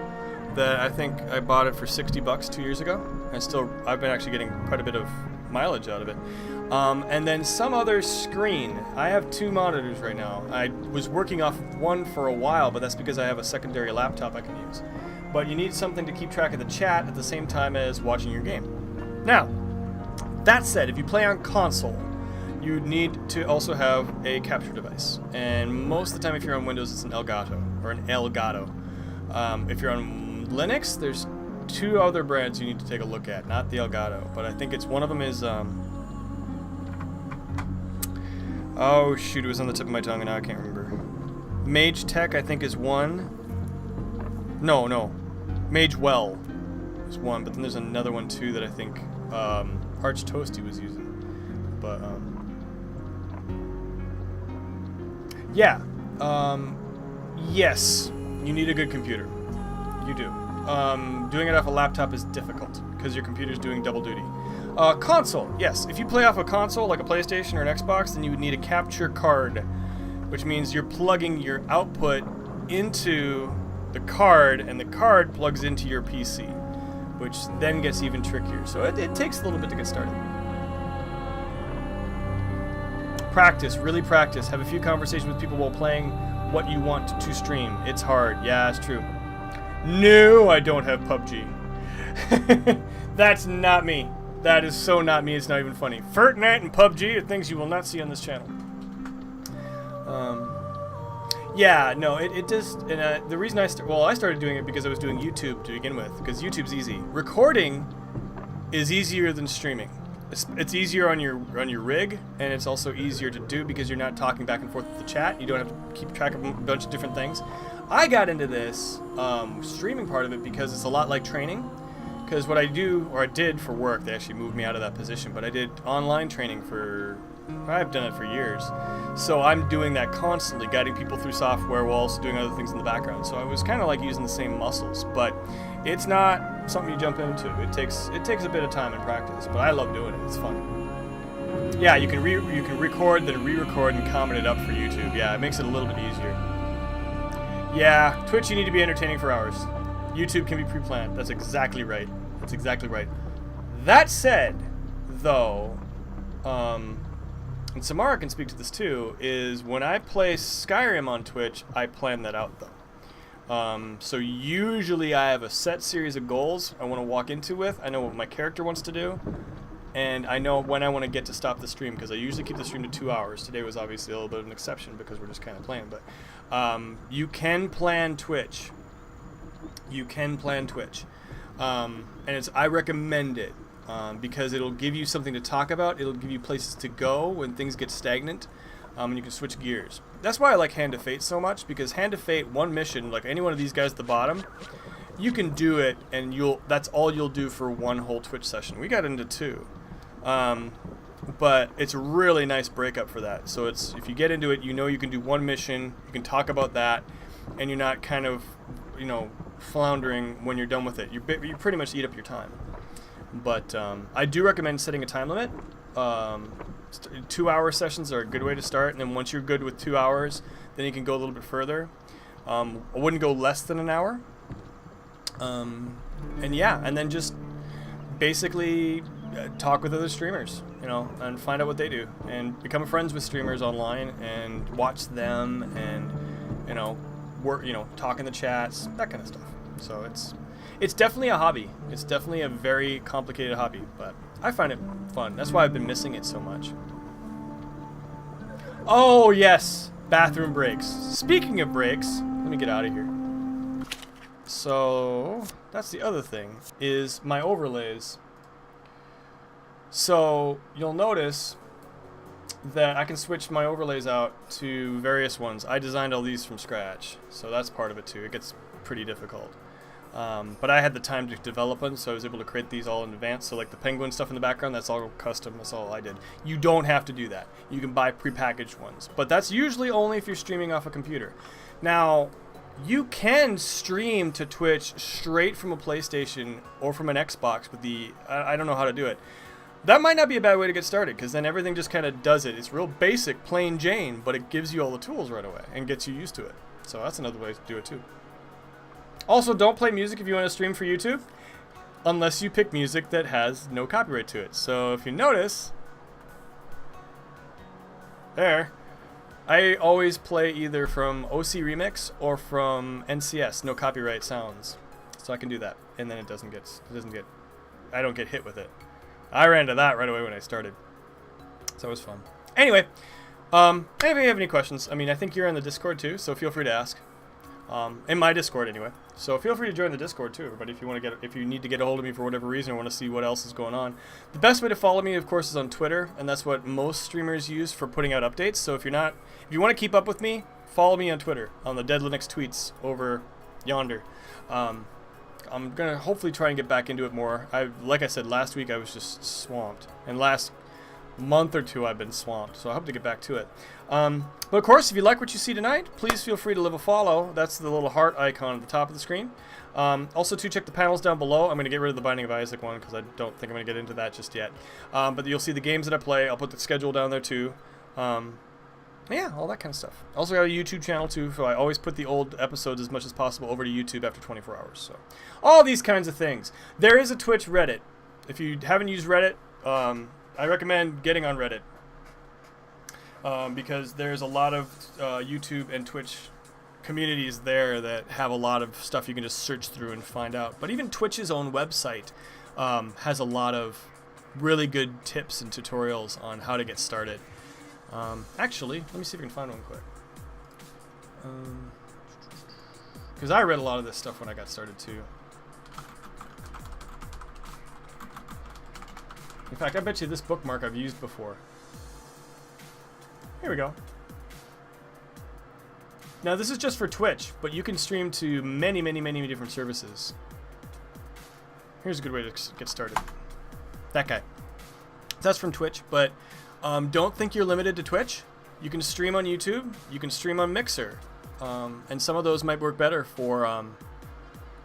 that I think I bought it for $60 2 years ago. I've been actually getting quite a bit of mileage out of it. And then some other screen. I have 2 monitors right now. I was working off one for a while, but that's because I have a secondary laptop I can use. But you need something to keep track of the chat at the same time as watching your game. Now, that said, if you play on console, you need to also have a capture device. And most of the time, if you're on Windows, it's an Elgato, or an Elgato. If you're on Linux, there's 2 other brands you need to take a look at, not the Elgato, but I think it's one of them is, oh shoot, it was on the tip of my tongue and now I can't remember. Mage Tech, I think, is one. No, Magewell is one, but then there's another one too that I think Arch Toasty was using. But yeah, yes, you need a good computer. You do. Doing it off a laptop is difficult because your computer's doing double duty. Console, yes. If you play off a console like a PlayStation or an Xbox, then you would need a capture card, which means you're plugging your output into the card, and the card plugs into your PC, which then gets even trickier. So it takes a little bit to get started. Practice, really practice. Have a few conversations with people while playing what you want to stream. It's hard. Yeah, it's true. No, I don't have PUBG. That's not me. That is so not me. It's not even funny. Fortnite and PUBG are things you will not see on this channel. Yeah, no, it just, and the reason I started doing it because I was doing YouTube to begin with, because YouTube's easy. Recording is easier than streaming. It's easier on your rig, and it's also easier to do because you're not talking back and forth with the chat. You don't have to keep track of a bunch of different things. I got into this streaming part of it because it's a lot like training. Because what I do, or I did for work, they actually moved me out of that position, but I did online training I've done it for years. So I'm doing that constantly, guiding people through software while also doing other things in the background. So I was kind of like using the same muscles, but it's not something you jump into. It takes a bit of time and practice, but I love doing it. It's fun. Yeah, you can record, then re-record and comment it up for YouTube. Yeah, it makes it a little bit easier. Yeah, Twitch, you need to be entertaining for hours. YouTube can be pre-planned. That's exactly right. That's exactly right. That said, though, and Samara can speak to this too, is when I play Skyrim on Twitch, I plan that out though. So usually I have a set series of goals I want to walk into with. I know what my character wants to do, and I know when I want to get to stop the stream, because I usually keep the stream to 2 hours. Today was obviously a little bit of an exception because we're just kind of playing, but you can plan Twitch. You can plan Twitch. And I recommend it because it'll give you something to talk about. It'll give you places to go when things get stagnant, and you can switch gears. That's why I like Hand of Fate so much, because Hand of Fate, one mission, like any one of these guys at the bottom, you can do it, and that's all you'll do for one whole Twitch session. We got into 2. But it's a really nice breakup for that. So if you get into it, you know you can do one mission, you can talk about that, and you're not kind of, floundering when you're done with it. You pretty much eat up your time. But I do recommend setting a time limit. 2-hour sessions are a good way to start, and then once you're good with 2 hours, then you can go a little bit further. I wouldn't go less than an hour. And then just basically talk with other streamers, and find out what they do, and become friends with streamers online, and watch them, and work, talk in the chats, that kind of stuff. So it's definitely a hobby. It's definitely a very complicated hobby, but I find it fun. That's why I've been missing it so much. Oh yes, bathroom breaks. Speaking of breaks, let me get out of here. So that's the other thing, is my overlays. So you'll notice that I can switch my overlays out to various ones. I designed all these from scratch, so that's part of it too. It gets pretty difficult. But I had the time to develop them, so I was able to create these all in advance. So like the penguin stuff in the background, that's all custom, that's all I did. You don't have to do that. You can buy prepackaged ones, but that's usually only if you're streaming off a computer. Now, you can stream to Twitch straight from a PlayStation or from an Xbox with I don't know how to do it. That might not be a bad way to get started, because then everything just kind of does it. It's real basic, plain Jane, but it gives you all the tools right away and gets you used to it. So that's another way to do it too. Also, don't play music if you want to stream for YouTube, unless you pick music that has no copyright to it. So if you notice, there, I always play either from OC Remix or from NCS, no copyright sounds. So I can do that, and then I don't get hit with it. I ran into that right away when I started. So it was fun. Anyway, if you have any questions, I think you're in the Discord too, so feel free to ask. In my Discord anyway. So feel free to join the Discord too, everybody, if you need to get a hold of me for whatever reason or want to see what else is going on. The best way to follow me, of course, is on Twitter, and that's what most streamers use for putting out updates. So if you want to keep up with me, follow me on Twitter, on the Dead Linux tweets over yonder. I'm gonna hopefully try and get back into it more. Like I said, last week I was just swamped, and last month or two I've been swamped, so I hope to get back to it. But of course, if you like what you see tonight, please feel free to leave a follow. That's the little heart icon at the top of the screen. Also, check the panels down below. I'm going to get rid of the Binding of Isaac one because I don't think I'm going to get into that just yet. But you'll see the games that I play. I'll put the schedule down there too. Yeah, all that kind of stuff. Also got a YouTube channel too, so I always put the old episodes as much as possible over to YouTube after 24 hours. So all these kinds of things. There is a Twitch Reddit. If you haven't used Reddit, I recommend getting on Reddit. Because there's a lot of YouTube and Twitch communities there that have a lot of stuff you can just search through and find out. But even Twitch's own website has a lot of really good tips and tutorials on how to get started. Actually, let me see if I can find one quick. Because I read a lot of this stuff when I got started too. In fact, I bet you this bookmark I've used before. Here we go. Now this is just for Twitch, but you can stream to many, many, many different services. Here's a good way to get started. That guy. That's from Twitch, but don't think you're limited to Twitch. You can stream on YouTube. You can stream on Mixer. And some of those might work better for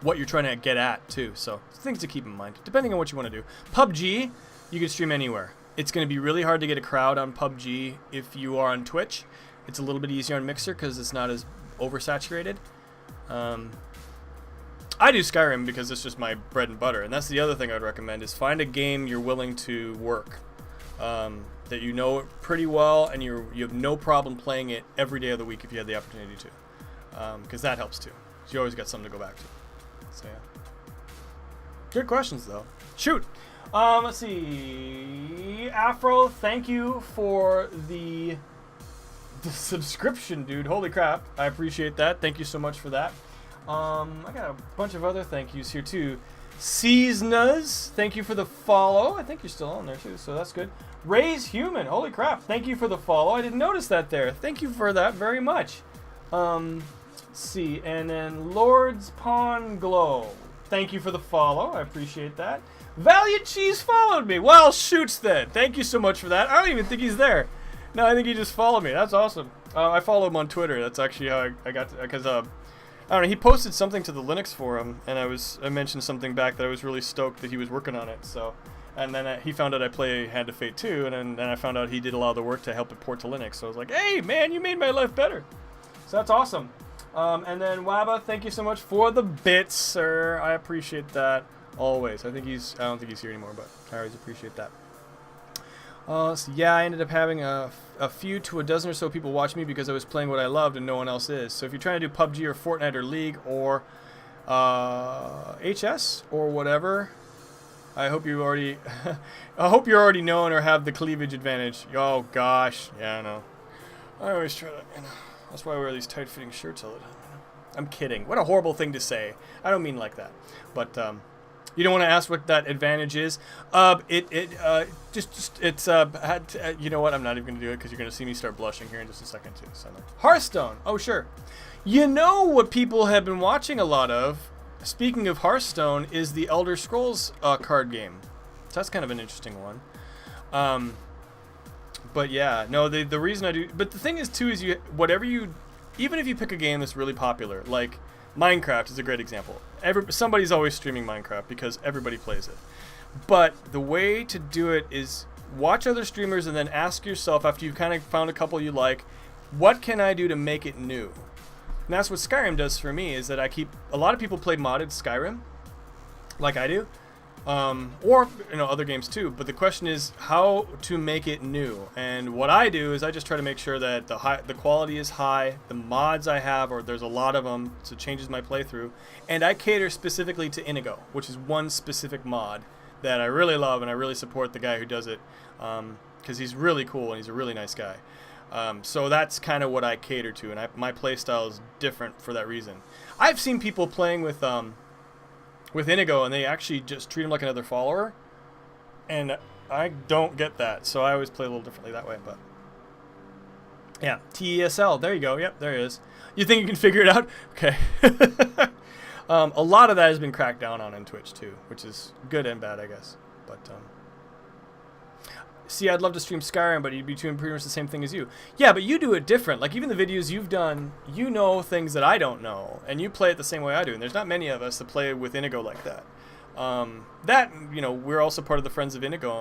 what you're trying to get at too. So things to keep in mind, depending on what you want to do. PUBG, you can stream anywhere. It's going to be really hard to get a crowd on PUBG if you are on Twitch. It's a little bit easier on Mixer because it's not as oversaturated. I do Skyrim because it's just my bread and butter, and that's the other thing I'd recommend is find a game you're willing to work, that you know it pretty well, and you have no problem playing it every day of the week if you had the opportunity to, because that helps too. So you always got something to go back to. So yeah. Good questions though. Shoot. Let's see. Afro, thank you for the subscription, dude. Holy crap. I appreciate that. Thank you so much for that. I got a bunch of other thank yous here too. Seasnaz, thank you for the follow. I think you're still on there too, so that's good. Ray's Human, holy crap. Thank you for the follow. I didn't notice that there. Thank you for that very much. Let's see. And then Lord's Pawn Glow. Thank you for the follow. I appreciate that. Valiant Cheese followed me. Well, shoots then. Thank you so much for that. I don't even think he's there. No, I think he just followed me. That's awesome. I follow him on Twitter. That's actually how I got to, because I don't know, he posted something to the Linux forum, and I mentioned something back that I was really stoked that he was working on it. So, and then he found out I play Hand of Fate 2, and then I found out he did a lot of the work to help it port to Linux. So I was like, hey man, you made my life better. So that's awesome. And then Waba, thank you so much for the bits, sir. I appreciate that always. I don't think he's here anymore, but I always appreciate that. So yeah, I ended up having a few to a dozen or so people watch me because I was playing what I loved and no one else is. So if you're trying to do PUBG or Fortnite or League or HS or whatever, I hope you already known or have the cleavage advantage. Oh gosh, yeah, I know. I always try to, that's why I wear these tight-fitting shirts all the time. I'm kidding. What a horrible thing to say. I don't mean like that. But you don't want to ask what that advantage is. You know what? I'm not even going to do it because you're going to see me start blushing here in just a second too. So Hearthstone. Oh sure. You know what people have been watching a lot of, speaking of Hearthstone, is the Elder Scrolls card game. So that's kind of an interesting one. But yeah, no, the reason I do, but the thing is too is even if you pick a game that's really popular, like Minecraft is a great example. Somebody's always streaming Minecraft because everybody plays it. But the way to do it is watch other streamers and then ask yourself after you've kind of found a couple you like, what can I do to make it new? And that's what Skyrim does for me, is that a lot of people play modded Skyrim, like I do. Or other games too, but the question is how to make it new. And what I do is I just try to make sure that the quality is high, the mods I have, or there's a lot of them, so it changes my playthrough, and I cater specifically to Inigo, which is one specific mod that I really love, and I really support the guy who does it, because he's really cool and he's a really nice guy. So that's kind of what I cater to, and my playstyle is different for that reason. I've seen people playing with Inigo, and they actually just treat him like another follower, and I don't get that, so I always play a little differently that way. But yeah, TESL, there you go. Yep, there it is. You think you can figure it out? Okay. A lot of that has been cracked down on in Twitch too, which is good and bad, I guess. But see, I'd love to stream Skyrim, but you'd be doing pretty much the same thing as you. Yeah, but you do it different. Like, even the videos you've done, you know things that I don't know, and you play it the same way I do, and there's not many of us that play with Inigo like that. We're also part of the Friends of Inigo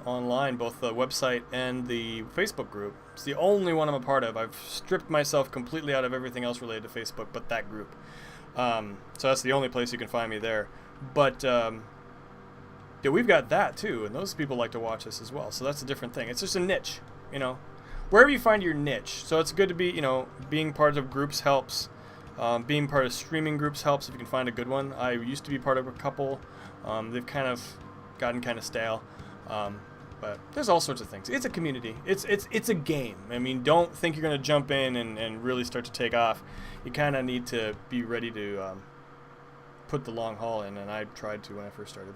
online, both the website and the Facebook group. It's the only one I'm a part of. I've stripped myself completely out of everything else related to Facebook but that group. So that's the only place you can find me there. But yeah, we've got that too, and those people like to watch us as well. So that's a different thing. It's just a niche, wherever you find your niche. So it's good to be, being part of groups helps. Being part of streaming groups helps if you can find a good one. I used to be part of a couple. They've kind of gotten kind of stale. But there's all sorts of things. It's a community. It's a game. I mean, don't think you're going to jump in and really start to take off. You kind of need to be ready to put the long haul in, and I tried to when I first started.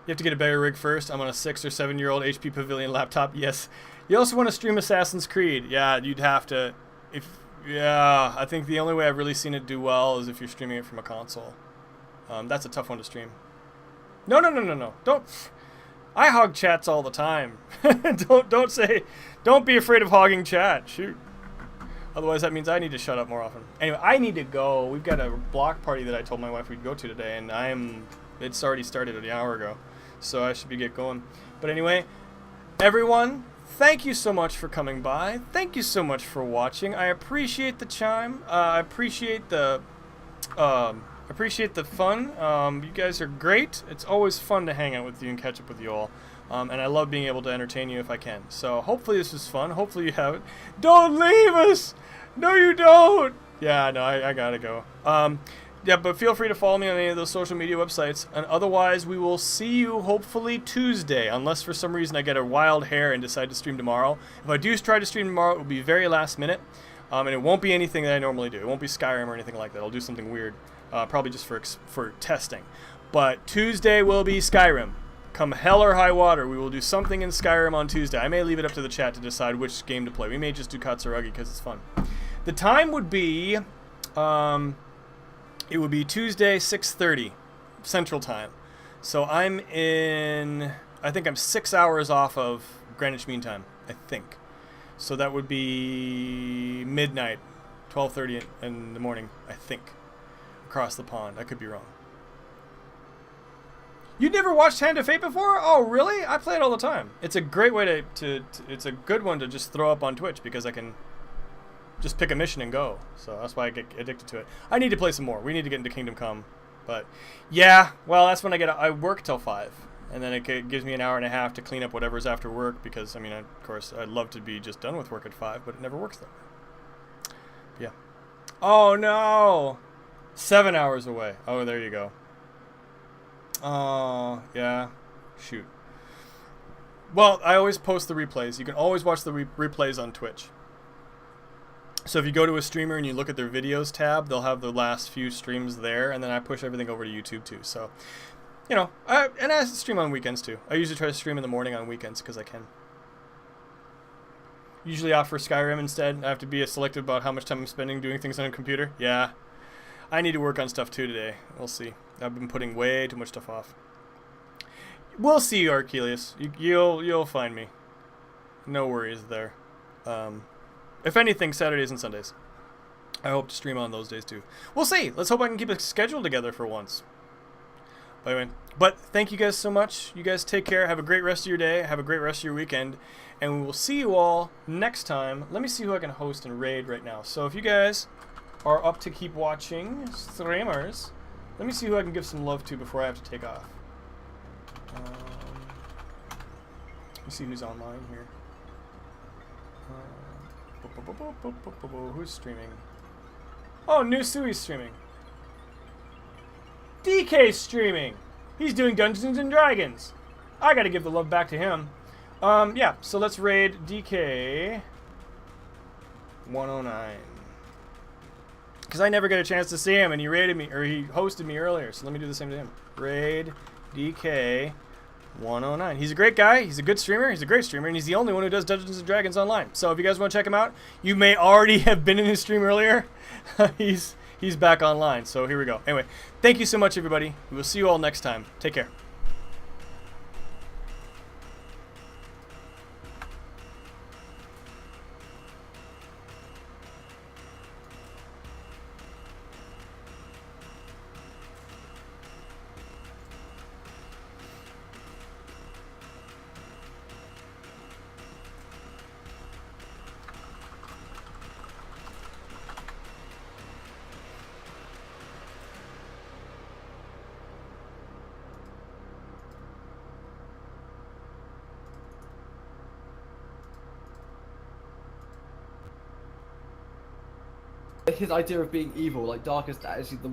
You have to get a better rig first. I'm on a 6 or 7 year old HP Pavilion laptop. Yes. You also want to stream Assassin's Creed. Yeah, you'd have to. I think the only way I've really seen it do well is if you're streaming it from a console. That's a tough one to stream. No. Don't. I hog chats all the time. Don't be afraid of hogging chat. Shoot. Otherwise, that means I need to shut up more often. Anyway, I need to go. We've got a block party that I told my wife we'd go to today, and it's already started an hour ago. So I should get going. But anyway, everyone, thank you so much for coming by. Thank you so much for watching. I appreciate the chime. I appreciate the fun. You guys are great. It's always fun to hang out with you and catch up with you all. And I love being able to entertain you if I can. So hopefully this was fun. Hopefully you have it. Don't leave us! No, you don't! Yeah, no, I gotta go. Yeah, but feel free to follow me on any of those social media websites. And otherwise, we will see you hopefully Tuesday. Unless for some reason I get a wild hair and decide to stream tomorrow. If I do try to stream tomorrow, it will be very last minute. And it won't be anything that I normally do. It won't be Skyrim or anything like that. I'll do something weird. Probably just for testing. But Tuesday will be Skyrim. Come hell or high water, we will do something in Skyrim on Tuesday. I may leave it up to the chat to decide which game to play. We may just do Katsuragi because it's fun. The time would be, it would be Tuesday, 6:30 Central Time. So I think I'm 6 hours off of Greenwich Mean Time, I think. So that would be midnight, 12:30 in the morning, I think, across the pond. I could be wrong. You never watched Hand of Fate before? Oh, really? I play it all the time. It's a great way to it's a good one to just throw up on Twitch because I can just pick a mission and go. So that's why I get addicted to it. I need to play some more. We need to get into Kingdom Come. But yeah, well, that's when I work till 5. And then it gives me an hour and a half to clean up whatever's after work because, I mean, of course, I'd love to be just done with work at 5, but it never works that way. Yeah. Oh, no! 7 hours away. Oh, there you go. Oh, yeah. Shoot. Well, I always post the replays. You can always watch the replays on Twitch. So if you go to a streamer and you look at their videos tab, they'll have the last few streams there, and then I push everything over to YouTube too. So, you know, and I stream on weekends too. I usually try to stream in the morning on weekends because I can. Usually opt for Skyrim instead. I have to be selective about how much time I'm spending doing things on a computer. Yeah. I need to work on stuff too today. We'll see. I've been putting way too much stuff off. We'll see you, Archelius. You'll find me. No worries there. If anything, Saturdays and Sundays. I hope to stream on those days too. We'll see. Let's hope I can keep a schedule together for once. By the way, but thank you guys so much. You guys take care. Have a great rest of your day. Have a great rest of your weekend. And we will see you all next time. Let me see who I can host and raid right now. So if you guys are up to keep watching streamers, let me see who I can give some love to before I have to take off. Let me see who's online here. Who's streaming? Oh, New Sui's streaming. DK's streaming. He's doing Dungeons and Dragons. I gotta give the love back to him. Yeah, so let's raid DK 109. Because I never get a chance to see him, and he raided me, or he hosted me earlier, so let me do the same to him. Raid DK 109. He's a great guy, he's a good streamer, he's a great streamer, and he's the only one who does Dungeons & Dragons online. So if you guys want to check him out, you may already have been in his stream earlier. He's back online, so here we go. Anyway, thank you so much, everybody. We will see you all next time. Take care. His idea of being evil, like darkest, actually the